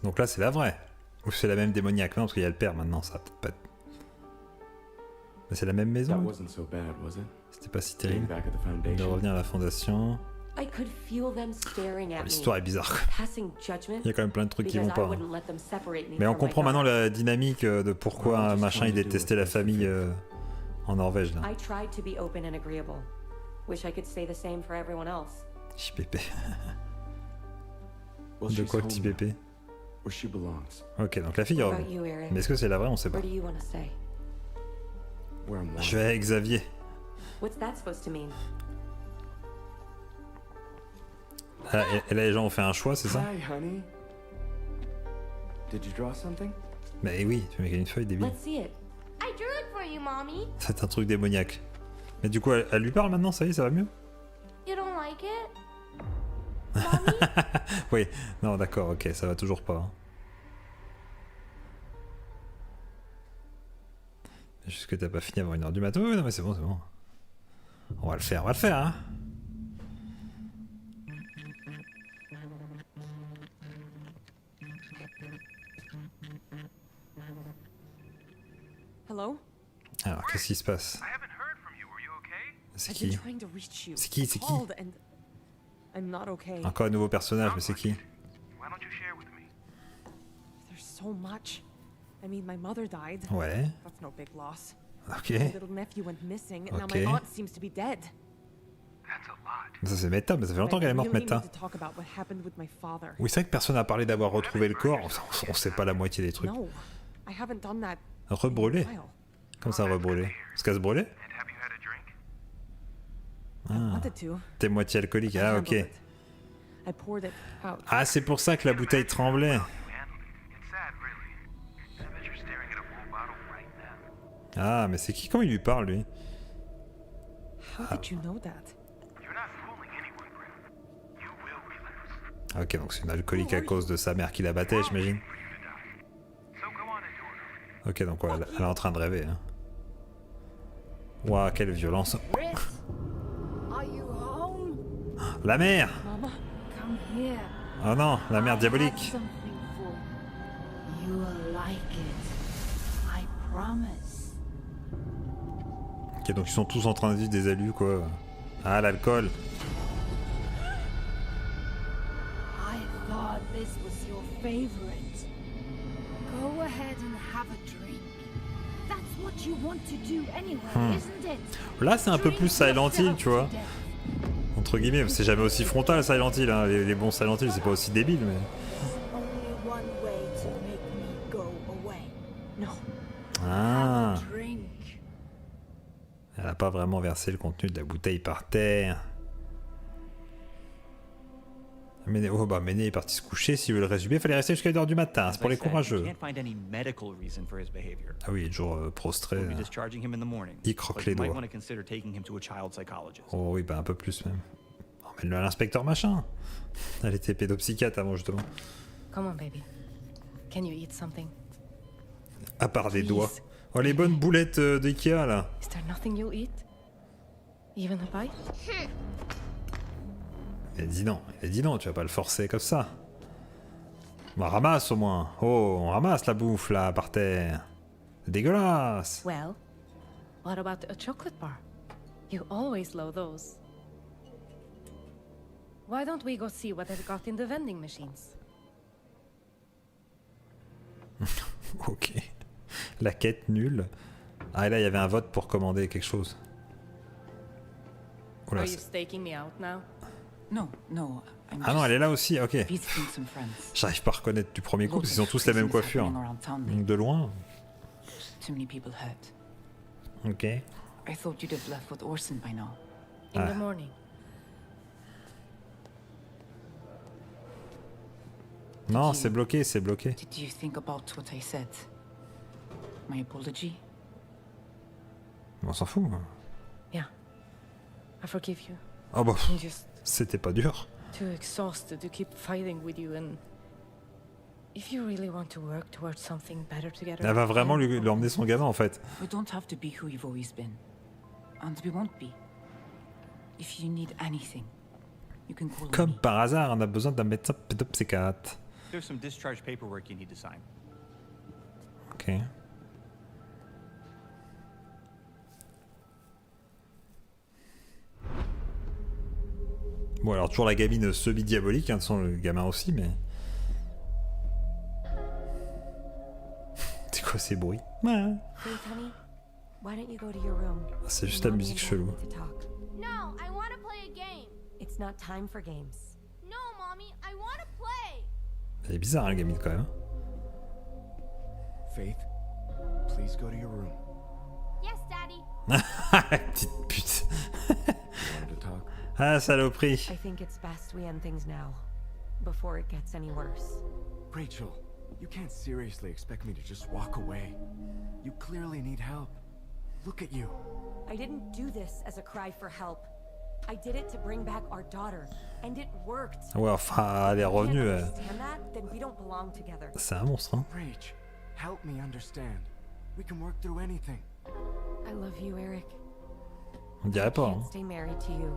Donc là, c'est la vraie. Ou c'est la même démoniaque? Non, parce qu'il y a le père maintenant, ça peut pas être... Mais c'est la même maison. C'était pas si terrible de revenir à la fondation. L'histoire est bizarre. Il y a quand même plein de trucs qui vont pas. Mais on comprend maintenant la dynamique de pourquoi machin il détestait la famille en Norvège là. Petit pépé. De quoi petit pépé? Ok, donc la fille est revenue. Mais est-ce que c'est la vraie? On sait pas. Je vais avec Xavier. Ah, et là les gens ont fait un choix, c'est ça? Mais oui, tu mets une feuille débile. C'est un truc démoniaque. Mais du coup, elle lui parle maintenant, ça y est, ça va mieux? Oui, non d'accord, ok, ça va toujours pas. Hein. Juste que t'as pas fini avant 1h du matin. Oui, non mais c'est bon, c'est bon. On va le faire, hein. Hello? Alors, qu'est-ce qui se passe? C'est qui? C'est qui? C'est qui? I'm not okay. Encore un nouveau personnage, mais c'est qui? There's so much. I mean, my mother died. Ouais. That's no big loss. Ok. My little nephew went missing, and now my aunt seems to be dead. Ça c'est méta, mais ça fait longtemps qu'elle est morte, méta. Oui, c'est vrai que personne n'a parlé d'avoir retrouvé le corps. On sait pas la moitié des trucs. Rebrûler? Comme ça, rebrûler? Parce qu'elle se brûlait? Ah. T'es moitié alcoolique, ah ok. Ah, c'est pour ça que la bouteille tremblait. Ah, mais c'est qui? Comment il lui parle, lui? Ah, ok, donc c'est une alcoolique à cause de sa mère qui la battait, j'imagine. Ok, donc ouais, elle est en train de rêver. Hein. Ouah, quelle violence. La mère! Oh non, la mère diabolique. Ok, donc ils sont tous en train de vivre des alus, quoi. Ah, l'alcool. Là, c'est un peu plus Silent Hill, tu vois. Entre guillemets, c'est jamais aussi frontal Silent Hill, hein. Les bons Silent Hill, c'est pas aussi débile, mais... Ah. Elle a pas vraiment versé le contenu de la bouteille par terre. Méné, oh bah Méné est parti se coucher, s'il veut le résumer, il fallait rester jusqu'à 1h du matin, c'est pour les courageux. Ah oui, il est toujours prostré. Il croque les doigts. Oh oui, bah un peu plus même. Emmène-le à l'inspecteur machin. Elle était pédopsychiatre avant justement. Come on, baby. Can you eat something? À part des doigts. Oh les bonnes boulettes d'Ikea là. Is there nothing you'll eat? Even a bite? Il a dit non, tu vas pas le forcer comme ça. Bah ramasse au moins. Oh, on ramasse la bouffe là par terre. Dégueulasse. Well, what about a chocolate bar? You always love those. Why don't we go see what they've got in the vending machines? Ok. La quête nulle. Ah, et là, il y avait un vote pour commander quelque chose. Oula, Are you staking me out now? No, no. Ah non, elle est là aussi, ok. J'arrive pas à reconnaître du premier coup parce qu'ils ont tous la même coiffure. Donc de loin. Too many people hurt. Ok. I thought you'd have left with Orson by now. In the morning. Non, c'est bloqué, c'est bloqué. Did you think about what I said? My apology? On s'en fout. Yeah. I forgive you. Oh bah, I'm just c'était pas dur. too exhausted to keep fighting with you, and if you really want to work towards something better together. Elle va vraiment lui emmener son gamin en fait. We don't have to be who you've always been. And we won't be. If you need anything, you can call Comme me. par hasard, on a besoin d'un médecin pédopsychiatre. There's some discharge paperwork you need to sign. Ok. Bon alors toujours la gamine semi-diabolique, hein, sans le gamin aussi, mais... C'est quoi ces bruits? Faith, honey, why don't you go to your room? C'est juste la musique chelou. No, I want to play a game. It's not time for games. No, mommy, I want to play. Elle est bizarre, hein, la gamine, quand même. Faith, please go to your room. Yes, Daddy. Petite pute. Wanted to talk? Ah, saloperie. I think it's best we end things now, before it gets any worse. Rachel, you can't seriously expect me to just walk away. You clearly need help. Look at you. I didn't do this as a cry for help. I did it to bring back our daughter, and it worked. Ouais, enfin, elle est revenue. Understand that? Then we don't belong together. C'est un monstre, hein. Rach, help me understand. We can work through anything. I love you, Eric. On dirait pas, I hein. can't stay married to you.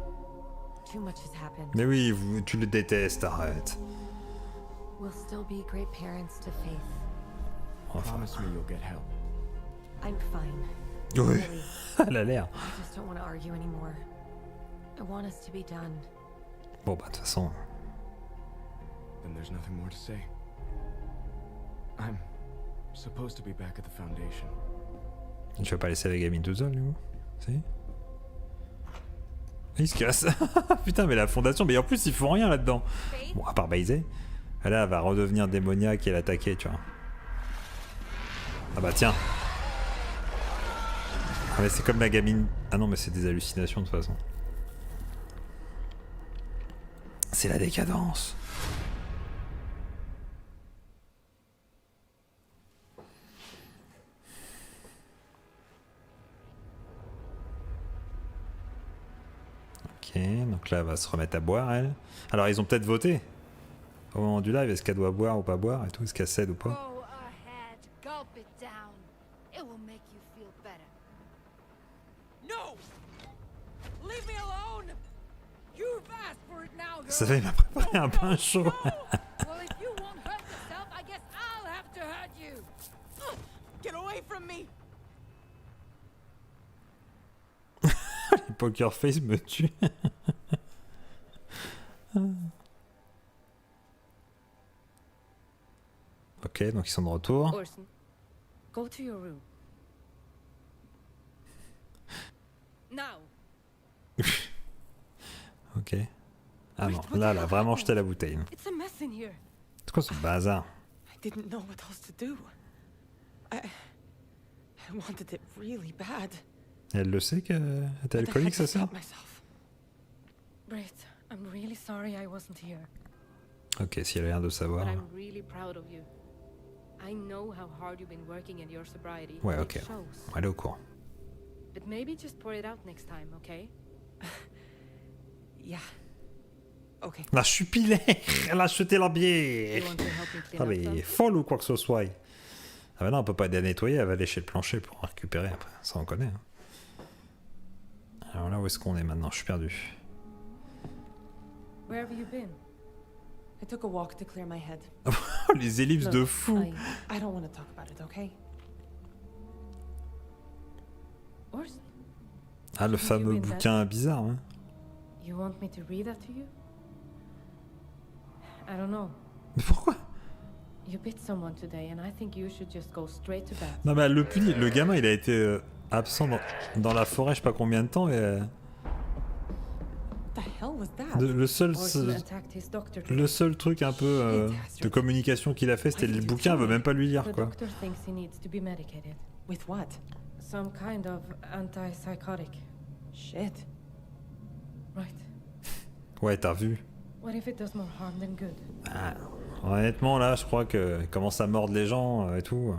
Too much has happened. Mais oui, tu le détestes, arrête. We'll still be great parents to Faith. Enfin. Promise me you'll get help. I'm fine. Oui, Really. elle a l'air. I just don't want to argue anymore. I want us to be done. Bon bah de toute façon. Then there's nothing more to say. I'm supposed to be back at the Foundation. Tu vas pas laisser la gamine toute seule, du coup? Si? Il se casse. Putain, mais la fondation, mais en plus ils font rien là-dedans. Bon, à part baiser. Là, elle va redevenir démoniaque et l'attaquer, tu vois. Ah bah tiens. Ah mais c'est comme la gamine... Ah non, mais c'est des hallucinations de toute façon. C'est la décadence. Ok, donc là, elle va se remettre à boire, elle. Alors, ils ont peut-être voté au moment du live. Est-ce qu'elle doit boire ou pas boire et tout? Est-ce qu'elle cède ou pas? Go ahead, gulp it down. It will make you feel better. No! Leave me alone! You've asked for it now, girl. Ça va, il m'a préparé un pain chaud. Well, if you won't hurt yourself, I guess I'll have to hurt you. Get away from me! Les poker face me tuent. Ok, donc ils sont de retour. Orson, go to your room. Now. Ok. Ah non, là, elle a vraiment jeté la bouteille. It's a mess in here. C'est quoi ce bazar? I didn't know what else to do. I wanted it really bad. Elle le sait qu'elle était alcoolique, sa sœur? Brit, I'm really sorry I wasn't here. Ok, si elle a l'air de savoir. But I'm really proud of you. I know how hard you've been working at your sobriety. Ouais, and ok. it shows. Elle est au courant. But maybe just pour it out next time, okay? Yeah. Okay. La chupilaire. Elle a acheté la bière. You want to help me clean Ah up mais some? folle ou quoi que ce soit. Ah bah non, on peut pas la nettoyer, elle va lécher le plancher pour récupérer après. Ça on connaît. Hein. Alors là, où est-ce qu'on est maintenant? Je suis perdu. Where have you been? I took a walk to clear my head. Les ellipses de fou. I don't want to talk about it, okay? Ah, le fameux bouquin bizarre, hein. You want me to read that to you? I don't know. Mais pourquoi? You bit someone today and I think you should just go straight to bed. Non mais elle le punit, le gamin il a été absent dans la forêt je sais pas combien de temps et... Le seul truc un peu de communication qu'il a fait c'était le bouquin, elle veut même pas lui lire quoi. With what? Some kind of antipsychotic. Shit. Right. Ouais, t'as vu. What if it does more harm than good? Ah, honnêtement là je crois qu'il commence à mordre les gens et tout.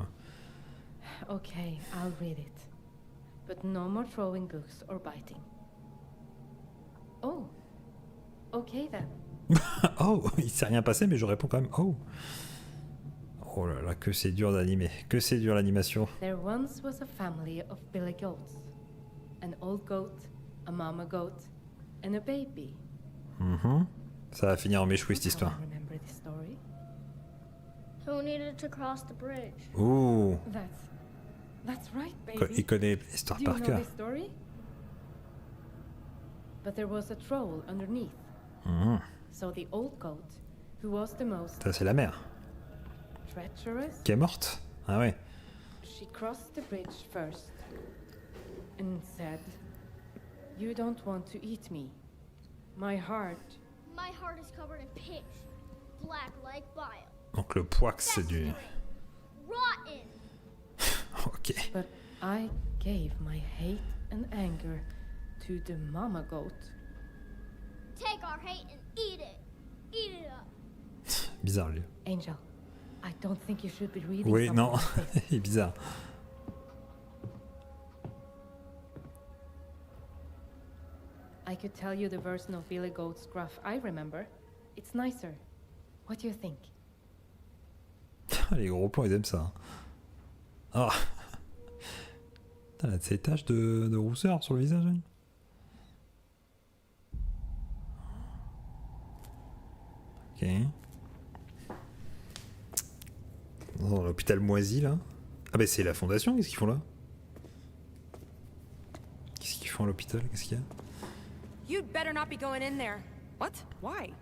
Okay, I'll read it. But no more throwing books or biting. Oh. Okay then. Oh, il s'est rien passé mais je réponds quand même oh. Oh là là, que c'est dur d'animer. Que c'est dur l'animation. There once was a family of billy goats. An old goat, a mama goat, and a baby. Ça va finir en méchoui cette histoire. Remember this story? Who needed to cross the bridge? Ouh. That's right, baby. Il connaît l'histoire par cœur. Do you know this story? But there was a troll underneath. So the old goat, who was the most... Ça c'est la mère. Treacherous? Qui est morte? Ah ouais. She crossed the bridge first and said, "You don't want to eat me. My heart is covered in pitch, black like bile. Donc le poix c'est du... Rotten. Ok. But I gave my hate and anger to the mama goat. Take our hate and eat it. Eat it up." Bizarre lui. Angel, I don't think you should be reading. Oui, non, il est bizarre. I could tell you the version of Billy Goat's gruff I remember. It's nicer. What do you think? Les gros plans, ils aiment ça. Ah. Putain, elle a ces taches de rousseur sur le visage. Hein. Ok. Dans l'hôpital moisi là. Ah bah c'est la fondation, qu'est-ce qu'ils font là? Qu'est-ce qu'ils font à l'hôpital? Qu'est-ce qu'il y a? You'd better not be going in there. What? Why?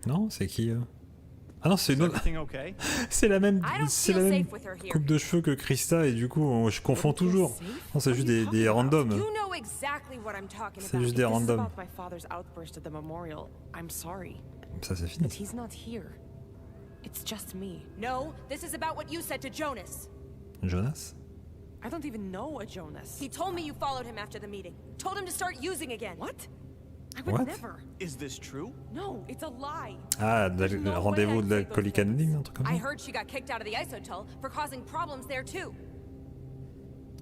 Non, c'est qui Ah non, c'est une autre. C'est la même coupe de cheveux que Krista et du coup je confonds toujours. Non, c'est juste des randoms. C'est juste des randoms. Ça c'est fini. It's just me. No, this is about what you said to Jonas. Jonas? I don't even know a Jonas. He told me you followed him after the meeting. Told him to start using again. What? I would What? never. Is this true? No, it's a lie. Ah, rendez-vous de l'alcoolique anonyme, un truc comme ça. I heard she got kicked out of the isotel for causing problems there too.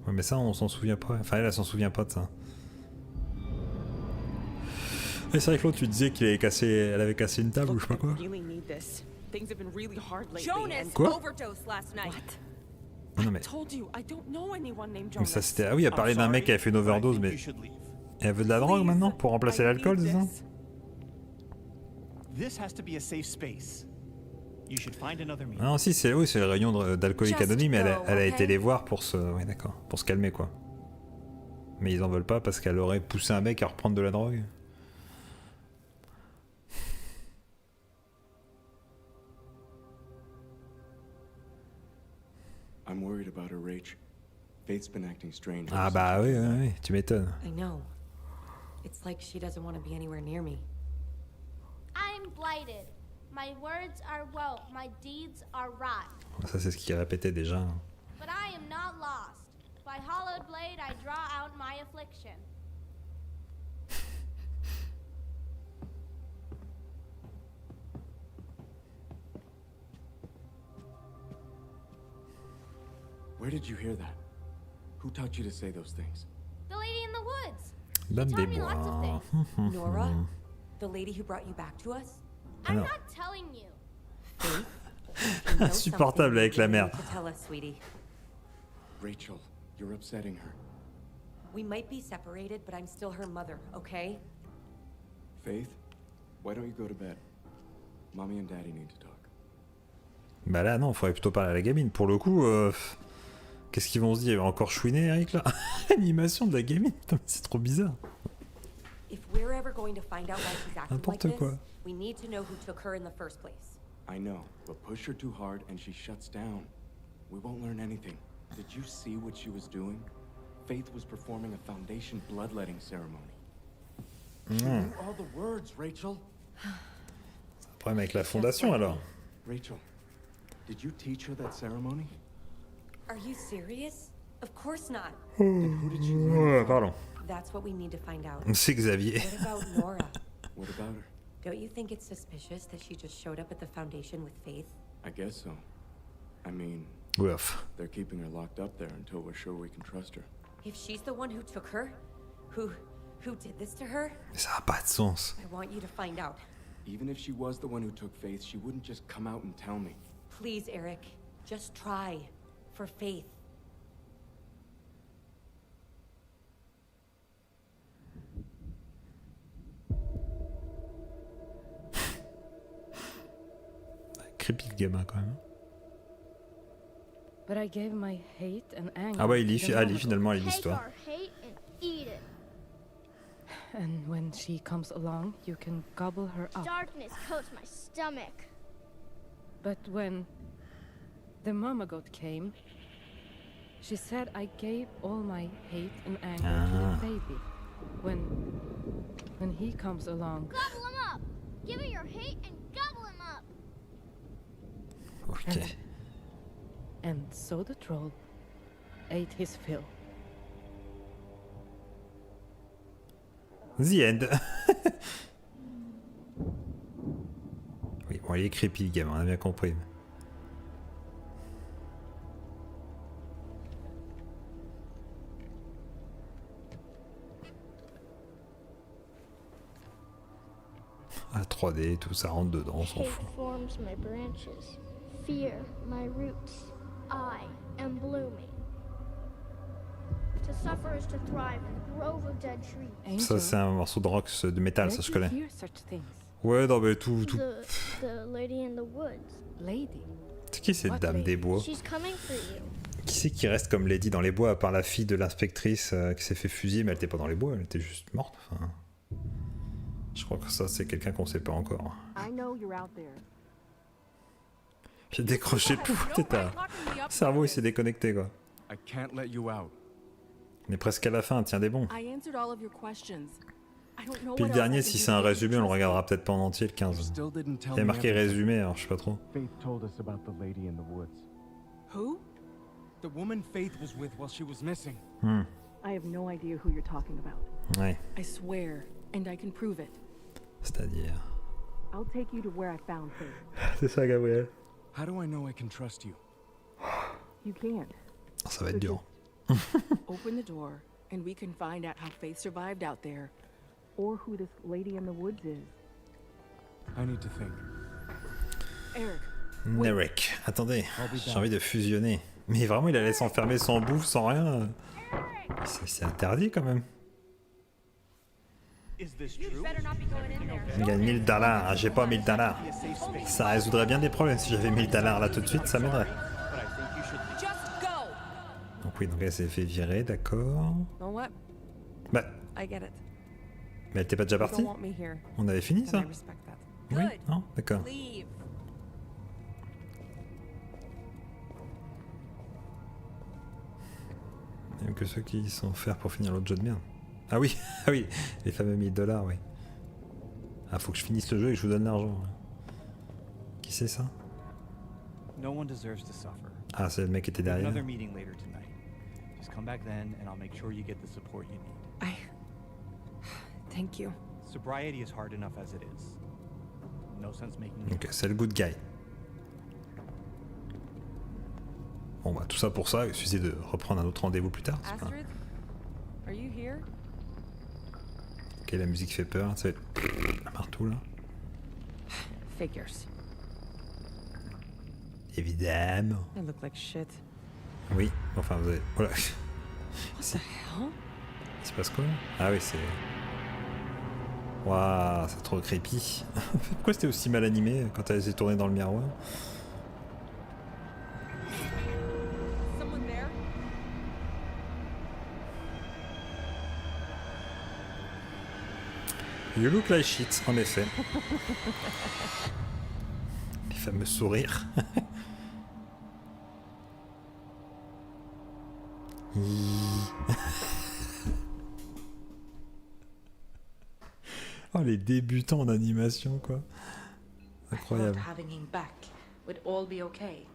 Ouais, mais ça, on s'en souvient pas. Enfin, elle s'en souvient pas de ça. Et c'est vrai que l'autre, tu disais qu'elle avait cassé une table ou je sais pas quoi. Things have been really hard lately. Jonas Quoi? overdosed last night. What? Non, mais... I told you, I don't know anyone named mais Jonas. ça c'était... Ah oui, elle parlait d'un mec qui avait fait une overdose, mais... Et elle veut de la drogue maintenant pour remplacer l'alcool, c'est ça? This has to be a safe space. You should find another meeting. Ah non, si, c'est le réunion d'alcoolique anonyme, mais elle a été les voir pour se... Ouais, d'accord. Pour se calmer, quoi. Mais ils en veulent pas parce qu'elle aurait poussé un mec à reprendre de la drogue. I'm worried about her, Rach. Faith's been acting strange. Ah bah oui, tu m'étonnes. I know. It's like she doesn't want to be anywhere near me. I'm blighted. My words are woe, my deeds are rot. Ça c'est ce qu'il répétait déjà. But I am not lost. By hollowed blade I draw out my affliction. Where did you hear that? Who taught you to say those things? The lady in the woods. Dame des Me lots of bois. things. Nora? The lady who brought you back to us? I'm not telling you. Insupportable avec la mère. Tell us, sweetie. Rachel, you're upsetting her. We might be separated, but I'm still her mother, okay? Faith, why don't you go to bed? Mommy and Daddy need to talk. Bah là non, faudrait plutôt parler à la gamine. Pour le coup, Qu'est-ce qu'ils vont se dire? Il va encore chouiner, Eric, là? Animation de la gamine, c'est trop bizarre. N'importe quoi. I know, but push her too hard and she shuts down. We won't learn anything. Did you see what she was doing? Faith was performing a Foundation bloodletting ceremony. She knew all the words, Rachel. Problème avec la fondation alors. Rachel, did you teach her that ceremony? Are you serious? Of course not. Then who did she learn from? Pardon. That's what we need to find out. C'est Xavier. What about Nora? What about her? Don't you think it's suspicious that she just showed up at the Foundation with Faith? I guess so. I mean, Oof. they're keeping her locked up there until we're sure we can trust her. If she's the one who took her, who did this to her? Ça n'a pas de sens. I want you to find out. Even if she was the one who took Faith, she wouldn't just come out and tell me. Please, Eric, just try. For Faith. Creepy le gamin quand même. But I gave my hate and anger. Ah ouais, il lit finalement à l'histoire. And when she comes along, you can gobble her up. Darkness coats my stomach. But when the mama goat came, she said I gave all my hate and anger to the baby. When he comes along. Gobble him up! Give her your hate and gobble him up! Ok. And so the troll ate his fill. The end. Oui, bon, il est creepy le gamin, on a bien compris. Ah, 3D, tout ça rentre dedans, on s'en fout. Forms my branches. Fear my roots. I am blooming. To suffer is to thrive in a grove of dead trees. Ça c'est un morceau de rock, de métal, ça je connais. Ouais, non mais tout. The lady in the woods. Lady. C'est qui cette dame des bois? She's coming for you. Qui c'est qui reste comme Lady dans les bois à part la fille de l'inspectrice qui s'est fait fusiller, mais elle était pas dans les bois, elle était juste morte. Enfin, je crois que ça c'est quelqu'un qu'on sait pas encore. J'ai décroché tout, le cerveau il s'est déconnecté quoi. I can't let you out. On est presque à la fin, tiens des bons. I answered all of your questions. I don't know Puis le what dernier, else I si can c'est un do. résumé, on le regardera peut-être pas en entier le 15. Il y a marqué résumé, alors je sais pas trop. Faith told us about the lady in the woods. Who? The woman Faith was with while she was missing. I have no idea who you're talking about. Ouais. I swear, and I can prove it. C'est-à-dire. I'll take you to where I found Faith. C'est ça, Gabriel. How do I know I can trust you? You can't. Ça va être dur. Open the door, and we can find out how Faith survived out there, or who this lady in the woods is. I need to think. Eric. Eric, attendez, j'ai envie de fusionner. Mais vraiment, il allait s'enfermer sans bouffe, sans rien. C'est interdit quand même. Il gagne 1000 $. J'ai pas 1000 $. Ça résoudrait bien des problèmes. Si j'avais 1000 $ là tout de suite, ça m'aiderait. Donc oui, donc elle s'est fait virer, d'accord. Bah. Mais elle était pas déjà partie? On avait fini ça? Oui? Non? D'accord. Il n'y a que ceux qui sont offerts pour finir l'autre jeu de merde. Ah oui, ah oui, les fameux 1000 $, oui. Ah, faut que je finisse le jeu et que je vous donne l'argent. Qui c'est ça? Ah, c'est le mec qui était derrière. Thank you. Sobriety is hard enough as it is. No sense making. Ok, c'est le good guy. Bon bah tout ça pour ça, il suffisait de reprendre un autre rendez-vous plus tard. Astrid, are you here? Ok, la musique fait peur, ça va être un marteau là. Figures. Évidemment. They look like shit. Oui, enfin vous avez... Voilà. What the hell? Il se passe quoi? Ah oui, c'est... Waouh, c'est trop creepy. Pourquoi c'était aussi mal animé quand elle s'est tournée dans le miroir? You look like shit, en effet. Les fameux sourires. Oh, les débutants en animation, quoi. Incroyable. Having him back would all be okay.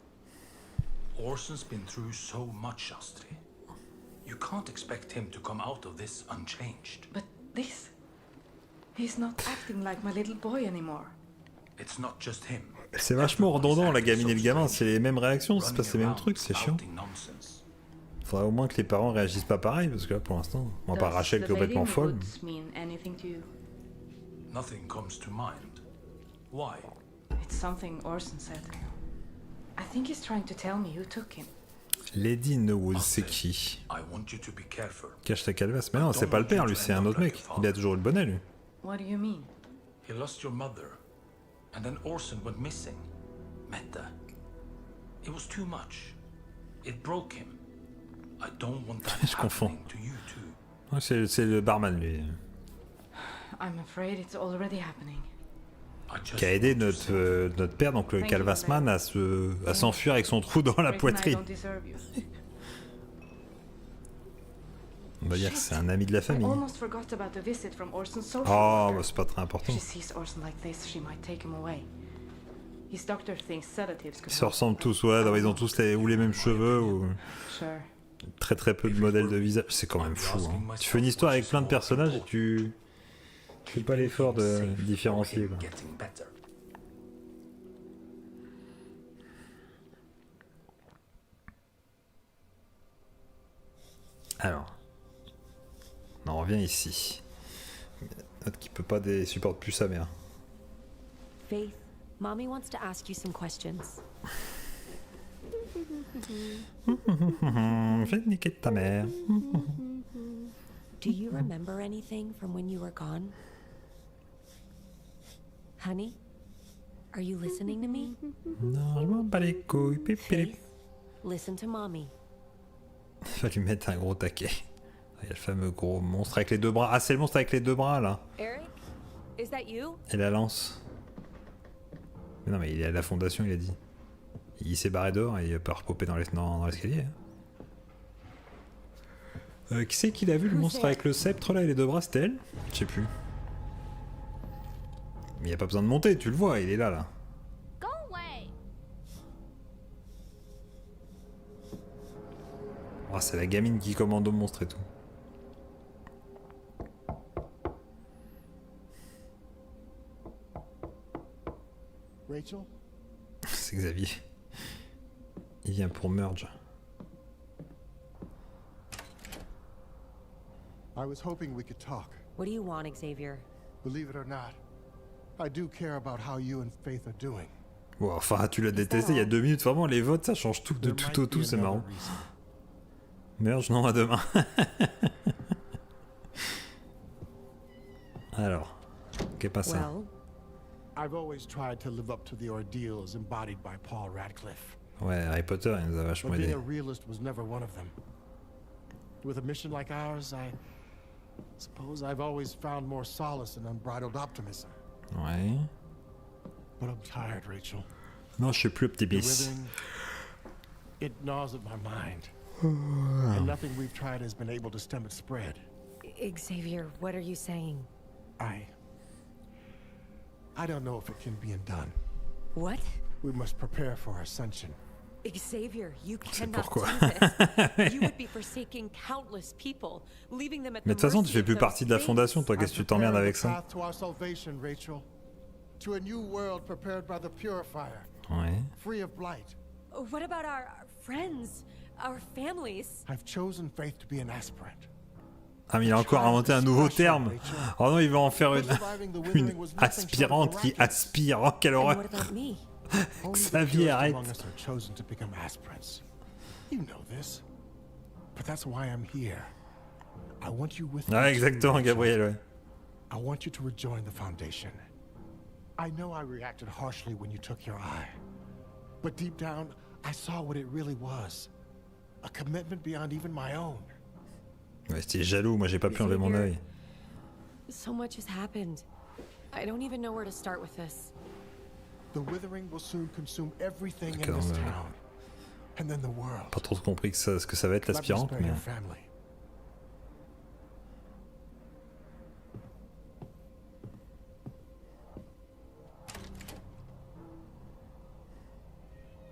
Orson's been through so much, Astrid. You can't expect him to come out of this unchanged. But this... He's not acting like my little boy anymore. It's not just him. C'est vachement redondant, la gamine et le gamin, c'est les mêmes réactions, c'est pas les mêmes trucs, c'est chiant. Faudrait au moins que les parents réagissent pas pareil, parce que là pour l'instant, on va pas Rachel qui est complètement folle. Nothing comes to mind. Why? It's something Orson said. I think he's trying to tell me who took him. Lady Nowood, c'est qui? Cache ta calvasse. Mais non, c'est pas le père, lui, c'est un autre mec. Il a toujours eu le bonnet, lui. What do you mean? He lost your mother, and then Orson went missing. Meta. It was too much. It broke him. I don't want that Je confonds. to you too. Ouais, c'est le barman, lui. I'm afraid it's already happening. Qui a aidé notre père, donc le Calvasman, à s'enfuir avec son trou dans la poitrine. On va dire que c'est un ami de la famille. Oh, bah c'est pas très important. Ils se ressemblent tous, ouais, ils ont tous ou les mêmes cheveux, ou très peu de modèles de visage. C'est quand même fou, hein. Tu fais une histoire avec plein de personnages et tu fais pas l'effort de différencier, quoi. Alors, on revient ici. L'autre qui peut pas supporte plus sa mère. Faith, Mommy wants to ask you some questions. Je vais niquer ta mère. Do you remember anything from when you were gone? Honey, are you listening to me? Non, je m'en bats les couilles. Faith, listen to Mommy. Il va lui mettre un gros taquet. Il y a le fameux gros monstre avec les deux bras. Ah, c'est le monstre avec les deux bras, là. Eric, is that you? Et la lance. Mais non, mais il est à la fondation, il a dit. Il s'est barré dehors et il peut repopper dans l'escalier. Qui c'est qui l'a vu, le monstre avec le sceptre, là, et les deux bras? C'était elle? Je sais plus. Mais il n'y a pas besoin de monter, tu le vois, il est là, là. Oh, c'est la gamine qui commande au monstre et tout. Rachel? C'est Xavier. Il vient pour merge. I was hoping we could talk. What do you want, Xavier? Believe it or not, I do care about how you and Faith are doing. Wow, enfin, tu l'as détesté il y a 2 minutes. Vraiment, les votes, ça change tout de tout au tout, c'est marrant. Merge, non, à demain. Alors, qu'est-ce que ça? I've always tried to live up to the ordeals embodied by Paul Radcliffe. Ouais, Harry Potter, il nous a vachement aidé. Being a realist was never one of them. With a mission like ours, I suppose I've always found more solace in unbridled optimism. Ouais. But I'm tired, Rachel. Non, je suis plus optimiste. It gnaws at my mind. And nothing we've tried has been able to stem its spread. Xavier, what are you saying? I don't know if it can be undone. What? We must prepare for Ascension. Xavier, you cannot do this. You would be forsaking countless people, leaving them at the Mais de toute façon, tu fais plus partie de la fondation, toi, qu'est-ce que tu t'emmerdes avec ça? To our salvation, Rachel. To a new world prepared by the Purifier. Ouais. Free of blight. What about our friends, our families? I've chosen Faith to be an aspirant. Ah, mais il a encore inventé un nouveau terme. Oh non, il va en faire une aspirante qui aspire. Oh, quelle horreur. Xavier, arrête. Ah, exactement, Gabriel, ouais. I want you to rejoin the Foundation. I know I reacted harshly when you took your eye. But deep down, I saw what it really was. A commitment beyond even my own. Ouais, c'était jaloux, moi j'ai pas pu enlever mon œil. So much has happened. I don't even know where to start with this. The withering will soon consume everything in this town. And then the world. Pas trop compris que ce que ça va être l'aspirante, mais...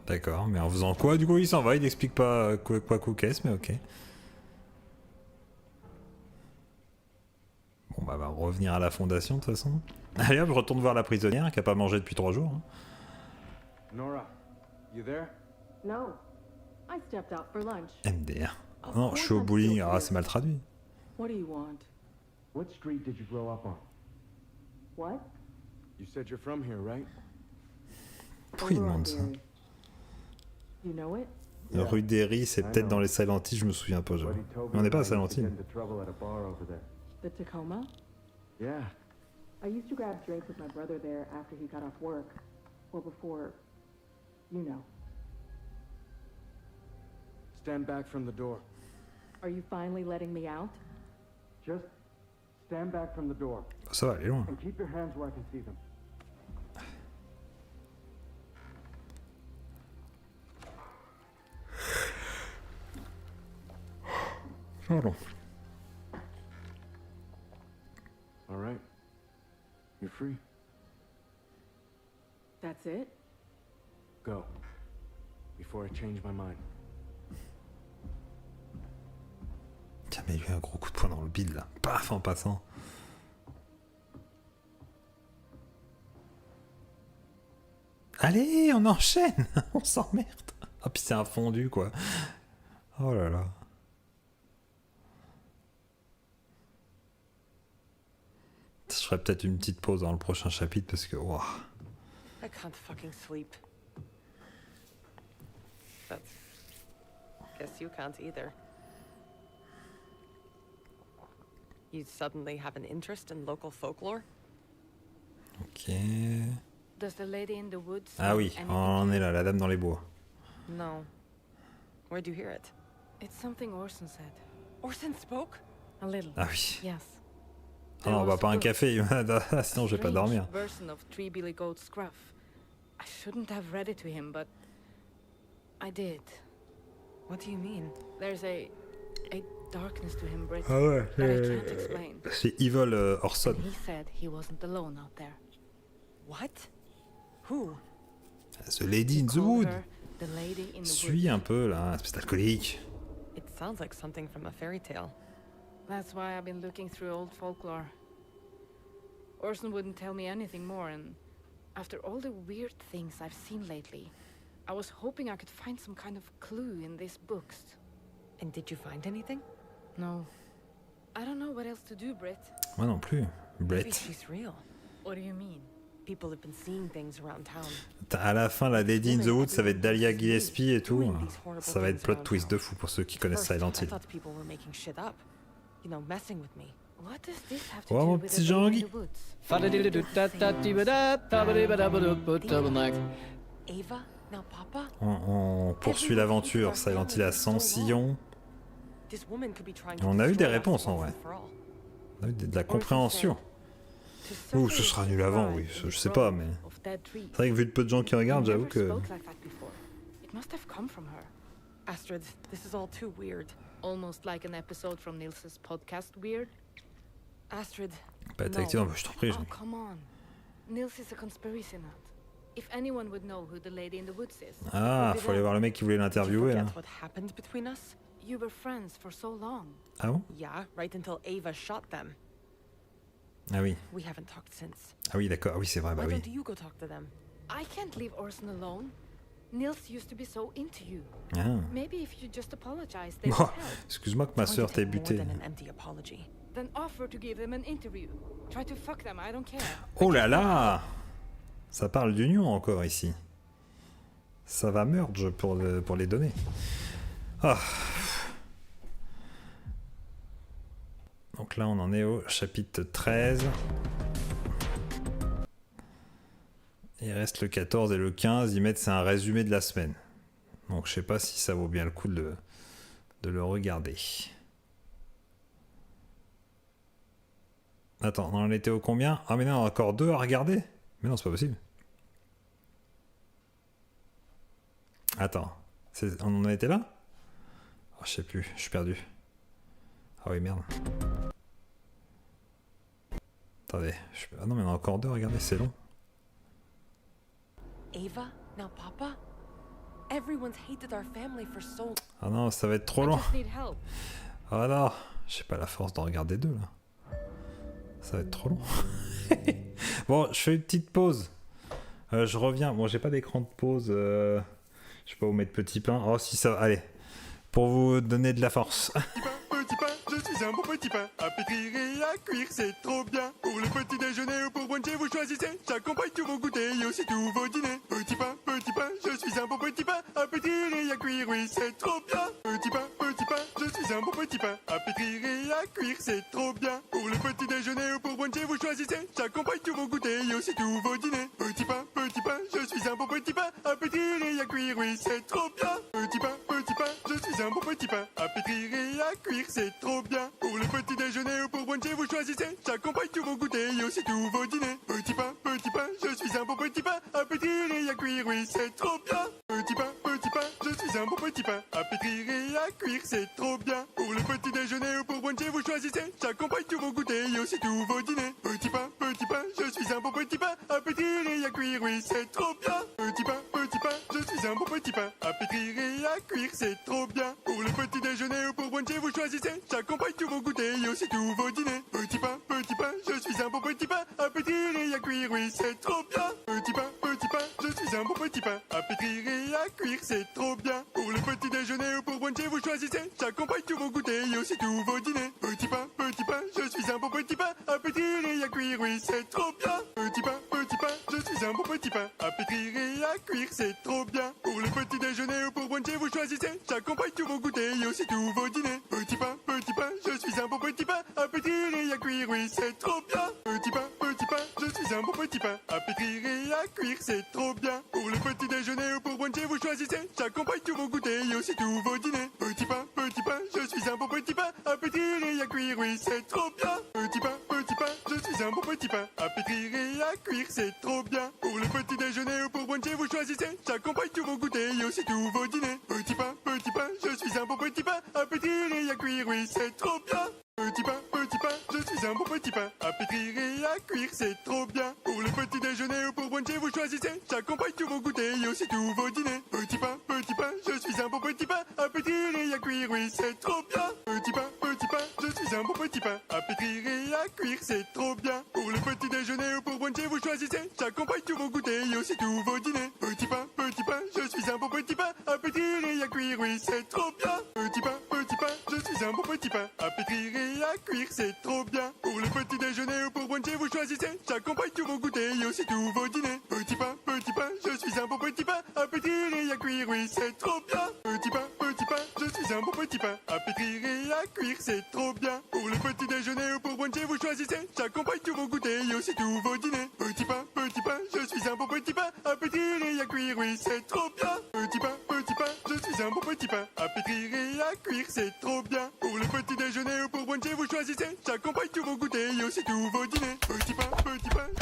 D'accord, mais en faisant quoi? Du coup, il s'en va, il n'explique pas quoi qu'est-ce, mais ok. Bon, bah, va revenir à la fondation, de toute façon. Allez hop, je retourne voir la prisonnière, qui a pas mangé depuis 3 jours. Hein. Nora, you there? No. I stepped out for lunch. MDR. Non, je suis au bowling. Ah, c'est mal traduit. What do you want? What street did you grow up on? What? You said you're from here, right? Pourquoi il demande ça? You know it? Rue d'Erie, c'est peut-être dans les Silent Hill, je me souviens pas. Mais on n'est pas à Silent Hill. The Tacoma? Yeah. I used to grab drinks with my brother there after he got off work. Or before, you know. Stand back from the door. Are you finally letting me out? Just stand back from the door. Ça va aller loin. And keep your hands where I can see them. Pardon. All right. You're free. That's it? Go. Before I change my mind. Tiens, mais il y a eu un gros coup de poing dans le bide là. Paf, en passant. Allez, on enchaîne. On s'emmerde. Ah, puis c'est un fondu quoi. Oh là là. Je ferai peut-être une petite pause dans le prochain chapitre parce que wow. I can't fucking sleep. But guess you can't either. You suddenly have an interest in local folklore? Ok. Does the lady in the woods Ah oui, on est là, la dame dans les bois. No. Where'd you hear it? It's something Orson said. Orson spoke? A little. Ah oui. Yes. Ah non, on va pas un café, sinon je vais pas dormir. Version of Three Billy Goat Scruff. I shouldn't have read it to him, but I did. What do you mean? There's a darkness to him, Britt, Ah ouais, that I can't explain. C'est Evil Orson. And he said he wasn't alone out there. What? Who? The Lady in the Wood. Suis un peu là, espèce d'alcoolique. It sounds like something from a fairy tale. That's why I've been looking through old folklore. Orson wouldn't tell me anything more, and after all the weird things I've seen lately, I was hoping I could find some kind of clue in these books. And did you find anything? No. I don't know what else to do, Britt. Moi non plus, Maybe Brett. she's real. What do you mean? People have been seeing things around town. À la fin, la Lady in the Wood, ça va être Dahlia Gillespie et tout. Ça va être plot twist de fou pour ceux qui connaissent Silent Hill. You know, messing with me. What does this have to Oh, do mon with petit the lady in Jean-Guy. the woods? Ava, now Papa? On poursuit l'aventure. Silent Hill à 100 sillons. This woman could be trying On a eu des réponses en vrai. On a eu de la compréhension. Ouh, ce sera nul avant, oui. Je sais pas, mais... C'est vrai que vu le peu de gens qui regardent, j'avoue que... It must have come from her. Astrid, this is all too weird. Almost like an episode from Nils's podcast Weird. Astrid. Bah, t'as acté, je t'en prie. Oh, come on. Nils is a conspiracy nut. If anyone would know who the lady in the woods is. Ah, faut aller voir le mec qui voulait l'interviewer, là. What happened between us? You were friends for so long. Ah bon? Yeah, right until Ava shot them. Ah oui. We haven't talked since. Ah oui, d'accord. Ah oui, c'est vrai, bah Why oui. don't you go talk to them? I can't leave Orson alone. Nils used to be so into you. Ah. Maybe if you just apologize, they Bon, would help. excuse-moi que ma sœur t'ait buté. Then offer to give them an interview. Try to fuck them, I don't care. Oh là là! Ça parle d'union encore ici. Ça va merge pour les données. Ah. Donc là, on en est au chapitre 13. Il reste le 14 et le 15. Ils mettent, c'est un résumé de la semaine. Donc je sais pas si ça vaut bien le coup de le regarder. Attends, on en était au combien? Ah mais non, encore 2 à regarder? Mais non, c'est pas possible. Attends, on en était là? Oh, je sais plus, je suis perdu. Ah oui, merde. Attendez, ah non mais on en a encore 2 à regarder, c'est long. Ava, now Papa? Everyone's hated our family for so long. Ah non, ça va être trop long. Ah non, j'ai pas la force d'en regarder 2 là. Ça va être trop long. Bon, je fais une petite pause. Je reviens. Bon, j'ai pas d'écran de pause. Je vais pas vous mettre petit pain. Oh si ça va. Allez, pour vous donner de la force. Petit pain, je suis un bon petit pain. À pétrir et à cuire, c'est trop bien. Pour le petit déjeuner ou pour bruncher, vous choisissez. J'accompagne tous vos goûters et aussi tous vos dîners. Petit pain, je suis un bon petit pain. À pétrir et à cuire, oui, c'est trop bien. Petit pain, je suis un bon petit pain. À pétrir et à cuire, c'est trop bien. Pour le petit déjeuner ou pour bruncher, vous choisissez. J'accompagne tous vos goûters et aussi tous vos dîners. Petit pain, je suis un bon petit pain. À pétrir et à cuire, oui, c'est trop bien. Petit pain, je suis un bon petit pain. À pétrir et à cuire, c'est trop bien. Pour le petit déjeuner ou pour bruncher, vous choisissez. J'accompagne tous vos goûters et aussi tous vos dîners. Petit pain, je suis un bon petit pain. À pétrir et à cuire, oui, c'est trop bien. Petit pain, je suis un bon petit pain. À pétrir et à cuire, c'est trop bien. Pour le petit déjeuner ou pour bruncher, vous choisissez. J'accompagne tous vos goûters et aussi tous vos dîners. Petit pain, je suis un bon petit pain. À pétrir et à cuire, oui, c'est trop bien. Petit pain, je suis un bon petit pain. À pétrir et à cuire, c'est trop bien. Pour le petit déjeuner ou pour bruncher, vous choisissez. J'accompagne tous vos goûters et aussi tous vos dîners. Petit pain, je suis un bon petit pain. À pétrir et à cuire, oui, c'est trop bien. Petit pain, je suis un bon petit pain. À pétrir et à cuire, c'est trop bien. Pour le petit déjeuner ou pour bruncher, vous choisissez. J'accompagne tous vos goûters et aussi tous vos dîners. Petit pain, je suis un bon petit pain. À pétrir et à cuire, oui, c'est trop bien. Petit pain, je suis un bon petit pain. À pétrir et à cuire, c'est trop bien. Pour le petit déjeuner ou pour bruncher, vous choisissez. J'accompagne tous vos goûters et aussi tous vos dîners. Petit pain, je suis un bon petit pain. À pétrir et à cuire, oui, c'est trop bien. Petit pain, je suis un bon petit pain. À pétrir et à cuire, c'est trop bien. Pour le petit déjeuner ou pour bruncher, vous choisissez. J'accompagne tous vos goûters et aussi tous vos dîners. Petit pain, je suis un bon petit pain. À pétrir et à cuire, oui, c'est trop bien. Petit pain, je suis un bon petit pain. À pétrir et à cuire, c'est trop bien. Pour le petit déjeuner ou pour bruncher, vous choisissez. J'accompagne tous vos goûters et aussi tous vos dîners. Petit pain, je suis un bon petit pain. À pétrir et à cuire, oui, c'est trop bien. Petit pain, je suis un bon petit pain. À pétrir et à cuire, c'est trop bien. Pour le petit déjeuner ou pour bruncher, vous choisissez. J'accompagne tous vos goûters et aussi tous vos dîners. Petit pain, je suis un bon petit pain. À pétrir et à cuire, oui, c'est trop bien. Petit pain, je suis un bon petit pain. À pétrir et à cuire, c'est trop bien. Pour le petit déjeuner ou pour bruncher, vous choisissez. J'accompagne tous vos goûters et aussi tous vos dîners. Petit pain, je suis un bon petit pain. À pétrir et à cuire, oui, c'est trop bien. Petit pain, je suis un bon petit pain. À pétrir et à cuire, c'est trop bien. Pour le petit déjeuner ou pour bruncher, vous choisissez. J'accompagne tous vos goûters et aussi tous vos dîners. Petit pain, je suis un bon petit pain. À pétrir et à cuire, oui, c'est trop bien. Petit pain, je suis un bon petit pain. À pétrir et à cuire, c'est trop bien. Pour le petit déjeuner ou pour bruncher, vous choisissez. J'accompagne tous vos goûters et aussi tous vos dîners. Petit pain, je suis un bon petit pain. À pétrir et à cuire, oui, c'est trop bien. Petit pain, je suis un bon petit pain. À pétrir et à cuire, c'est trop bien. Pour le petit déjeuner ou pour bruncher, vous choisissez. J'accompagne tous vos goûters et aussi tous vos dîners. Petit pain,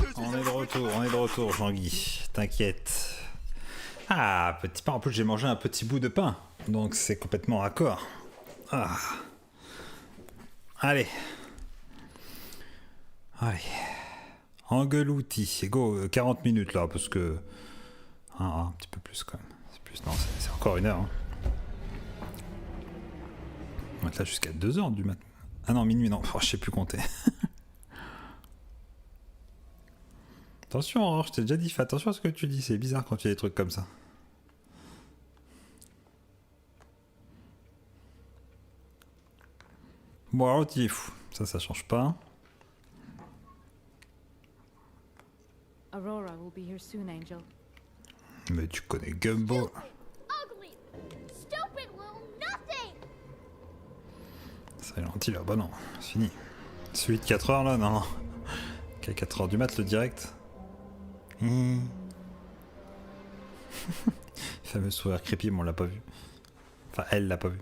je suis On est de retour, Jean-Guy. T'inquiète. Ah, petit pain. En plus, j'ai mangé un petit bout de pain. Donc, c'est complètement raccord. Ah. Allez. Angelouti. Go, 40 minutes là, parce que... un petit peu plus quand même. C'est plus, non, c'est encore 1 heure. Hein. On va être là jusqu'à 2h du matin. Ah non, minuit, non. Oh, je sais plus compter. Attention, je t'ai déjà dit, fais attention à ce que tu dis. C'est bizarre quand tu as des trucs comme ça. Bon, alors, tu es fou. Ça change pas. Aurora will be here soon, Angel. Mais tu connais Gumbo. Ugly, stupid little nothing. Ça est gentil là, bah non, c'est fini. Celui de 4h là, non. Qu'à 4h du mat, le direct. Fameux sourire creepy, mais on l'a pas vu. Enfin, elle l'a pas vu.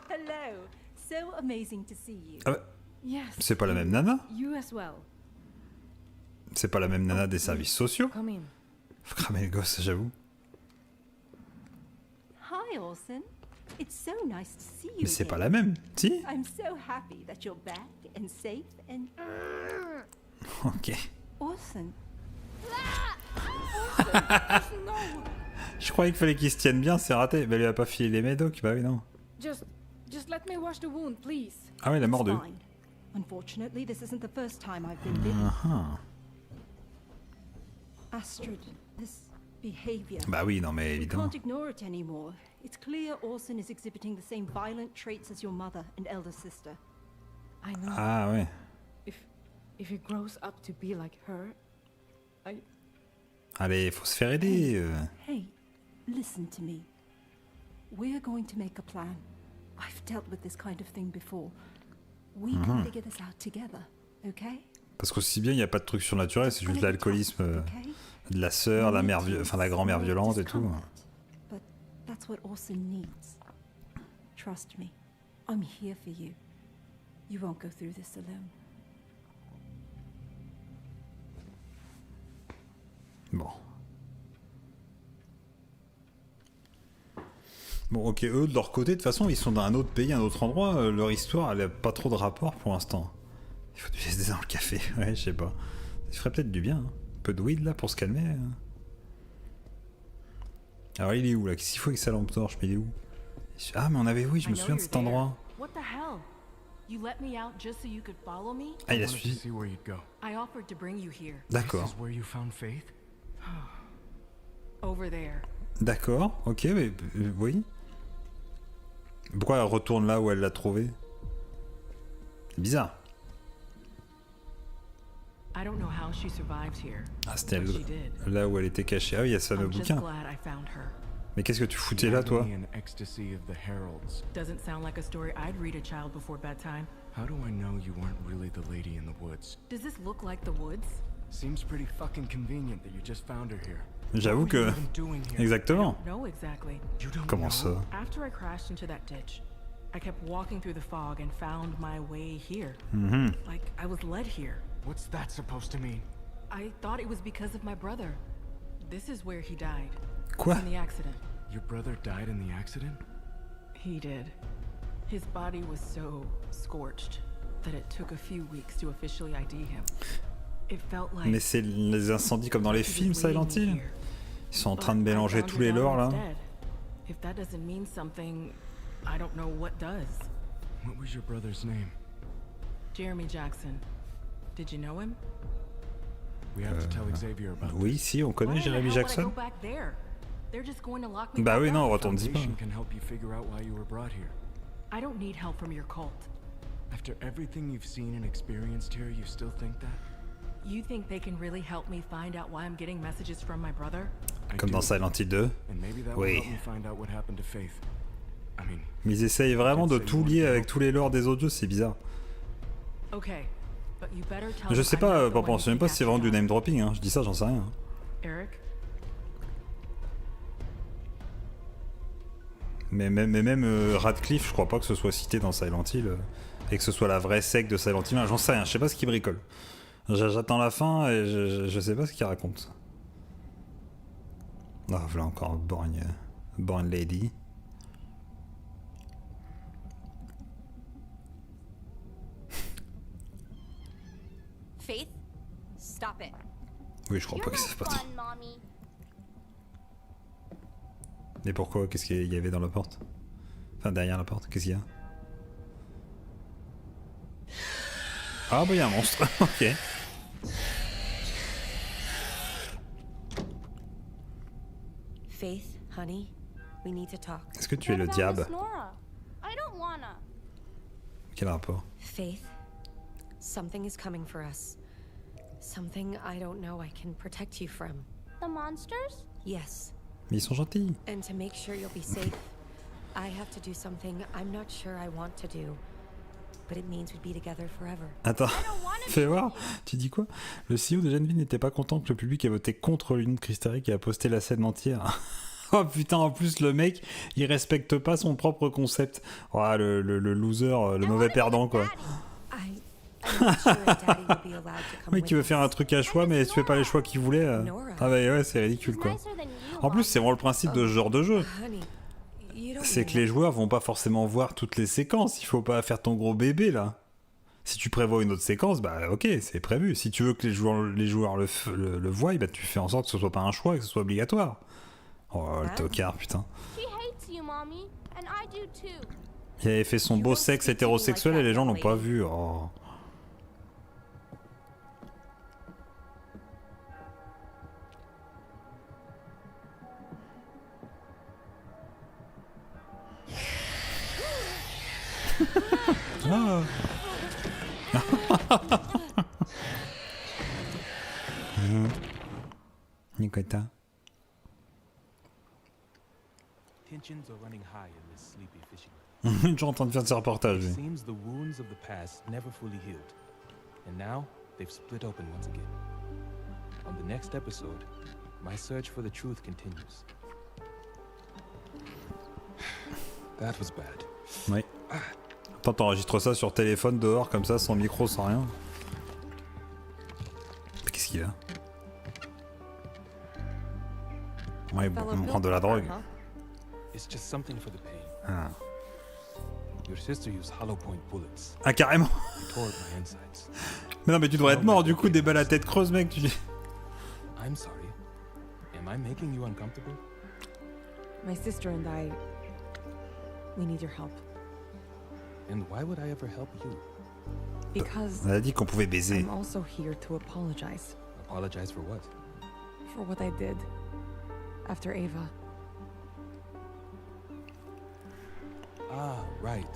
Hello. So amazing to see you. Ah ouais. Yes. C'est pas la même nana? You as well. C'est pas la même nana des services sociaux? Come in. Faut cramer le gosse, j'avoue. Hi, Orson. It's so nice to see you. Mais c'est again. pas la même, si? I'm so happy that you're back and safe and. Ok. Orson. Je croyais qu'il fallait qu'il se tienne bien, c'est raté. Mais elle lui a pas filé les médocs, bah oui, non. Just let me wash the wound, please. Ah oui, il est mort d'eux. Fine. Unfortunately, this isn't the first time I've been bitten. Astrid, this behavior. Bah oui, non mais We évidemment. can't ignore it anymore. It's clear Orson is exhibiting the same violent traits as your mother and elder sister. I know. Ah ouais. If he grows up to be like her, Allez, faut se faire aider. Hey, listen to me. We're going to make a plan. I've dealt with this kind of thing before. We can figure this out together, okay? Parce qu'aussi bien, il n'y a pas de truc surnaturel, c'est juste l'alcoolisme de la sœur, la mère, enfin la grand-mère violente et tout. But that's what Orson needs. Trust me, I'm here for you. You won't go through this alone. Bon. Bon, ok, eux, de leur côté, de toute façon, ils sont dans un autre pays, un autre endroit. Leur histoire, elle n'a pas trop de rapport pour l'instant. Il faut du LSD dans le café, ouais, je sais pas. Ça ferait peut-être du bien, hein. Un peu de weed, là, pour se calmer. Hein. Alors, il est où, là? Qu'est-ce qu'il faut avec sa lampe torche? Mais il est où? Ah, mais on avait... Oui, je me souviens de cet endroit. What the hell? You let me out just so you could follow me? Ah, il a suivi. I offered to bring you here. D'accord. This is where you found Faith? Over there. D'accord, ok, mais... oui. Pourquoi elle retourne là où elle l'a trouvé? C'est bizarre. I don't know how she survived here. Ah, c'était là où elle était cachée. Ah oui, il y a ce fameux bouquin. Mais qu'est-ce que tu foutais là, toi? Doesn't sound like a story I'd read a child before bedtime. How do I know you weren't really the lady in the woods? Does this look like the woods? Seems pretty fucking convenient that you just found her here. J'avoue que... Exactement. No, exactly. Comment ça? After I crashed into that ditch, I kept walking through the fog and found my way here. Like I was led here. What's that supposed to mean? I thought it was because of my brother. This is where he died. Quoi? In the accident. Your brother died in the accident? He did. His body was so scorched that it took a few weeks to officially ID him. It felt like... Mais c'est les incendies comme dans les films, Silent Hill? Ils sont en train de mélanger tous les lores, là. If that doesn't mean something, I don't know what does. What was your brother's name? Jeremy Jackson. Did you know him? We have to tell Xavier about Oui, si, on connaît Jeremy Jackson. Bah oui, non, on retourne-y pas. Can help you figure out why you were brought here. I don't need help from your cult. After everything you've seen and experienced here, you still think that? You think they can really help me find out why I'm getting messages from my brother? Comme dans Silent Hill 2. Oui. Mais ils essayent vraiment de tout lier avec tous les lores des autres jeux, c'est bizarre. Je sais pas, je sais même pas si c'est vraiment du name dropping, hein. Je dis ça, j'en sais rien. Mais même Radcliffe, je crois pas que ce soit cité dans Silent Hill, et que ce soit la vraie secte de Silent Hill, j'en sais rien, je sais pas ce qu'il bricole. J'attends la fin et je sais pas ce qu'il raconte. Ah, voilà encore Born Lady. Faith, stop it. Oui, je crois pas que c'est pas trop. Mais pourquoi? Qu'est-ce qu'il y avait dans la porte? Enfin, derrière la porte, qu'est-ce qu'il y a? Ah bah il y a un monstre, ok. Faith, honey, we need to talk. Est-ce que tu es le diable? I don't wanna. Quel rapport? Faith, something is coming for us. Something I don't know I can protect you from. The monsters? Yes. Mais ils sont gentils. And to make sure you'll be safe, I have to do something I'm not sure I want to do. But it means we'd be together forever. Attends, fais voir. Tu dis quoi? Le CEO de Genville n'était pas content que le public ait voté contre l'une cristallique et a posté la scène entière. Oh putain, en plus le mec, il respecte pas son propre concept. Oh, le loser, le mauvais perdant quoi. Le mec qui veut faire un truc à choix, mais si tu fais pas les choix qu'il voulait... Ah bah ouais, c'est ridicule quoi. En plus, c'est vraiment le principe de ce genre de jeu. C'est que les joueurs vont pas forcément voir toutes les séquences. Il faut pas faire ton gros bébé là. Si tu prévois une autre séquence, bah ok, c'est prévu. Si tu veux que les joueurs le voient, bah tu fais en sorte que ce soit pas un choix, que ce soit obligatoire. Oh le tocard, putain. Il avait fait son beau sexe hétérosexuel et les gens l'ont pas vu. Oh. Ah. Nicolas. Tensions are running high in this sleepy fishing. Toujours en train de faire ce reportage. It seems the wounds of the past never fully healed, and now they've split open once again. On the next episode, my search for the truth continues. That was bad. Oui. Attends, t'enregistres ça sur téléphone dehors comme ça, sans micro, sans rien. Qu'est-ce qu'il a? Ouais, bon, on prend de la drogue. Ah. Ah, carrément. Mais non, mais tu devrais être mort du coup, des balles à tête creuse, mec. Tu dis. I'm sorry. Am I making you uncomfortable? My sister and I, we need your help. And why would I ever help you? Because on a dit qu'on pouvait baiser. I'm also here to apologize. Apologize for what? For what I did after Ava. Ah, right.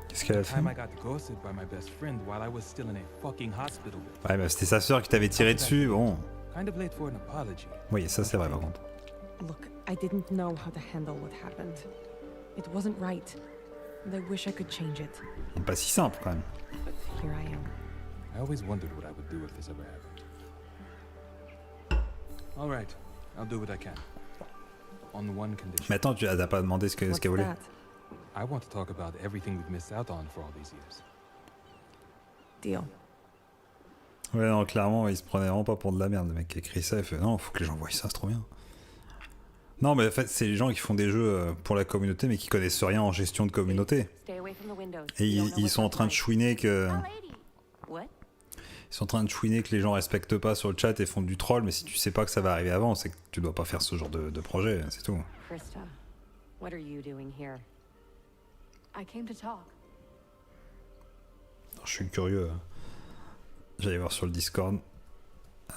Qu'est-ce qu'elle a fait? I got ghosted by my best friend while I was still in a fucking hospital. Ouais, bah c'était sa sœur qui t'avait tiré dessus, bon. Kind of late for an apology. Oui, ça c'est vrai par contre. Look, I didn't know how to handle what happened. It wasn't right. And I wish I could change it. Pas si simple quand même. But here I am. I always wondered what I would do if this ever happened. All right, I'll do what I can. On one condition. Mais attends, tu n'as pas demandé ce qu'elle voulait. I want to talk about everything we've missed out on for all these years. Deal. Ouais, non, clairement, il se prenait vraiment pas pour de la merde, le mec qui a écrit ça, il fait non, faut que les gens voient ça, c'est trop bien. Non, mais en fait, c'est les gens qui font des jeux pour la communauté, mais qui connaissent rien en gestion de communauté. Et ils sont en train de chouiner que... Ils sont en train de chouiner que les gens respectent pas sur le chat et font du troll, mais si tu sais pas que ça va arriver avant, c'est que tu dois pas faire ce genre de projet, c'est tout. Krista, what are you doing here? I came to talk. Je suis curieux. J'allais voir sur le Discord.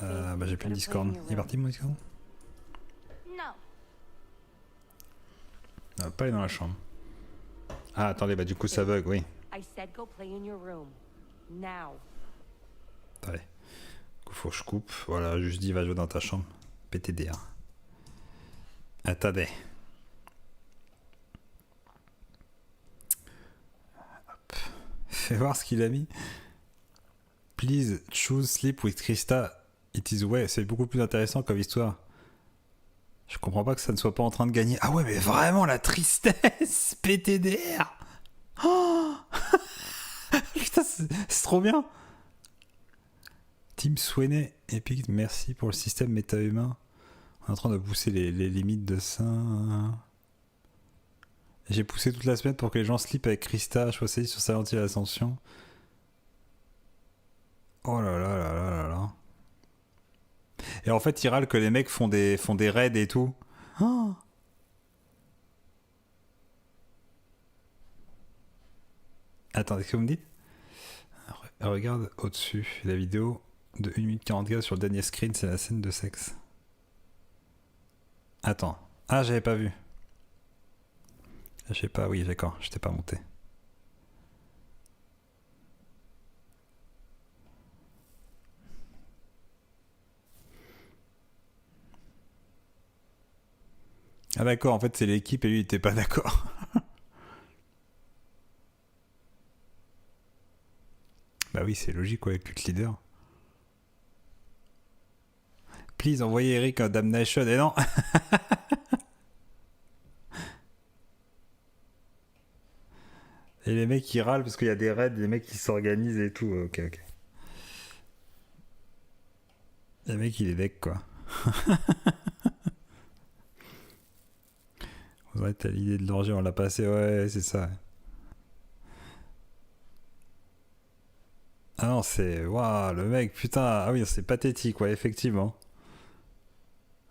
Bah j'ai plus le Discord. Il est parti mon Discord? Non, pas aller dans la chambre. Ah attendez, bah du coup ça bug, oui. I said go play in your room. Now. Attendez. Du coup faut que je coupe. Voilà, juste dit va jouer dans ta chambre. PTDR. Attendez. Hop. Fais voir ce qu'il a mis. Please choose sleep with Krista. It is way. C'est beaucoup plus intéressant comme histoire. Je comprends pas que ça ne soit pas en train de gagner. Ah ouais, mais vraiment la tristesse. PTDR. Oh putain, c'est trop bien. Team Sweeney, Epic, merci pour le système méta-humain. On est en train de pousser les limites de ça. J'ai poussé toute la semaine pour que les gens sleep avec Krista. Je passais sur Silent Hill Ascension. Oh là là là là là là. Et en fait, il râle que les mecs font des raids et tout. Oh. Attendez, qu'est-ce que vous me dites? Regarde au-dessus. La vidéo de 1 minute 44 sur le dernier screen, c'est la scène de sexe. Attends. Ah, j'avais pas vu. Je sais pas, oui, d'accord. Je t'ai pas monté. Ah d'accord, en fait c'est l'équipe et lui il était pas d'accord. Bah oui, c'est logique quoi, avec le leader. Please, envoyez Eric un Damnation. Et non. les mecs qui râlent parce qu'il y a des raids, des mecs qui s'organisent et tout. Ok, ok. Le mec il est deck quoi. Ouais, t'as l'idée de l'orgie, on l'a passé, ouais, c'est ça. Ah non, c'est... Waouh, le mec, putain, ah oui, c'est pathétique, ouais, effectivement.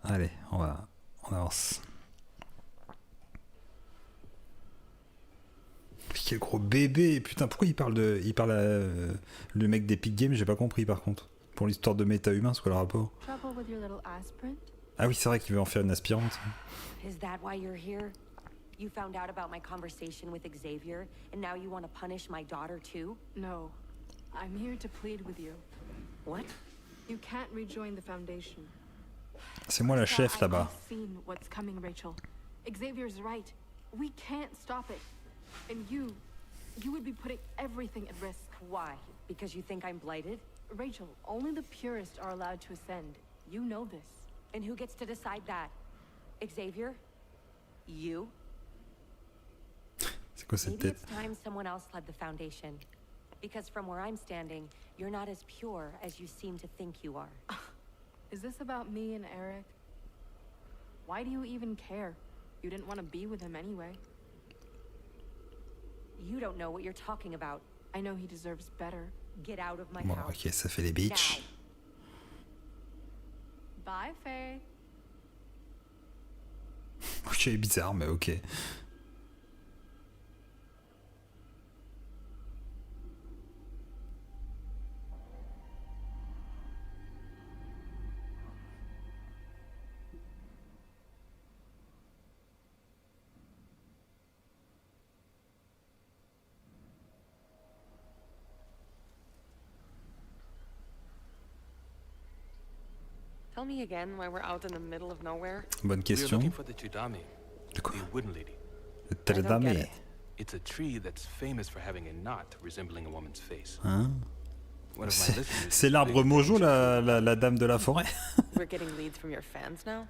Allez, on avance. Quel gros bébé, putain, pourquoi il parle le mec d'Epic Games, j'ai pas compris par contre. Pour l'histoire de méta-humain, c'est quoi le rapport? Ah oui, c'est vrai qu'il veut en faire une aspirante. Is that why you're here? You found out about my conversation with Xavier, and now you want to punish my daughter too? No. I'm here to plead with you. What? You can't rejoin the Foundation. C'est moi la chef là-bas. I've seen what's coming, Rachel. Xavier's right. We can't stop it. And you would be putting everything at risk. Why? Because you think I'm blighted? Rachel, only the purest are allowed to ascend. You know this. And who gets to decide that? Xavier? You? C'est quoi cette Maybe tête? it's time someone else led the Foundation. Because from where I'm standing, you're not as pure as you seem to think you are. Is this about me and Eric? Why do you even care? You didn't want to be with him anyway. You don't know what you're talking about. I know he deserves better. Get out of my Bon, house. ok, ça fait les bitches. Bye, Faye. Ok, bizarre, mais ok. Tell me again why we're out in the middle of nowhere. Bonne question. We're looking for the Chudame, De quoi? the wooden lady. Le Teledame. It's a tree that's famous for having a knot resembling a woman's face. Hein? One of my listeners. C'est l'arbre mojo, la dame de la forêt. We're getting leads from your fans now.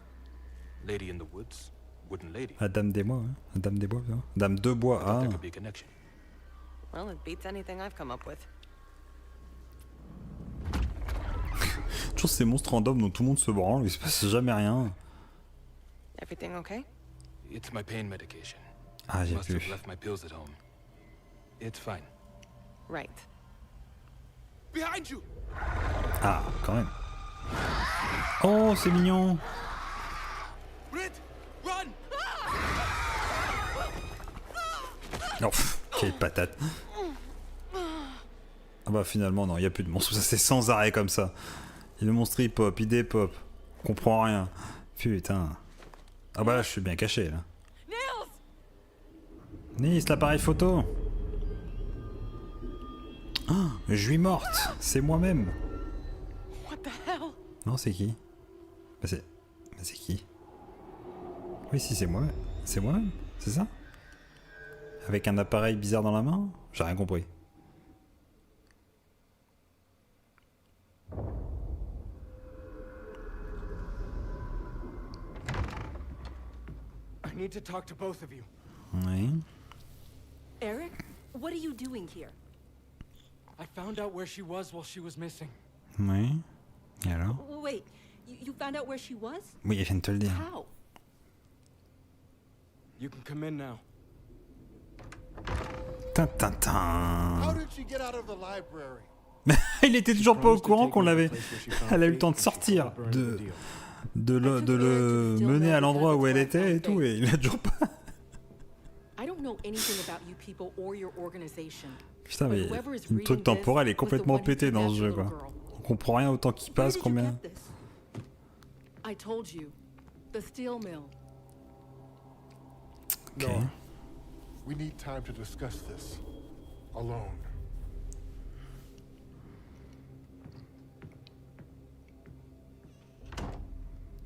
Lady in the woods, wooden lady. La dame des bois, hein? La dame des bois, non? Dame de bois, ah. There could be a connection. Well, it beats anything I've come up with. Toujours ces monstres random dont tout le monde se branle, il se passe jamais rien. Everything okay? It's my pain medication. Ah, j'ai Must vu. have left my pills at home. It's fine. Right. Behind you. Ah, quand même. Oh, c'est mignon. Brit, run. Oh, pff, quelle patate. Ah bah finalement non, il n'y a plus de monstres, ça c'est sans arrêt comme ça. Et le monstre il pop, il dépop. On comprend rien. Putain. Ah bah là je suis bien caché là. Nice, l'appareil photo. Oh, je suis morte, c'est moi-même. What the hell? Non, c'est qui? Bah c'est qui? Oui, si, c'est moi. C'est moi-même, c'est ça? Avec un appareil bizarre dans la main? J'ai rien compris. I need to talk to both of you. Oui. Eric, what are you doing here? I found out where she was while she was missing. Oui. Et alors? Wait, you found out where she was? Oui, elle vient de te le dire. How? You can come in now. Tintin. How did she get out of the library? Il était toujours pas au courant qu'on l'avait. Elle a eu le temps de sortir, de le mener à l'endroit où elle était et tout, et il a toujours pas. I don't know anything about you people or your organization. Putain, mais le truc temporel est complètement pété dans ce jeu, quoi. On comprend rien autant qu'il passe, combien. I told you, the steel mill. Ok. No. We need time to discuss this. Alone.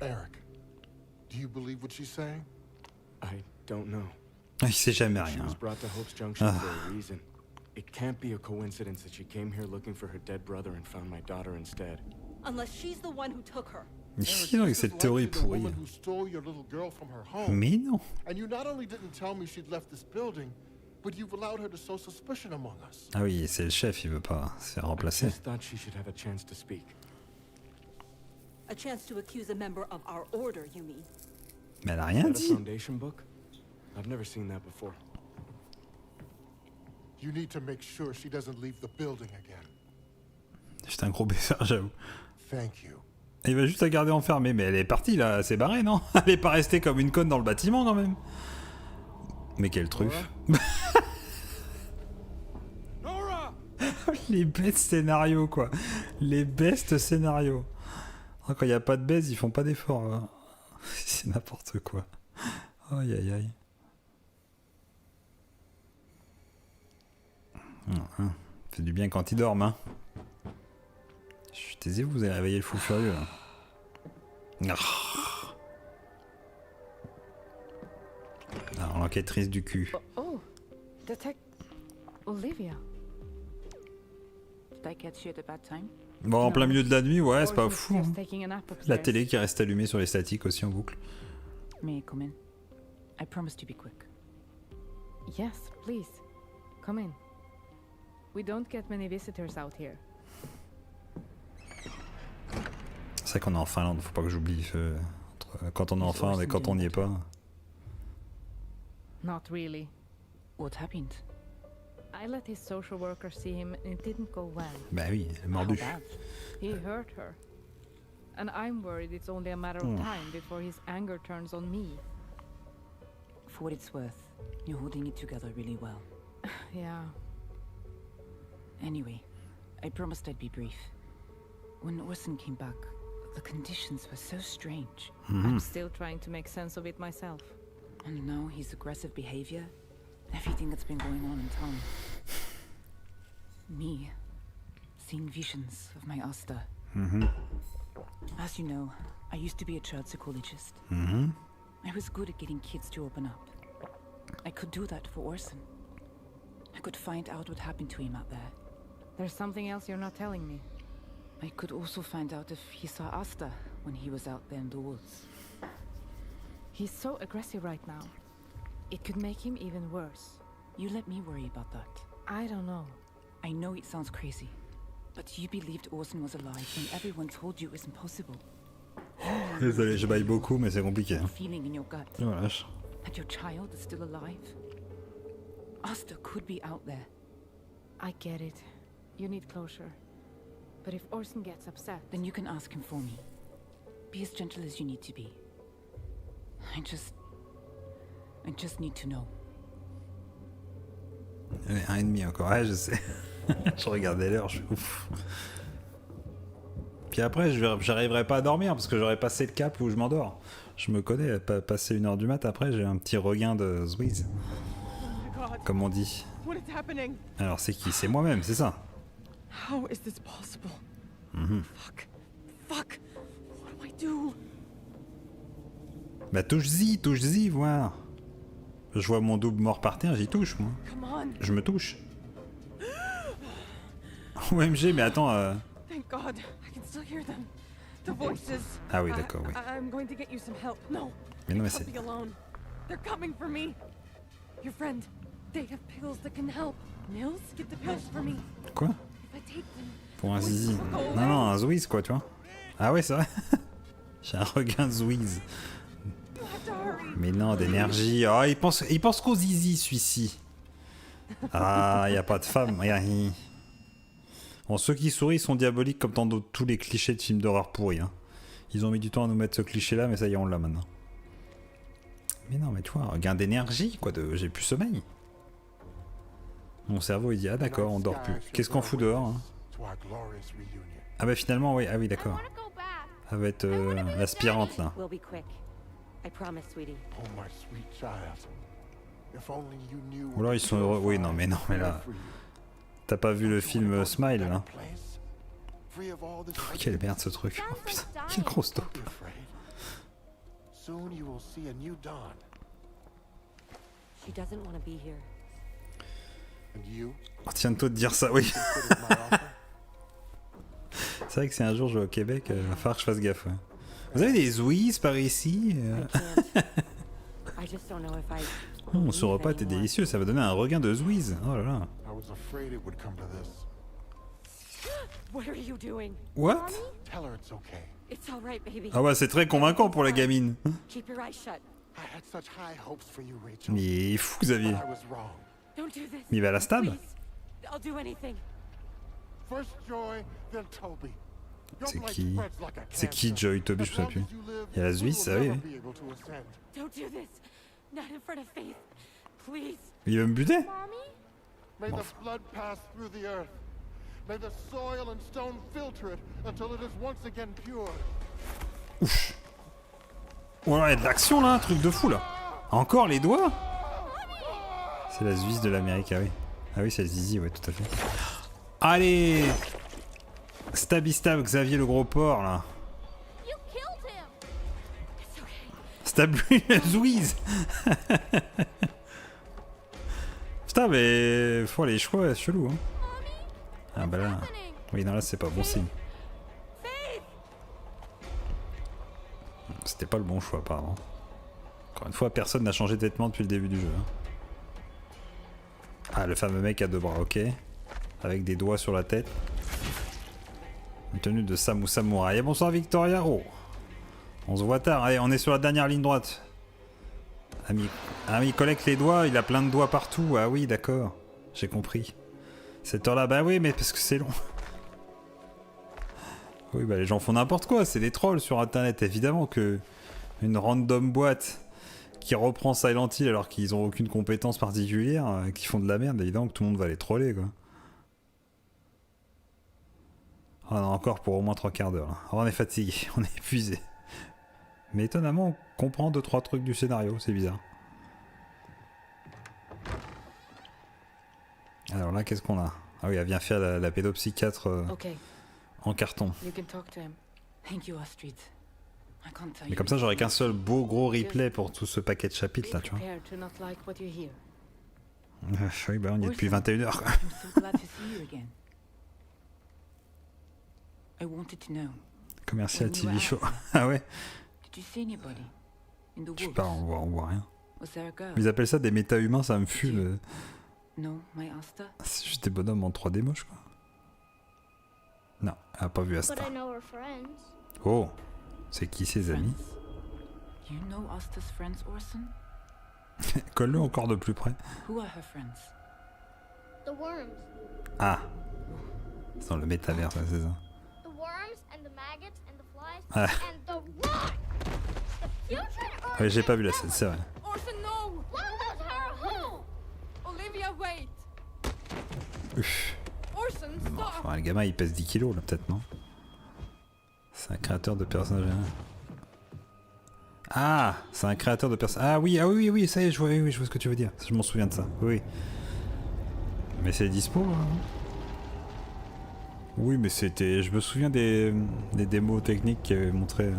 Eric, do you believe what she's saying? I don't know. Il sait jamais She rien. was brought to Hope's Junction for a reason. It can't be a coincidence that she came here looking for her dead brother and found my daughter instead. Unless she's the one who took her. Non, avec cette théorie pourrie. Who stole your little girl from her home. Mais non. And you not only didn't tell me she'd left this building, But you've allowed her to sow suspicion among us. Ah oui, c'est le chef, il veut pas se faire remplacer. I just thought she should have a chance to speak. A chance to accuse a member of our order, you mean? Mais elle a rien dit. Foundation book? I've never seen that before. You need to make sure she doesn't leave the building again. C'est un gros baiser, j'avoue. Thank you. Il va juste la garder enfermée, mais elle est partie là, elle s'est barrée, non? Elle est pas restée comme une conne dans le bâtiment quand même. Mais quelle truffe. Les bêtes scénarios quoi. Les bestes scénarios. Oh, quand il n'y a pas de baise, ils font pas d'efforts. Hein. C'est n'importe quoi. Aïe aïe aïe. Fait du bien quand ils dorment. Hein. Taisez-vous, vous avez réveillé le fou furieux. Là. Alors, l'enquêtrice du cul. Oh, Olivia. Did I catch you at a bad time? Bon, en plein milieu de la nuit, ouais, c'est pas fou. Hein. La télé qui reste allumée sur les statiques aussi en boucle. May I come in? I promise to be quick. Yes, please. Come in. We don't get many visitors out here. C'est vrai qu'on est en Finlande, faut pas que j'oublie. Quand on est en Finlande et quand on n'y est pas. Not really. What happened? I let his social worker see him and it didn't go well. Bah oui, elle est mordue. He hurt her. And I'm worried it's only a matter of time before his anger turns on me. For what it's worth, you're holding it together really well. Yeah. Anyway, I promised I'd be brief. When Orson came back, the conditions were so strange. I'm still trying to make sense of it myself. And now his aggressive behavior, everything that's been going on in town. Me, seeing visions of my Asta. As you know, I used to be a child psychologist. I was good at getting kids to open up. I could do that for Orson. I could find out what happened to him out there. There's something else you're not telling me. I could also find out if he saw Asta when he was out there in the woods. He's so aggressive right now. It could make him even worse. You let me worry about that. I don't know. I know it sounds crazy, but you believed Orson was alive when everyone told you it was impossible. Désolé, je baille beaucoup, mais c'est compliqué. Hein. Feeling in your gut voilà. that your child is still alive. Asta could be out there. I get it. You need closure. But if Orson gets upset, then you can ask him for me. Be as gentle as you need to be. I just need to know. 1h30 encore, ouais, je sais. Je regardais l'heure, je suis ouf. Puis après, j'arriverai pas à dormir parce que j'aurais passé le cap où je m'endors. Je me connais, passer 1h du mat, après j'ai un petit regain de Suivez. Comme on dit. Alors c'est qui? C'est moi-même, c'est ça. How is this possible? Fuck. What do I do? Bah touche-y, voir. Je vois mon double mort par terre, j'y touche, moi. Je me touche. OMG, mais attends. Thank God, I can still hear them. The voices. Ah oui, d'accord, oui. I'm going to get you some help. No. Mais non, mais I can't be alone. They're coming for me. Your friend. They have pills that can help. Nils, get the pills for me. Quoi? If I take them. Pour un zizi. Non, un Suivez, quoi, tu vois. Ah ouais, c'est vrai. J'ai un regain de Suivez. Mais non, d'énergie. Oh, il pense qu'au zizi, celui-ci. Ah, y a pas de femme. Bon, ceux qui sourient sont diaboliques comme dans tous les clichés de films d'horreur pourris. Hein. Ils ont mis du temps à nous mettre ce cliché-là, mais ça y est, on l'a maintenant. Mais non, mais tu vois, regain d'énergie, quoi. J'ai plus sommeil. Mon cerveau, il dit, ah d'accord, on dort plus. Qu'est-ce qu'on fout dehors hein? Ah bah finalement, oui, ah oui, d'accord. Ça va être l'aspirante, là. Ou alors ils sont heureux. Oui, non, mais là... T'as pas vu le film Smile, là? Oh, quelle merde, ce truc. Oh, putain, quelle grosse taupe. Oh, tiens-toi de dire ça, oui. C'est vrai que si un jour je vais au Québec, il va falloir que je fasse gaffe. Ouais. Vous avez des Suivez par ici Ce repas était délicieux, ça va donner un regain de zouise. Oh là là. I was afraid it would come to this. What are you doing? What? Tell her it's okay. It's all right, baby. Ah ouais, c'est très convaincant pour la gamine. Keep your eyes shut. I had such high hopes for you, Rachel. Mais il est fou, Xavier. But I was wrong. Don't do this. Mais il va à la stab. Please. I'll do anything. First Joy, then Toby. C'est qui? C'est qui Joy, Toby, je sais plus. Il y a la Suisse, ça oui. Don't do this. Not in front of Faith. Please. Il veut me buter? May the flood pass through the earth. May the soil and stone filter it until it is once again pure. Ouf. Oh là, il y a de l'action là, un truc de fou là. Encore les doigts? C'est la Suisse de l'Amérique, ah oui. Ah oui, c'est le zizi, ouais, tout à fait. Allez! Stabby stab Xavier le gros porc là. Stab lui la Zouise. Putain mais faut les choix chelou hein. Ah bah là. Oui non là c'est pas bon signe. C'était pas le bon choix apparemment. Encore une fois personne n'a changé de vêtements depuis le début du jeu. Hein. Ah le fameux mec à deux bras, ok. Avec des doigts sur la tête. Une tenue de samouraï. Et bonsoir Victoria. Oh. On se voit tard. Allez, on est sur la dernière ligne droite. Ami collecte les doigts. Il a plein de doigts partout. Ah oui, d'accord. J'ai compris. Cette heure-là, bah oui, mais parce que c'est long. Oui, bah les gens font n'importe quoi. C'est des trolls sur internet. Évidemment que une random boîte qui reprend Silent Hill alors qu'ils ont aucune compétence particulière, qui font de la merde, évidemment que tout le monde va les troller, quoi. On a encore pour au moins 3 quarts d'heure. On est fatigué, on est épuisé. Mais étonnamment, on comprend 2-3 trucs du scénario, c'est bizarre. Alors là, qu'est-ce qu'on a? Ah oui, elle vient faire la pédopsychiatre en carton. Mais comme ça, j'aurais qu'un seul beau gros replay pour tout ce paquet de chapitres là, tu vois. Oui, bah on y est depuis 21h. Commercial TV show. Ah ouais. Je sais pas, on voit rien. Ils appellent ça des méta-humains, ça me fume. C'est juste des bonhommes en 3D moche quoi. Non, elle a pas vu Asta. Oh, c'est qui ses amis? Colle-le encore de plus près. Ah, c'est dans le métavers, ça, c'est ça. Ah. Ouais, j'ai pas vu la scène, c'est vrai. Uff. Bon, enfin, le gamin il pèse 10 kilos là, peut-être, non? C'est un créateur de personnages. Ah, c'est un créateur de personnages. Ah oui, ça y est, je vois ce que tu veux dire. Je m'en souviens de ça. Oui. Mais c'est dispo, hein. Oui, mais c'était... Je me souviens des démos techniques qui avaient montré...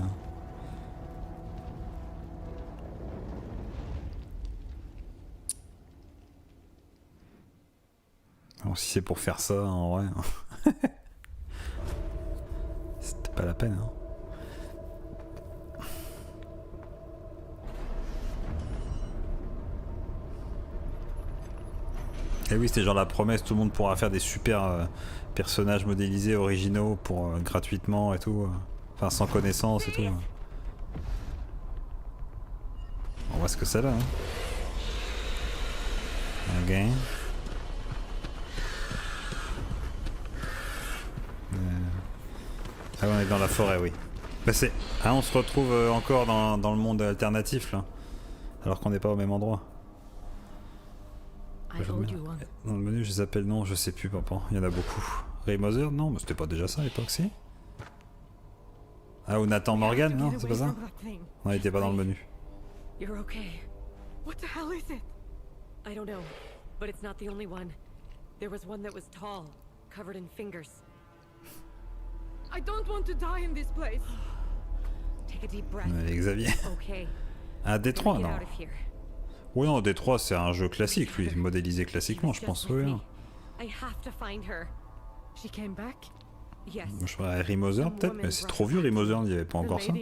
Bon, si c'est pour faire ça, en vrai... C'était pas la peine, hein. Et oui, c'était genre la promesse, tout le monde pourra faire des super... personnages modélisés originaux pour gratuitement et tout, enfin sans connaissance et tout. On voit ce que c'est là. Hein. Ok. Ah on est dans la forêt, oui. Bah c'est. Ah on se retrouve encore dans le monde alternatif là, alors qu'on n'est pas au même endroit. Dans le menu, je les appelle non, je sais plus, papa. Il y en a beaucoup. Ray Mother, non, mais c'était pas déjà ça à l'époque, si. Ah, ou Nathan Morgan, non, c'est pas ça. Non, il était pas dans le menu. You're okay. What the hell is it? I don't know, but it's not the only one. There was one that was tall, covered in fingers. I don't want to die in this place. Take a deep breath. Xavier. Okay. Ah, Détroit, non. Oui, non, Détroit, c'est un jeu classique, lui, modélisé classiquement, je pense, oui. I have to find her. She came back? Yes. Je crois Rimother, peut-être, mais c'est trop vieux, Rimother, il n'y avait pas encore ça.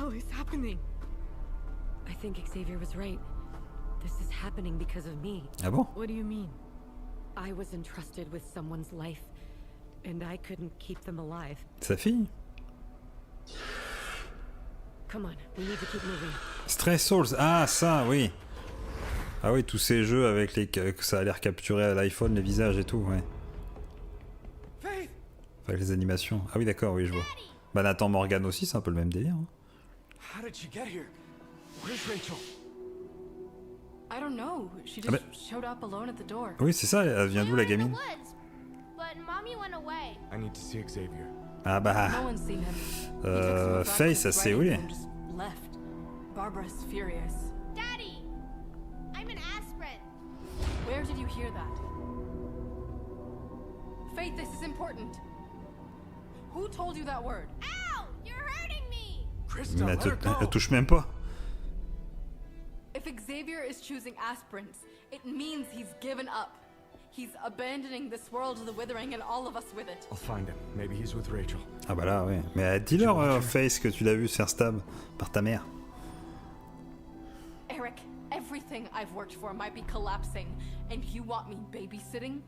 hell is happening? I think Xavier was right. This is happening because of me. Ah bon? What do you mean? I was entrusted with someone's life, and I couldn't keep them alive. Sa fille? Come on, we need to keep moving. Stray Souls, ah ça, oui. Ah oui, tous ces jeux avec les que ça a l'air capturé à l'iPhone, les visages et tout, ouais. Avec les animations. Ah oui, d'accord, oui, je vois. Bah Nathan Morgan aussi, c'est un peu le même délire. Hein. How did she get here? Where's Rachel? I don't know. She just showed up alone at the door. Oui, c'est ça, elle vient d'où la gamine? But mommy went away. I need to see Xavier. Ah bah. No one's seen him. Faye, ça c'est oui. Left. Barbara's furious. Daddy, I'm an aspirin. Where did you hear that? Faith, this is important. Who told you that word? Ow! You're hurting me. Krista, Mais let her go. elle touche même pas. If Xavier is choosing aspirants, it means he's given up. He's abandoning this world of the withering and all of us with it. I'll find him. Maybe he's with Rachel. Ah bah là, ouais. Mais dis-leur, Face, que tu l'as vu se faire stab par ta mère. Eric, everything I've worked for might be collapsing, and you want me babysitting?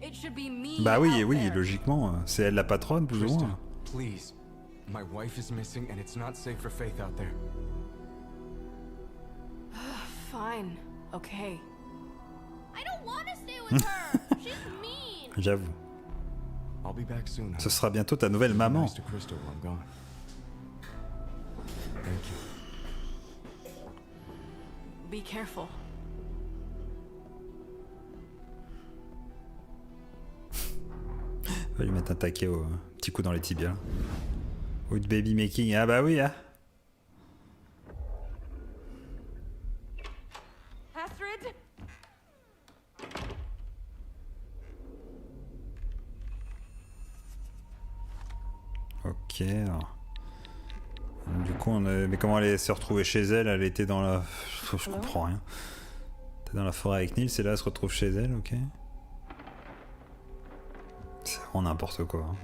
It should be me. Bah oui, oui, logiquement, c'est elle la patronne, plus ou moins. Please. My wife is missing and it's not safe for Faith out there. Fine. Okay. I don't want to stay with her. She's mean. J'avoue. I'll be back soon. Ce sera bientôt ta nouvelle maman. Nice to Krista while I'm gone. Thank you. Be careful. Va lui mettre un taquet au petit coup dans les tibias. Ou de baby making. Ah bah oui, hein. Astrid? Ok. Alors. Du coup, mais comment elle s'est retrouvée chez elle? Elle était dans la... Je comprends rien. Elle était dans la forêt avec Nils et là elle se retrouve chez elle, ok. C'est vraiment n'importe quoi. Hein.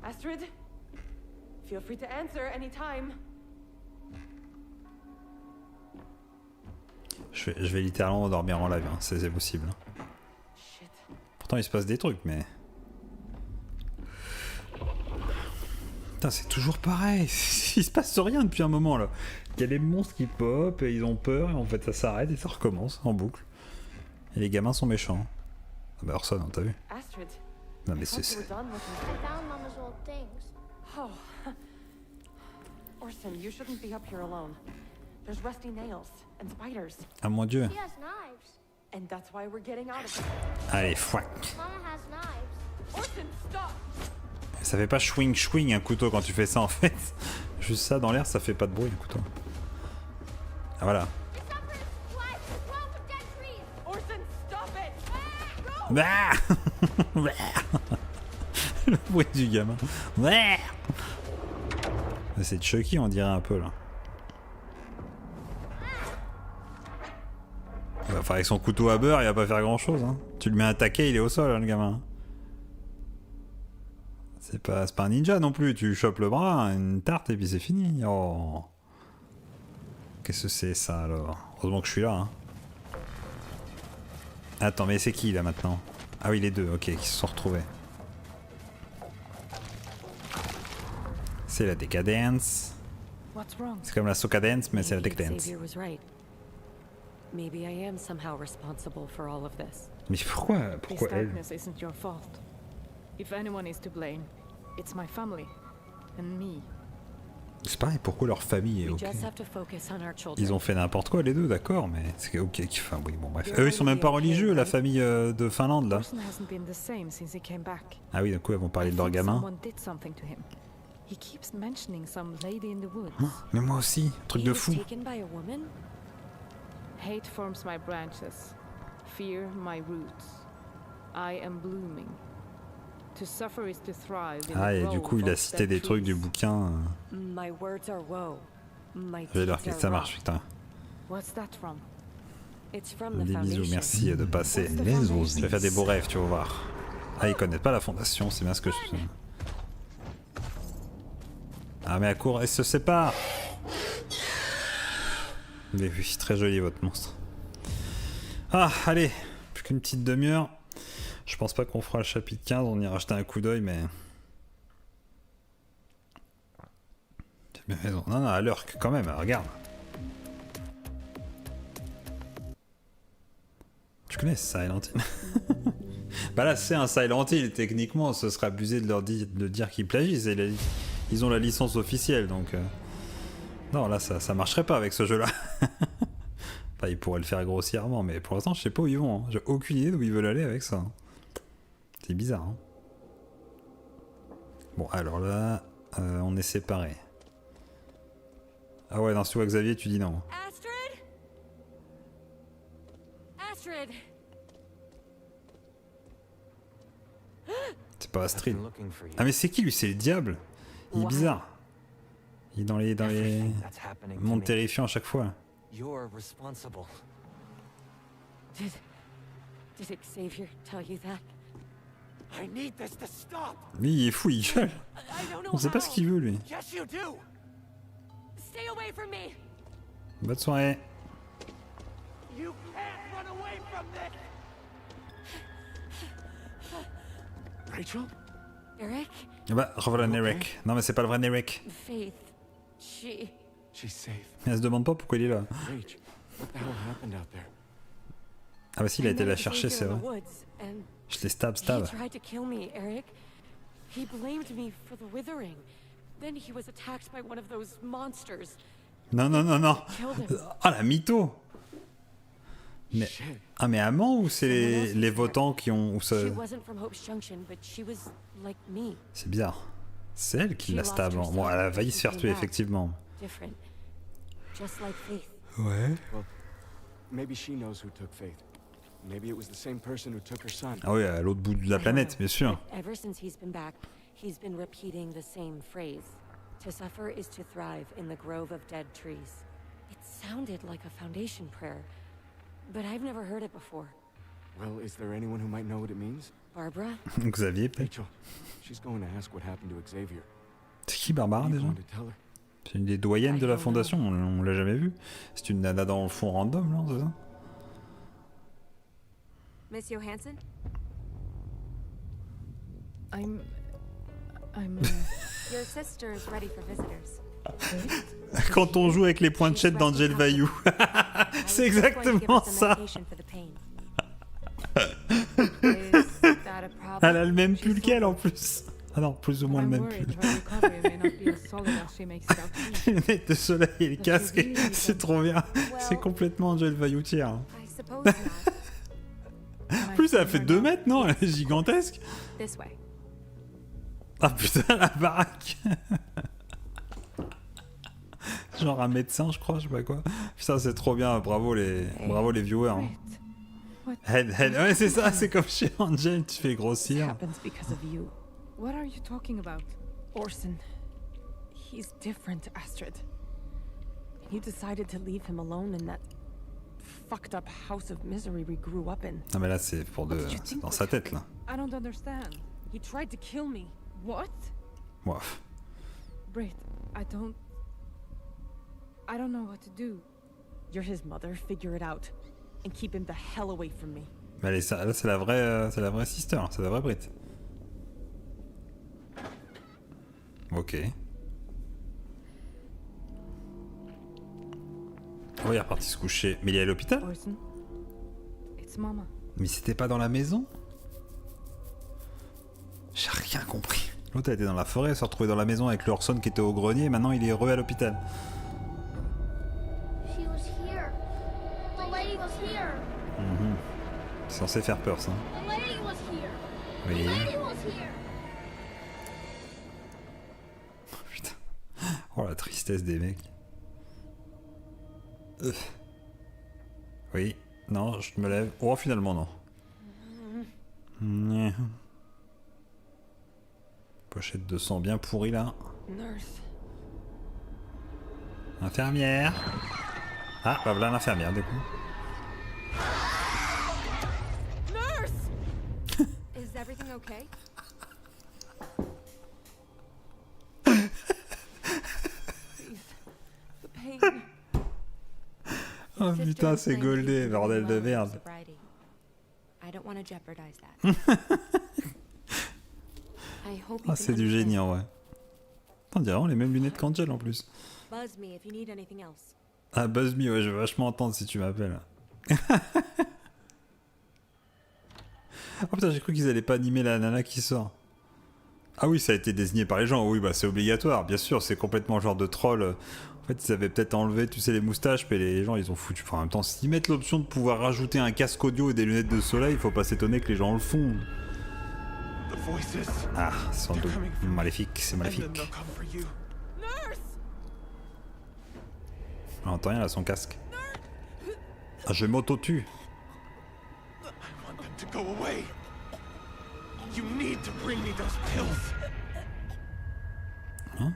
Astrid? Feel free to answer anytime. Je vais littéralement dormir en live, hein. C'est possible. Hein. Pourtant il se passe des trucs, mais... Putain, c'est toujours pareil. Il se passe rien depuis un moment là. Il y a les monstres qui pop et ils ont peur et en fait ça s'arrête et ça recommence en boucle. Et les gamins sont méchants. Ah bah Orson, t'as vu? Astrid. Non mais c'est... I found Mama's old things. Oh. Orson, you shouldn't be up here alone. There's rusty nails and spiders. Ah mon dieu. She has knives. And that's why we're getting out of here. Allez, fouac. Mama has knives. Orson, stop! Ça fait pas chwing chwing un couteau quand tu fais ça en fait. Juste ça dans l'air, ça fait pas de bruit un couteau. Ah voilà. Orson, stop it! Bah le bruit du gamin. C'est Chucky, on dirait un peu là. Enfin, avec son couteau à beurre, il va pas faire grand chose. Hein. Tu lui mets un taquet, il est au sol, hein, le gamin. C'est pas un ninja non plus. Tu chopes le bras, une tarte et puis c'est fini. Oh. Qu'est-ce que c'est ça alors? Heureusement que je suis là. Hein. Attends, mais c'est qui là maintenant? Ah oui, les deux, ok, qui se sont retrouvés. C'est la décadence. C'est comme la socadence, mais c'est la décadence. Maybe I am somehow responsible for all of this. Mais pourquoi This elle? darkness isn't your fault. If anyone is to blame, it's my family and me. C'est pareil, pourquoi leur famille est We ok? just have to focus on our children. Ils ont fait n'importe quoi les deux, d'accord, mais c'est ok. Enfin oui, bon bref. Eux ils sont même pas religieux, la famille de Finlande là. Person hasn't been the same since he came back. Ah oui, d'un coup ils vont parler de leur think gamin. Someone did something to him. He keeps mentioning some lady in the woods. Mais moi aussi, truc de fou. Taken by a woman? Hate forms my branches, fear my roots. I am blooming. To suffer is to thrive in Ah et a du coup il a grove cité of des dead trucs du trees. bouquin. My words are woe. My Je vais leur deeds que are ça marche, wrong. putain. What's that from? Des bisous, merci de passer. Je vais faire des beaux rêves, tu vas voir. Ah, ils connaissent pas la fondation, c'est bien ce que je fais. Ah, mais à court, elle se sépare. Mais oui, très joli votre monstre. Ah, allez, plus qu'une petite demi-heure. Je pense pas qu'on fera le chapitre 15, on ira jeter un coup d'œil, mais... T'as bien raison. Non, non, à l'heure quand même, regarde. Tu connais Silent Hill? Bah là, c'est un Silent Hill, techniquement, ce serait abusé de dire qu'ils plagient. Ils ont la licence officielle, donc... Non, là, ça marcherait pas avec ce jeu-là. Enfin, ils pourraient le faire grossièrement, mais pour l'instant, je sais pas où ils vont. Hein. J'ai aucune idée d'où ils veulent aller avec ça. C'est bizarre. Hein. Bon, alors là, on est séparés. Ah ouais, non, si tu vois Xavier, tu dis non. Astrid? Astrid? C'est pas Astrid. Ah mais c'est qui lui? C'est le diable. Il est bizarre. Il est dans les mondes terrifiants à chaque fois. You're responsible. Did Xavier tell you that? I need this to stop. Lui, il est fou, il gueule. On sait pas ce qu'il veut, lui. Yes, you do. Stay away from me. Bonne soirée. You can't run away from this. Rachel? Eric? Ah bah, revoilà Nerek. Non, mais c'est pas le vrai Nerek. Faith, She's safe. Elle se demande pas pourquoi il est là. Rach, what the hell happened out there? Ah bah si, il a été la chercher, c'est vrai. Je l'ai stab. He tried to kill me, Eric. He blamed me for the withering. Then he was attacked by one of those monsters. Non. Ah, la mytho. Mais... Ah, mais amant ou c'est les votants qui ont... C'est bizarre. C'est elle qui l'a stab. Bon, elle a failli se faire tuer, effectivement. Ouais. Maybe she knows who took Faith. Maybe it was the same person who took her son. Ah oui, à l'autre bout de la planète, bien sûr. Ever since he's been back, he's been repeating the same phrase. To suffer is to thrive in the grove of dead trees. It sounded like a Foundation prayer, but I've never heard it before. Well, is there anyone who might know what it means? Barbara? Xavier, peut-être. Rachel, she's going to ask what happened to Xavier. C'est qui Barbara déjà? C'est une des doyennes de la fondation, on l'a jamais vue. C'est une nana dans le fond random, là, c'est ça? Miss Johansson? I'm... Your sister's ready for visitors. Quand on joue avec les points de chat d'Angel Vaillou. C'est exactement ça. Elle a le même pull qu'elle en plus. Ah non, plus ou moins le même pull. Les lunettes de soleil et le casque, c'est trop bien. C'est complètement Angel Vailloutière. En plus, elle a fait 2 mètres, non? Elle est gigantesque. Ah putain, la baraque. Genre un médecin, je crois, je sais pas quoi. Putain, c'est trop bien, bravo les viewers. Hein. Head. Ouais, c'est ça, c'est comme chez Angel, tu fais grossir. What are you talking about? Orson. He's different, Astrid. You decided to leave him alone in that fucked up house of misery we grew up in. Non mais là c'est pour c'est dans sa tête là. I don't understand. He tried to kill me. What? Wow. Brit, I don't know what to do. You're his mother, figure it out. And keep him the hell away from me. Mais allez, là c'est la vraie sister, c'est la vraie Brit. Ok. Oh, il est reparti se coucher. Mais il est à l'hôpital? Orson, it's Mama. Mais c'était pas dans la maison? J'ai rien compris. L'autre a été dans la forêt, s'est retrouvé dans la maison avec le Orson qui était au grenier, et maintenant il est à l'hôpital. C'est censé faire peur ça. Oui. Putain. Oh la tristesse des mecs. Oui. Non, je me lève. Oh finalement non. Pochette de sang bien pourrie là. Infirmière. Ah, bah voilà l'infirmière du coup. okay? The pain. Oh putain, c'est goldé, bordel de merde. I don't want to jeopardize that. Ah, c'est du génie en vrai. On dirait vraiment les mêmes lunettes qu'Angel en plus. Buzz me if you need anything else. Ah, buzz me, ouais, je vais vachement entendre si tu m'appelles. Oh putain, j'ai cru qu'ils allaient pas animer la nana qui sort. Ah oui, ça a été désigné par les gens. Oui, bah c'est obligatoire, bien sûr, c'est complètement le genre de troll. En fait, ils avaient peut-être enlevé, tu sais, les moustaches, mais les gens, ils ont foutu. Enfin, en même temps, s'ils mettent l'option de pouvoir rajouter un casque audio et des lunettes de soleil, faut pas s'étonner que les gens le font. Ah, sans doute. Maléfique, c'est maléfique. On entend rien là, son casque. Ah, je m'auto-tue. Hein?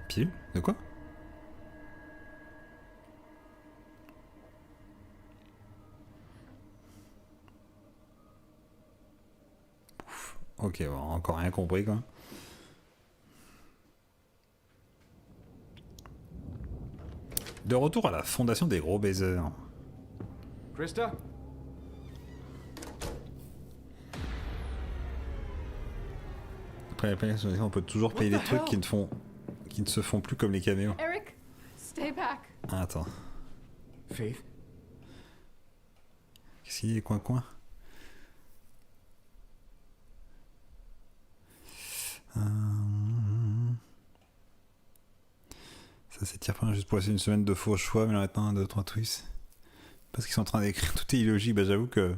Pilule? De quoi? Ouf. Ok, bon, encore rien compris quoi. De retour à la fondation des gros baisers. Krista? Après, on peut toujours payer des trucs qui ne se font plus comme les caméos. Eric, stay back. Ah, attends. Faith? Qu'est-ce qu'il y a, coin-coin? Ça s'étire pas juste pour essayer une semaine de faux choix, mais là maintenant 2, 3 twists. Parce qu'ils sont en train d'écrire, tout est illogique, bah j'avoue que...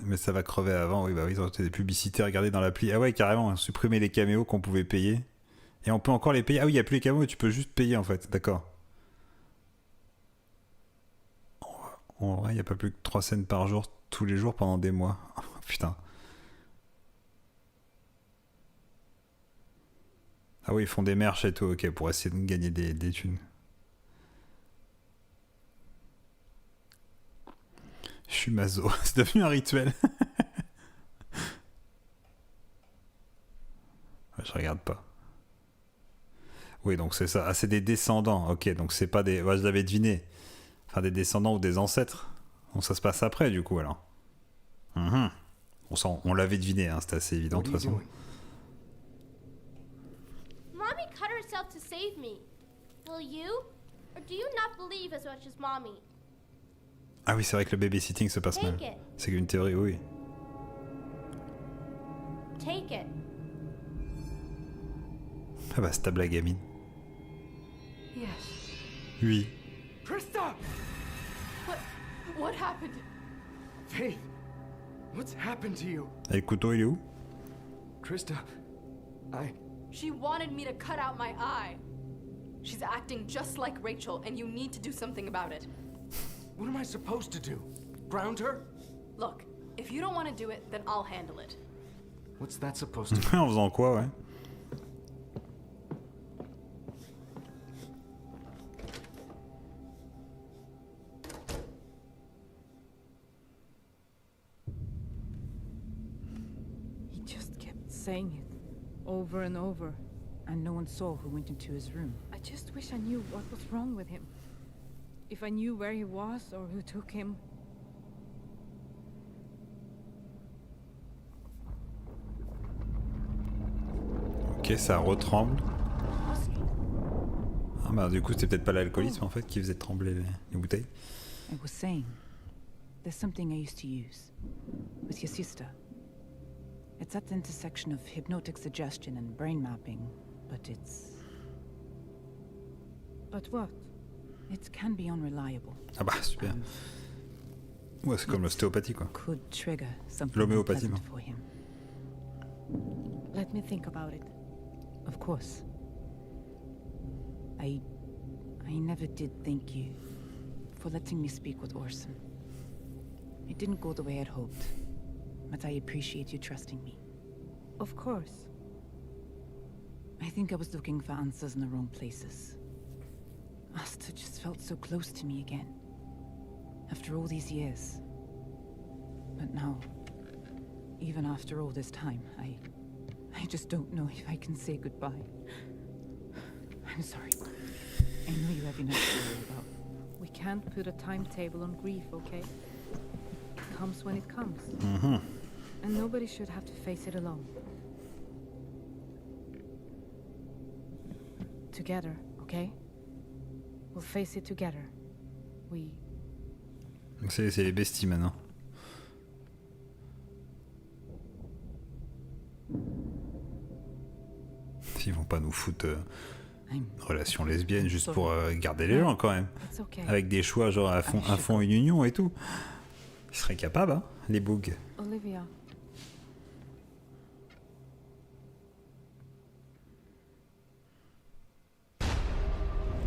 Mais ça va crever avant, oui, bah oui, ils ont des publicités à regarder dans l'appli. Ah ouais, carrément, supprimer les caméos qu'on pouvait payer. Et on peut encore les payer. Ah oui, il n'y a plus les caméos, tu peux juste payer en fait, d'accord. En vrai, il n'y a pas plus que 3 scènes par jour, tous les jours pendant des mois. Oh, putain. Ah oui, ils font des merch et tout, ok, pour essayer de gagner des thunes. Je suis maso, c'est devenu un rituel. Ouais, je regarde pas. Oui, donc c'est ça. Ah, c'est des descendants, ok, donc c'est pas des... Ouais, je l'avais deviné. Enfin, des descendants ou des ancêtres. Donc ça se passe après, du coup, alors. On l'avait deviné, hein, c'était assez évident, de toute façon. Mommy cut herself to save me. Will you? Or do you not believe as much as Mommy? Ah oui, c'est vrai que le babysitting se passe mal. C'est une théorie, oui. Take it. Ah bah, c'est ta blague, gamine. Yes. Oui. Krista! What happened? Faith, what's happened to you? Et le couteau, il est où? Krista, She wanted me to cut out my eye. She's acting just like Rachel, and you need to do something about it. What am I supposed to do? Ground her? Look, if you don't want to do it, then I'll handle it. What's that supposed to En faisant quoi, ouais? He just kept saying it over and over, and no one saw who went into his room. I just wish I knew what was wrong with him. If I knew where he was or who took him. Ok, ça retremble. Ah bah du coup c'était peut-être pas l'alcoolisme en fait qui faisait trembler les bouteilles. I was saying, there's something I used to use with your sister. It's at the intersection of hypnotic suggestion and brain mapping, but it's... But what? It can be unreliable. Ah bah super. Ouais, c'est comme l'ostéopathie quoi. Could trigger something L'homéopathie, unpleasant non. for him. Let me think about it. Of course. I never did thank you for letting me speak with Orson. It didn't go the way I'd hoped, but I appreciate you trusting me. Of course. I think I was looking for answers in the wrong places. Asta just felt so close to me again. After all these years. But now, even after all this time, I just don't know if I can say goodbye. I'm sorry. I know you have enough to worry about. We can't put a timetable on grief, okay? It comes when it comes. And nobody should have to face it alone. Together, okay? We'll face it together. C'est les besties maintenant. Ils vont pas nous foutre relation lesbienne juste pour garder les gens quand même. Avec des choix genre à fond une union et tout. Ils seraient capables, hein, les bougs. Olivia.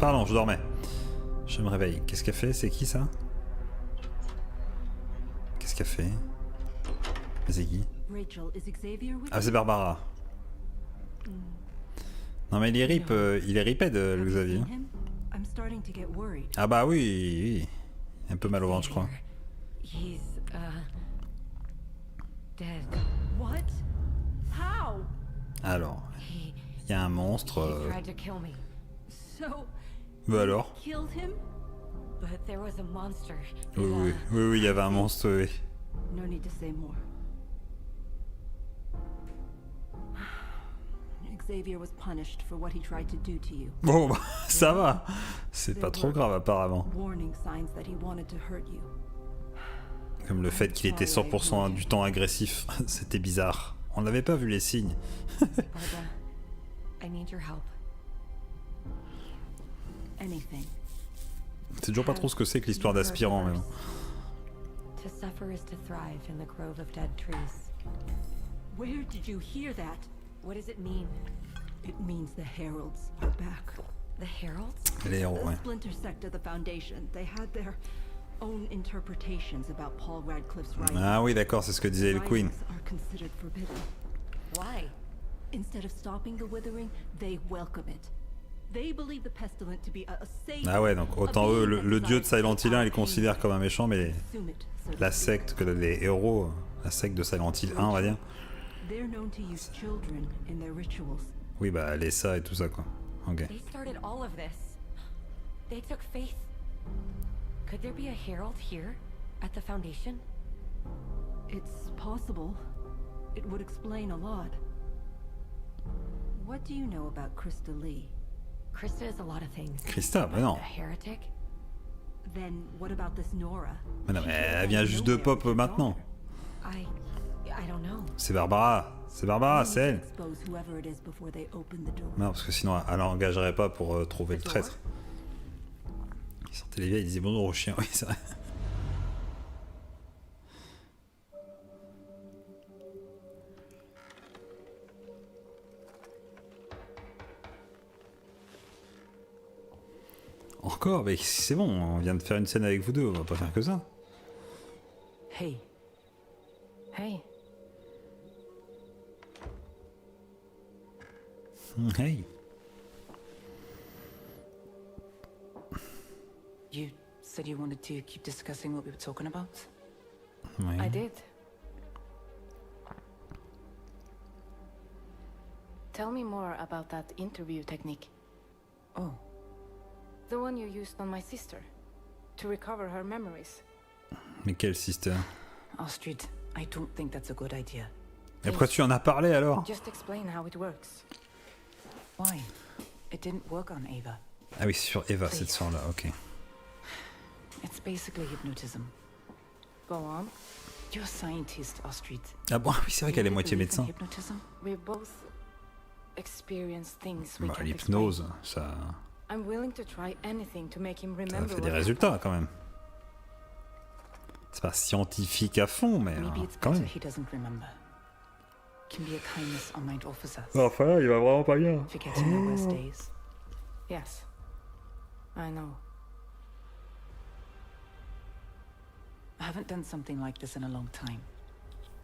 Pardon, je dormais. Je me réveille. Qu'est-ce qu'elle fait? C'est qui ça? Qu'est-ce qu'elle fait? C'est qui? Ah, c'est Barbara. Non mais il est riped, le Xavier. Ah bah oui. Un peu mal au ventre, je crois. Alors, il y a un monstre. Bah alors? Oui, il y avait un monstre, oui. Xavier was punished for what he tried to do to you. Bon, bah, ça va. C'est pas trop grave apparemment. Warning signs that he wanted to hurt you. Comme le fait qu'il était 100% du temps agressif. C'était bizarre. On n'avait pas vu les signes. I need your help. Anything. C'est toujours pas trop ce que c'est que l'histoire d'aspirant même. To suffer is to thrive in the grove of dead trees. Where did you hear that? What does it mean? It means the Heralds are back. The Heralds? Les héros, ouais. A splinter sect of the Foundation. They had their own interpretations about Paul Radcliffe's writings. Ah oui, d'accord, c'est ce que disait le Queen. Are considered forbidden. Why? Instead of stopping the withering, they welcome it. They believe the pestilent to be a safe. Ah ouais, donc autant eux, le dieu de Silent Hill 1, ils le considèrent comme un méchant, mais la secte, que les héros, la secte de Silent Hill 1, on va dire. They're known to use children in their rituals. Oui, bah, les ça et tout ça, quoi. Ok. They started all of this. They took faith. Could there be a herald here at the Foundation? It's possible. It would explain a lot. What do you know about Krista Lee? Krista is a lot of things. Krista, bah non. A heretic? Then what about this Nora? Mais non, mais elle vient juste de pop maintenant. I don't know. C'est Barbara, c'est elle. Non, parce que sinon elle n'engagerait pas pour trouver le traître. Il sortait les vieilles, il disait bonjour au chien, oui c'est vrai. Encore, mais c'est bon, on vient de faire une scène avec vous deux, on va pas faire que ça. Hey. Hey. Hey. You said you wanted to keep discussing what we were talking about? Oui. I did. Tell me more about that interview technique. Oh. The one you used on my sister, to recover her memories. Mais quelle sister? Astrid, I don't think that's a good idea. Et pourquoi tu en as parlé alors? Just explain how it works. Why? It didn't work on Ava. Ah oui, c'est sur Eva cette sort-là, ok. It's basically hypnotism. Go on. You're a scientist, Astrid. Ah bon, oui, c'est vrai qu'elle est moitié médecin. Hypnotism? We both experience things we Bah, can't l'hypnose, explain. ça... I'm willing to try anything to make him Ça remember fait what des résultats quand même. C'est pas scientifique à fond, mais quand même. Enfin là, il va vraiment pas bien. Yes, I know. I haven't done something like this in a long time.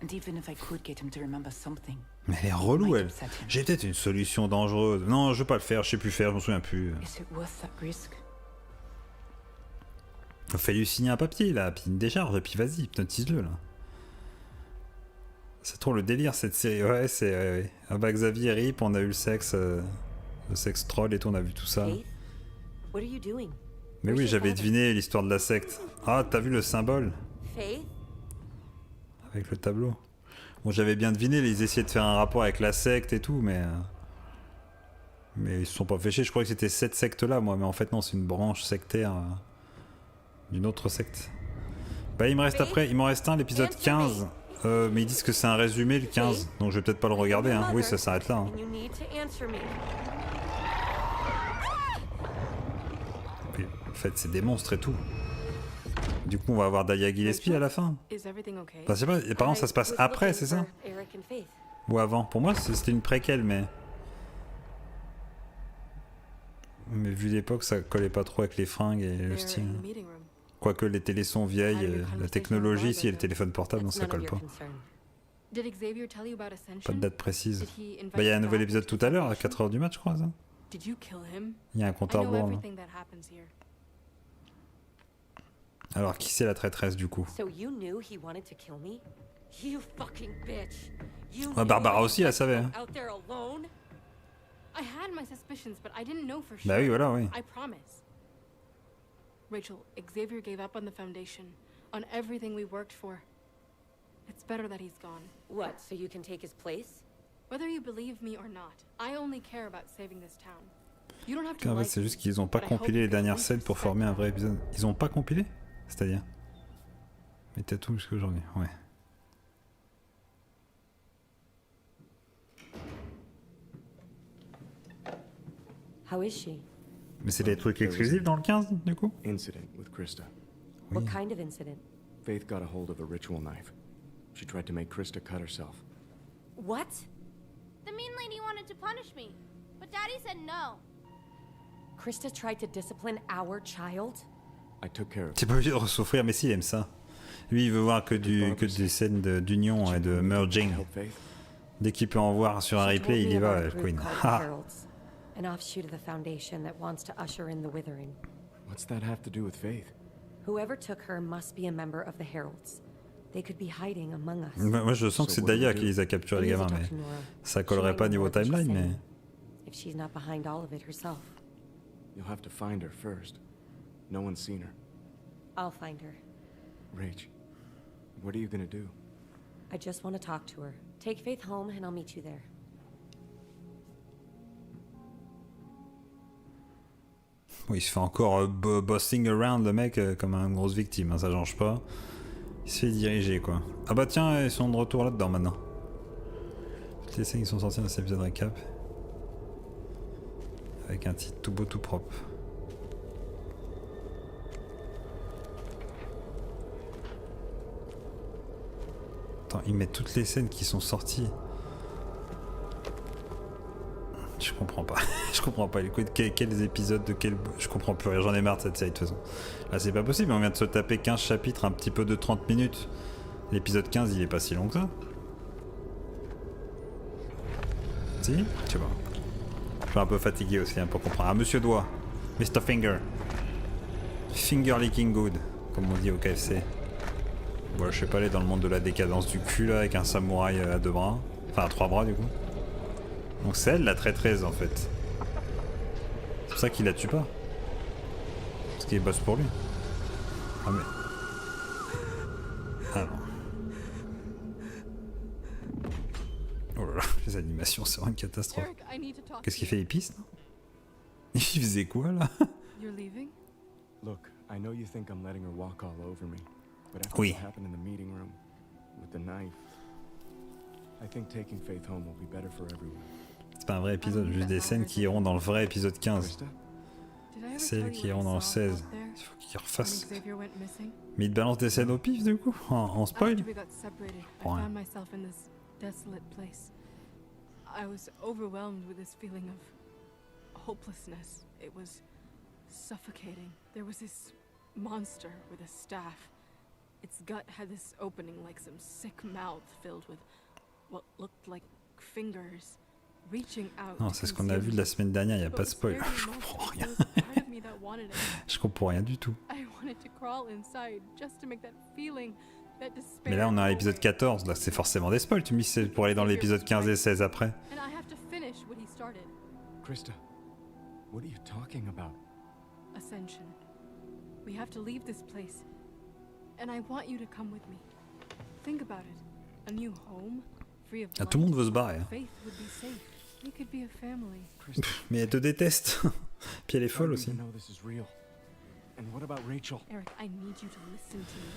And even if I could get him to remember something. Mais elle est relou, elle. J'ai peut-être une solution dangereuse. Non, je vais pas le faire, je sais plus faire, je m'en souviens plus. Is it worth that risk? Fais-lui signer un papier là, puis une décharge, et puis vas-y, hypnotise-le là. C'est trop le délire cette série. Ouais, c'est... Ouais. Ah bah Xavier rip, on a eu le sexe troll et tout, on a vu tout ça. What are you doing? Mais oui, j'avais deviné l'histoire de la secte. Ah, t'as vu le symbole? Faith? Avec le tableau. Bon, j'avais bien deviné, ils essayaient de faire un rapport avec la secte et tout, mais ils se sont pas fait chier. Je croyais que c'était cette secte-là, moi, mais en fait non, c'est une branche sectaire d'une autre secte. Bah, il me reste après, il m'en reste un, l'épisode 15. Mais ils disent que c'est un résumé, le 15, donc je vais peut-être pas le regarder, hein. Oui, ça s'arrête là. Hein. Puis, en fait, c'est des monstres et tout. Du coup, on va avoir Daya Gillespie à la fin. Enfin, je sais pas, apparemment ça se passe après, c'est ça? Ou avant? Pour moi, c'était une préquelle, mais vu l'époque, ça collait pas trop avec les fringues et le style. Quoique les télés sont vieilles, la technologie, si et les téléphones portables, non, ça colle pas. Pas de date précise. Bah, il y a un nouvel épisode tout à l'heure, à 4h du match, je crois, ça. Il y a un compte à rebours, là. Alors, qui c'est la traîtresse, du coup? Ah, Barbara aussi, elle savait. Hein. Bah oui, voilà, oui. Rachel, Xavier gave up on the Foundation, on everything we worked for. It's better that he's gone. What, so you can take his place? Whether you believe me or not, I only care about saving this town. You don't have to En fait, like c'est juste qu'ils ont pas compilé les dernières scènes pour former un vrai épisode. Ils ont pas compilé? C'est-à-dire? Mais t'as tout jusqu'à aujourd'hui, ouais. How is she? Mais c'est des trucs exclusifs dans le 15, du coup? Incident with Krista. What kind of incident? Faith got a hold of a ritual knife. She tried to make Krista cut herself. What? The mean lady wanted to punish me, but Daddy said no. Krista tried to discipline our child? I took care of T'es pas obligé de ressouffrir, mais si, il aime ça. Lui, il veut voir que des scènes d'union et de merging. Dès qu'il peut en voir sur un replay, il y va, le Queen. An offshoot of the Foundation that wants to usher in the Withering. What's that have to do with Faith? Whoever took her must be a member of the Heralds. They could be hiding among us. Moi, je sens que c'est Daya qui les a capturés, les gamins, mais ça collerait pas niveau timeline, mais... If she's not behind all of it herself. You'll have to find her first. No one's seen her. I'll find her. Rach, what are you gonna do? I just want to talk to her. Take Faith home and I'll meet you there. Oui, il se fait encore bossing around le mec comme une grosse victime, hein, ça change pas. Il se fait diriger quoi. Ah bah tiens, ils sont de retour là-dedans maintenant. Toutes les scènes qui sont sorties dans cet épisode récap. Avec un titre tout beau tout propre. Attends, ils mettent toutes les scènes qui sont sorties. Je comprends pas. Je comprends pas. Quels épisodes de quel... Je comprends plus rien. J'en ai marre de cette série de toute façon. Là, c'est pas possible. On vient de se taper 15 chapitres, un petit peu de 30 minutes. L'épisode 15, il est pas si long que ça. Si? Je sais pas. Je suis un peu fatigué aussi hein, pour comprendre. Ah, Monsieur Doigt. Mr. Finger. Finger licking good. Comme on dit au KFC. Voilà, je sais pas aller dans le monde de la décadence du cul là, avec un samouraï à 2 bras. Enfin, à 3 bras du coup. Donc c'est elle la traîtresse en fait. C'est pour ça qu'il la tue pas. Parce qu'il bosse pour lui. Ah mais... Ah non. Oh là là, les animations c'est vraiment une catastrophe. Qu'est-ce qu'il fait? Il pisse non? Il faisait quoi là? You're leaving? Look, I know you think I'm letting her walk all over me. But after Oui. what happened in the meeting room with the knife, I think taking Faith home will be better for everyone. C'est pas un vrai épisode, juste des scènes qui iront dans le vrai épisode 15. Celles qui iront dans le 16. Il faut qu'ils refassent. Mais il te balance des scènes au pif du coup, en spoil. Pour rien. I was overwhelmed with this feeling of hopelessness. It was suffocating. There was this monster with a staff. Its gut had this opening like some sick mouth filled with what looked like fingers. Non, c'est ce qu'on a vu de la semaine dernière, il n'y a pas de spoil. Je comprends rien. Je comprends rien du tout. I wanted to crawl inside just to make that feeling that despair. Mais là on est à l'épisode 14, là c'est forcément des spoils, tu me dis c'est pour aller dans l'épisode 15 et 16 après. And I have to finish what he started. Krista, what are you talking about? Ascension. We have to leave this place. And I want you to come with me. Think about it. A new home, free of Ah, tout le monde veut se barrer. Hein. Faith would be safe. We could be a family. Mais elle te déteste. Puis elle est folle aussi. And what about Rachel? Eric, I need you to listen to me.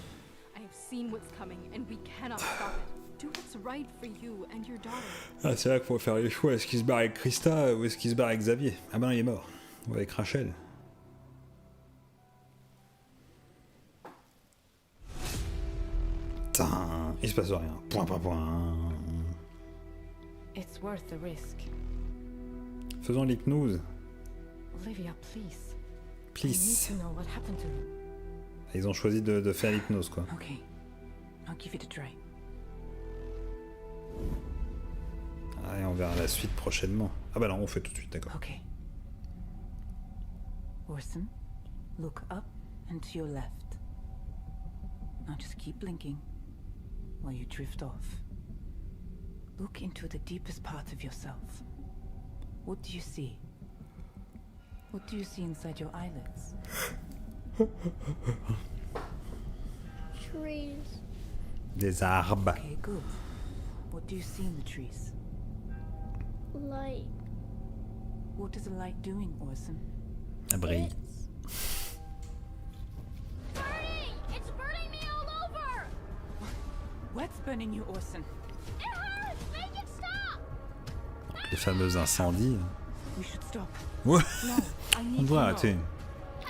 I have seen what's coming and we cannot stop it. Do what's right for you and your daughter. Ah c'est là qu'il faut faire les choix, est-ce qu'il se barre avec Krista ou est-ce qu'il se barre avec Xavier? Ah ben il est mort. Ou avec Rachel. Putain, il se passe rien. Point. It's worth the risk. Faisons l'hypnose. Olivia, please. Please. I need to know what happened to him. Ils ont choisi de faire l'hypnose quoi. Okay, I'll give it a try. Allez, on verra la suite prochainement. Ah bah non, on fait tout de suite, d'accord. Okay. Orson, look up and to your left. Now just keep blinking while you drift off. Look into the deepest part of yourself. What do you see? What do you see inside your eyelids? Trees. Des arbres. Okay, good. What do you see in the trees? Light. What is the light doing, Orson? Ça brille. Burning! It's burning me all over! What's burning you, Orson? It hurts! Make it stop! Les fameux incendies. We should stop. Ouais. No, I need On doit to know.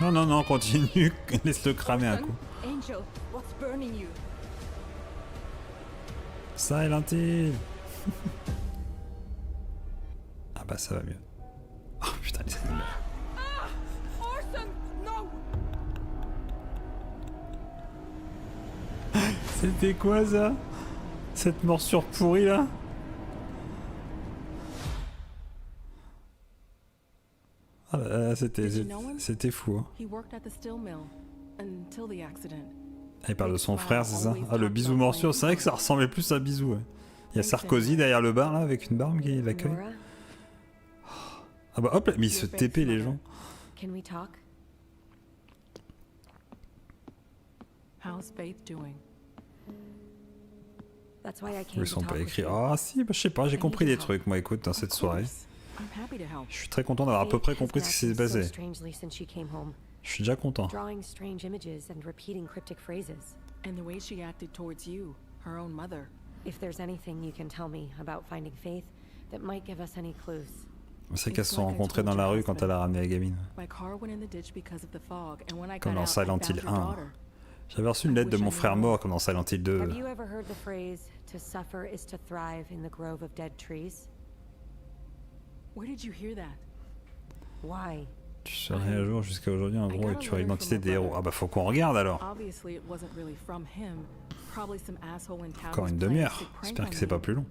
arrêter. Non, continue. Laisse-le cramer un coup. Angel, what's burning you? Silent Hill. Ah bah ça va mieux. Oh putain les animaux. Orson, no! C'était quoi ça? Cette morsure pourrie là? Ah là là, c'était fou. Hein. He worked at the steel mill until the accident. Ah, il parle de son frère, c'est ça? Ah le bisou morsure, c'est vrai que ça ressemblait plus à bisou. Ouais. Il y a Sarkozy derrière le bar là avec une barbe qui l'accueille. Ah bah hop là, mais ils se TP les gens. Can we talk? How's Faith doing? That's why I came Ils sont to talk pas with écrits. you. Ah si, bah, je sais pas, j'ai compris des trucs moi écoute dans cette soirée. I'm happy to help. Je suis très content d'avoir à peu près compris ce qui s'est passé. Je suis déjà content. Drawing strange images and repeating cryptic phrases. And the way she acted towards you, her own mother. If there's anything you can tell me about finding Faith that might give us any clues. C'est qu'elles se sont rencontrées dans la rue quand elle a ramené la gamine. Comme dans Silent Hill 1. J'avais reçu une lettre de mon frère mort comme dans Silent Hill 2. Have you ever heard the phrase "to suffer is to thrive in the grove of dead trees"? Where did you hear that? Why? Tu serais un jour jusqu'à aujourd'hui en gros et tu aurais l'identité des héros. Ah bah faut qu'on regarde alors. Encore une demi-heure. J'espère que c'est pas plus long.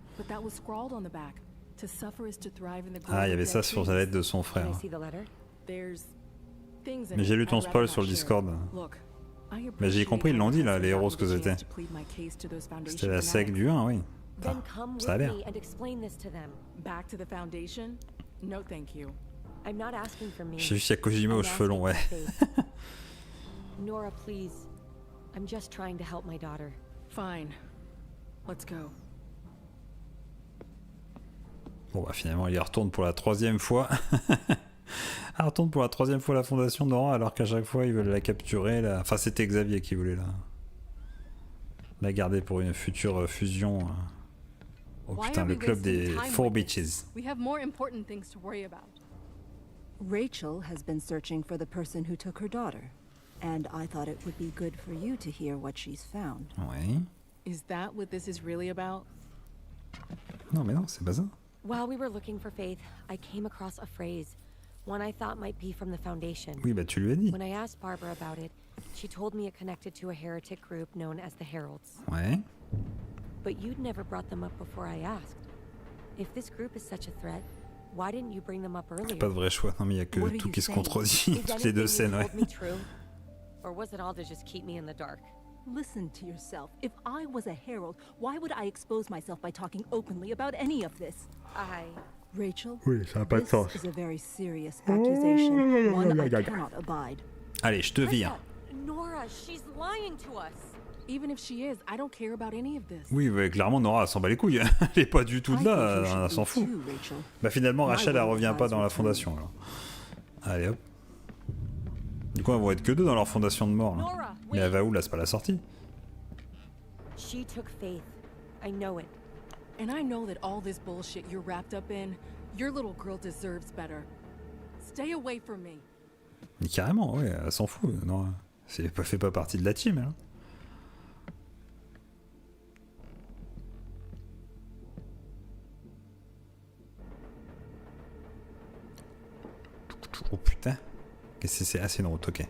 Ah, il y avait ça sur la lettre de son frère. Mais j'ai lu ton spoil sur le Discord. Mais j'ai compris, ils l'ont dit là, les héros ce que c'était. C'était la secte du 1, oui. Enfin, ça a l'air. J'ai vu qu'il y a Kojima aux cheveux longs, ouais. Nora, please. I'm just trying to help my daughter. Fine. Let's go. Bon bah finalement il y retourne pour la 3e fois. Elle retourne pour la 3e fois la fondation d'Oran alors qu'à chaque fois ils veulent la capturer. Enfin c'était Xavier qui voulait la garder pour une future fusion. Oh putain, le club des Four Beaches. We have more important things to worry about. Rachel has been searching for the person who took her daughter, and I thought it would be good for you to hear what she's found. Oui. Is that what this is really about? Non mais non, c'est pas ça. While we were looking for Faith, I came across a phrase, one I thought might be from the Foundation. Oui, bah tu lui as dit. When I asked Barbara about it, she told me it connected to a heretic group known as the Heralds. Ouais. But you'd never brought them up before I asked. If this group is such a threat, why didn't you bring them up earlier? Pas de vrai choix, non mais il y a que tout qui se contredit, toutes les deux scènes, ouais. Or was it all to just keep me in the dark? Listen to yourself. If I was a herald, why would I expose myself by talking openly about any of this? Rachel, Oui, ça n'a pas de sens. this is a very serious accusation, one I cannot abide. Allez, je te vire. Nora, she's lying to us. Even if she is, I don't care about any of this. Oui, ouais, clairement, Nora, elle s'en bat les couilles. Elle est pas du tout de là, elle s'en fout. Bah finalement, Rachel, elle revient pas dans la fondation, alors. Allez, hop. Du coup, elles vont être que deux dans leur fondation de mort, là. Mais elle va où, là? C'est pas la sortie. She took Faith. I know it. And I know that all this bullshit you're wrapped up in, your little girl deserves better. Stay away from me. Mais carrément, ouais, elle s'en fout. Non, fait pas partie de la team, hein. Oh putain. Qu'est-ce que c'est? Ah, c'est une route, ok.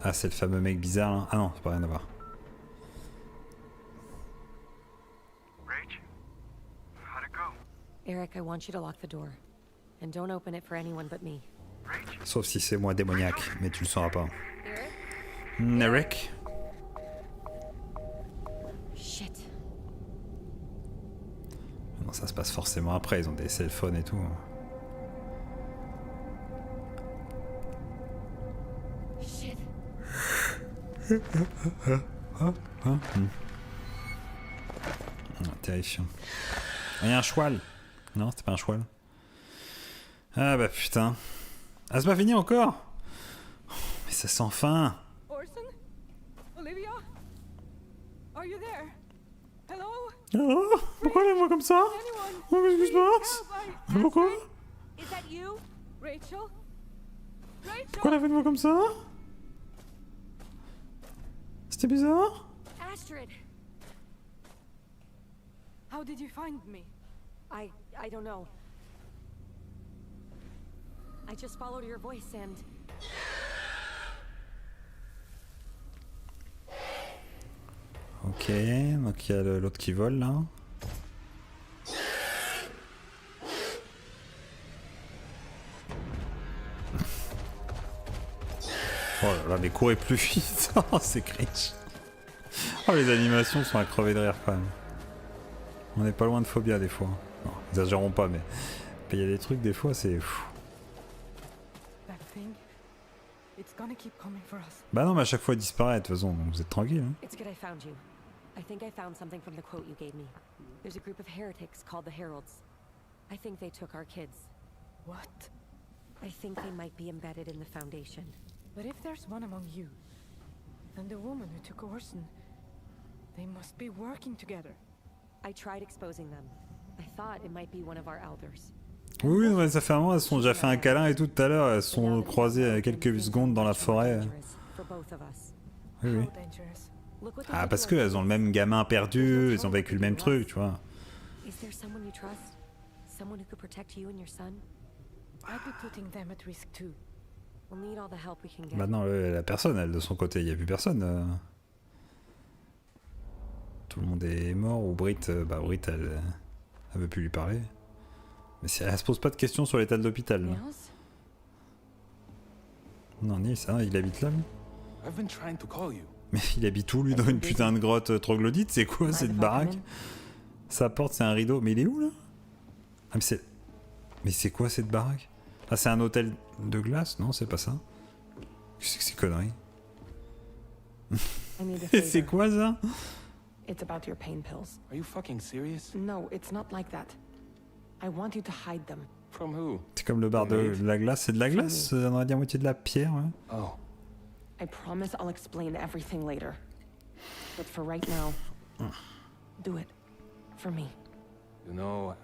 Ah, c'est le fameux mec bizarre là. Ah non, c'est pas rien à voir. Rach? How'd it go? Eric, I want you to lock the door. And don't open it for anyone but me. Sauf si c'est moi démoniaque, mais tu le sauras pas. Eric? Shit. Non, ça se passe forcément après, ils ont des cell phones et tout. Shit. Terrifiant. Il y a un choual. Non, c'était pas un choual. Ah bah putain. Ah, c'est pas fini encore? Oh, mais ça sent fin. Orson? Olivia? Are you there? Hello? Oh, pourquoi elle me voit comme ça? Oh, qu'est-ce qui se passe? Pourquoi? Is that you? Rachel? Rachel? Pourquoi elle a fait de moi comme ça? C'était bizarre? Astrid. How did you find me? I don't know. I just followed your voice and... Ok, donc il y a l'autre qui vole là. Oh là là, mais courez plus vite. Oh, c'est cringe. Oh, les animations sont à crever de rire quand même. On n'est pas loin de Phobia des fois. Non, exagérons pas, mais il y a des trucs des fois, c'est fou. That thing, it's gonna keep coming for us. Bah non, mais à chaque fois il disparaît, de toute façon, donc vous êtes tranquille. Hein. It's good I found you. I think I found something from the quote you gave me. There's a group of heretics called the Heralds. I think they took our kids. What? I think they might be embedded in the Foundation. But if there's one among you, and the woman who took Orson, they must be working together. I tried exposing them. I thought it might be one of our elders. Oui, ouais, ça fait un moment, elles se sont déjà fait un câlin et tout tout à l'heure, elles se sont croisées à quelques secondes dans la forêt. Oui, oui. Ah, parce qu'elles ont le même gamin perdu, ils ont vécu le même truc, tu vois. Is there someone you trust? Someone who could protect you and your son? I'd be putting them at risk too. We'll need all the help we can get. Maintenant, la personne, elle, de son côté, il n'y a plus personne. Tout le monde est mort, ou Brit, elle veut plus lui parler. Mais elle se pose pas de questions sur l'état de l'hôpital. Non, Nils, il habite là, lui. I've been trying to call you. Mais il habite où, lui, dans une putain de grotte troglodyte? C'est quoi cette baraque? Sa porte, c'est un rideau. Mais il est où, là? Ah, mais c'est quoi cette baraque? Ah, c'est un hôtel de glace? Non, c'est pas ça. Qu'est-ce que c'est conneries? C'est quoi ça? It's about your pain pills. Are you fucking serious? No, it's not like that. I want you to hide them. From who? C'est comme le bar de la glace. C'est de la glace? On va dire moitié de la pierre, ouais. Oh. I promise I'll explain everything later. But for right now, do it. For me. You know,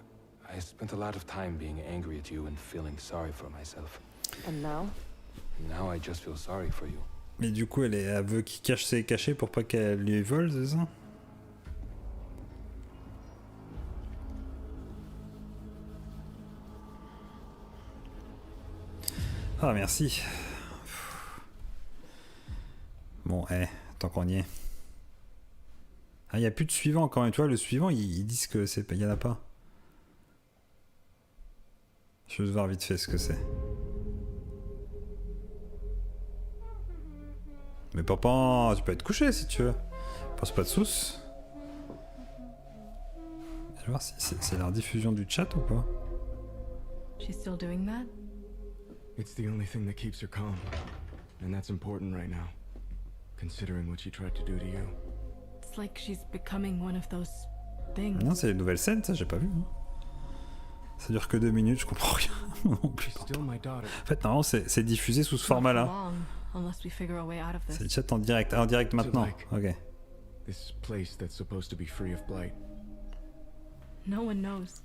I spent a lot of time being angry at you and feeling sorry for myself. And now? Now I just feel sorry for you. Mais du coup, elle veut qu'il cache ses cachets pour pas qu'elle lui vole, c'est ça? Ah, merci. Bon, tant qu'on y est. Ah, il n'y a plus de suivant quand même. Tu vois, le suivant, ils disent que c'est... Il n'y en a pas. Je vais voir vite fait ce que c'est. Mais papa, tu peux être couché si tu veux. Passe pas de soucis. Je vais voir si c'est la rediffusion du chat ou pas. She's still doing that? It's the only thing that keeps her calm. And that's important right now. Considering what she tried to do to you. It's like she's becoming one of those things. Non, c'est les nouvelles scènes, ça j'ai pas vu. Hein. Ça dure que 2 minutes, je comprends rien. Non plus. En fait, normalement, c'est diffusé sous ce format-là. C'est le chat en direct. Ah, en direct maintenant. Ok. This place that's supposed to be free of blight. No one knows.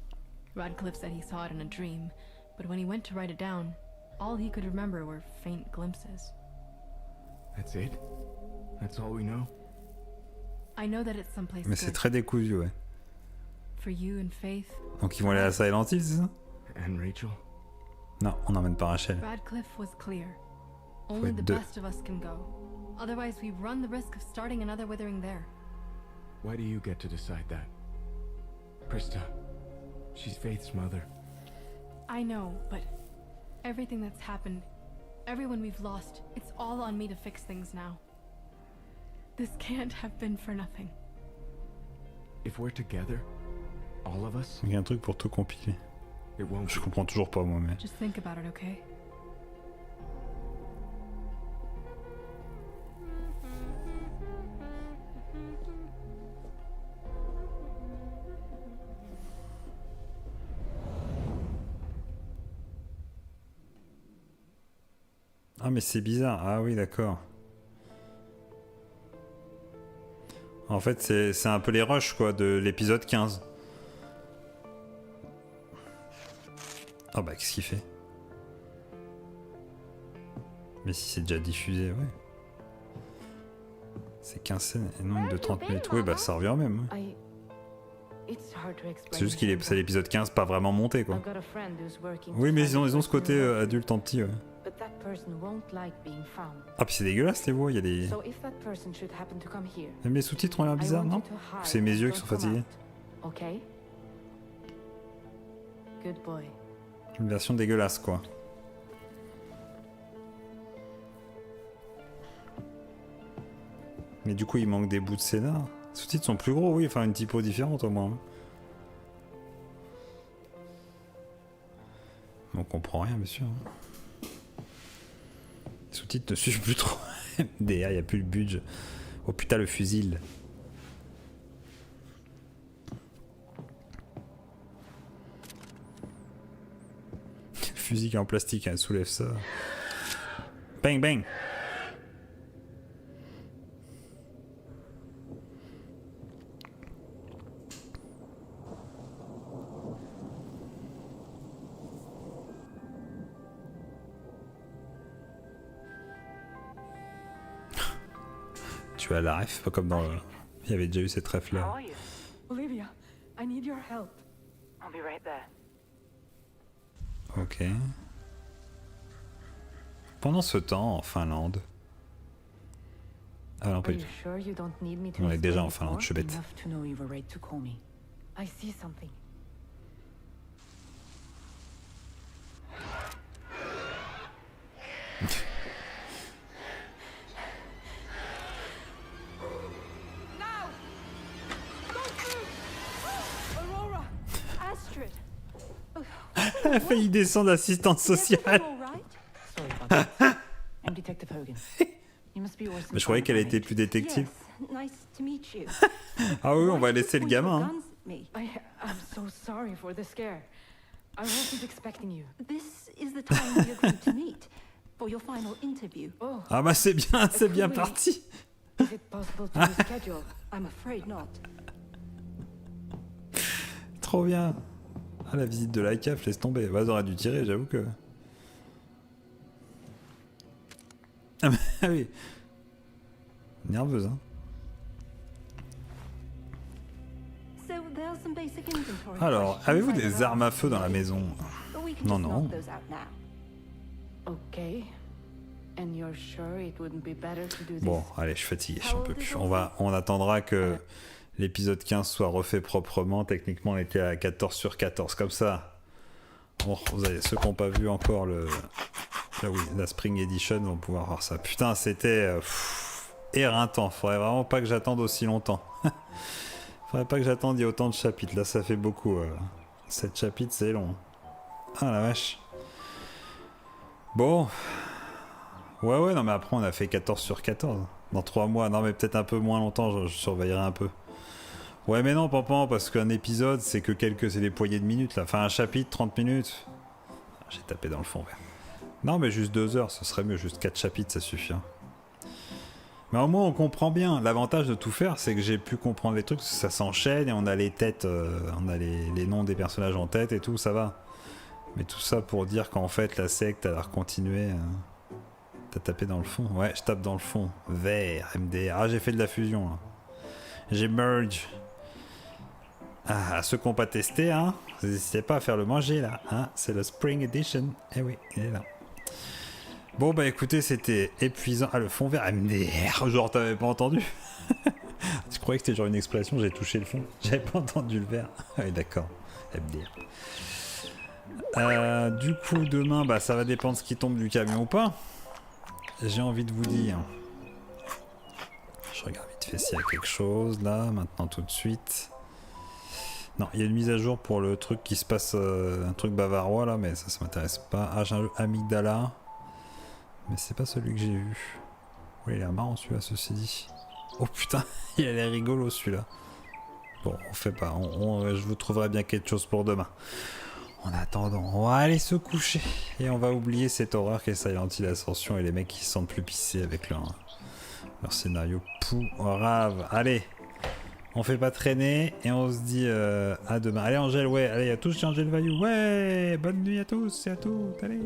Radcliffe said he saw it in a dream, but when he went to write it down, all he could remember were faint glimpses. That's it? That's all we know? I know that it's someplace Mais c'est good. très décousu, ouais. For you and Faith. Donc ils vont aller à Silent Hill, c'est ça? And Rachel? Non, on n'emmène pas Rachel. Radcliffe was clear. Only the best of us can go. Otherwise, we run the risk of starting another withering there. Why do you get to decide that? Krista, she's Faith's mother. I know, but everything that's happened, everyone we've lost, it's all on me to fix things now. This can't have been for nothing. If we're together, all of us, Il y a un truc pour tout compiler. Je comprends toujours pas moi, mais. Just think about it, okay? Ah mais c'est bizarre. Ah oui, d'accord. En fait, c'est un peu les rushs quoi de l'épisode 15. Ah bah qu'est-ce qu'il fait? Mais si c'est déjà diffusé, ouais. C'est 15 scènes et non une de 30 minutes. Oui bah ça revient au même. Ouais. C'est juste qu'il est, c'est l'épisode 15 pas vraiment monté quoi. Oui mais ils ont ce côté adulte en petit ouais. Ah puis c'est dégueulasse les voix, il y a des... Mes sous-titres ont l'air bizarres, non? C'est mes yeux qui sont fatigués. Une version dégueulasse quoi. Mais du coup il manque des bouts de scénar. Les sous-titres sont plus gros, oui, enfin une typo différente au moins. On comprend rien bien sûr. Les sous-titres ne suivent plus trop. DA, il n'y a plus le budget. Oh putain, le fusil. Fusil qui est en plastique, hein, soulève ça. Bang bang. Tu as la ref, pas comme dans... Il y avait déjà eu cette ref là. Olivia, I need your help. I'll be right there. Ok. Pendant ce temps, en Finlande... Ah non, pas du tout. On est déjà en Finlande, je suis bête. I see something. Elle a failli descendre assistante sociale. Mais je croyais qu'elle était plus détective. Ah oui, on va laisser le gamin. Hein. I'm so sorry for the scare. I wasn't expecting you. This is the time we agreed to meet for your final interview. Ah bah c'est bien parti. Is it possible to reschedule? I'm afraid not. Trop bien. Ah, la visite de la CAF, laisse tomber. Bah, j'aurais dû tirer, j'avoue que... Ah bah oui. Nerveuse, hein. Alors, avez-vous des armes à feu dans la maison? Non, non. Bon, allez, je suis fatigué, j'en peux plus. On attendra que l'épisode 15 soit refait proprement. Techniquement, on était à 14 sur 14, comme ça. Bon, vous avez, ceux qui n'ont pas vu encore la Spring Edition vont pouvoir voir ça. Putain, c'était... éreintant. Faudrait vraiment pas que j'attende aussi longtemps. Faudrait pas que j'attende, il y a autant de chapitres. Là, ça fait beaucoup. 7 chapitres, c'est long. Ah la vache. Bon. Ouais, non, mais après, on a fait 14 sur 14. Dans 3 mois. Non, mais peut-être un peu moins longtemps, je surveillerai un peu. Ouais, mais non, Pampan, parce qu'un épisode, c'est que c'est des poignées de minutes, là. Enfin, un chapitre, 30 minutes. J'ai tapé dans le fond vert. Non, mais juste 2 heures, ce serait mieux. Juste 4 chapitres, ça suffit. Hein. Mais au moins, on comprend bien. L'avantage de tout faire, c'est que j'ai pu comprendre les trucs, parce que ça s'enchaîne et on a les têtes, on a les noms des personnages en tête et tout, ça va. Mais tout ça pour dire qu'en fait, la secte, elle a continué. T'as tapé dans le fond? Ouais, je tape dans le fond. Vert, MDR. Ah, j'ai fait de la fusion, là. J'ai merge. Ah, ceux qui n'ont pas testé, hein, n'hésitez pas à faire le manger, là. Hein, c'est le Spring Edition. Eh oui, il est là. Bon, bah écoutez, c'était épuisant. Ah, le fond vert MDR. Genre, t'avais pas entendu? Tu croyais que c'était genre une expression, j'ai touché le fond. J'avais pas entendu le vert. Oui, d'accord. MDR. Du coup, demain, bah ça va dépendre ce qui tombe du camion ou pas. J'ai envie de vous dire. Je regarde vite fait s'il y a quelque chose là, maintenant tout de suite. Non, il y a une mise à jour pour le truc qui se passe, un truc bavarois là, mais ça m'intéresse pas. Ah, j'ai un jeu Amygdala. Mais c'est pas celui que j'ai vu. Oui, il a l'air marrant celui-là, ceci dit. Oh putain, il a l'air rigolo celui-là. Bon, on fait pas, je vous trouverai bien quelque chose pour demain. En attendant, on va aller se coucher. Et on va oublier cette horreur qu'est Silent Hill Ascension et les mecs qui se sentent plus pissés avec leur scénario pourrave. Allez, on fait pas traîner et on se dit à demain. Allez Angèle, ouais, allez à tous chez Angèle Vaillou. Ouais, bonne nuit à tous et à toutes, allez.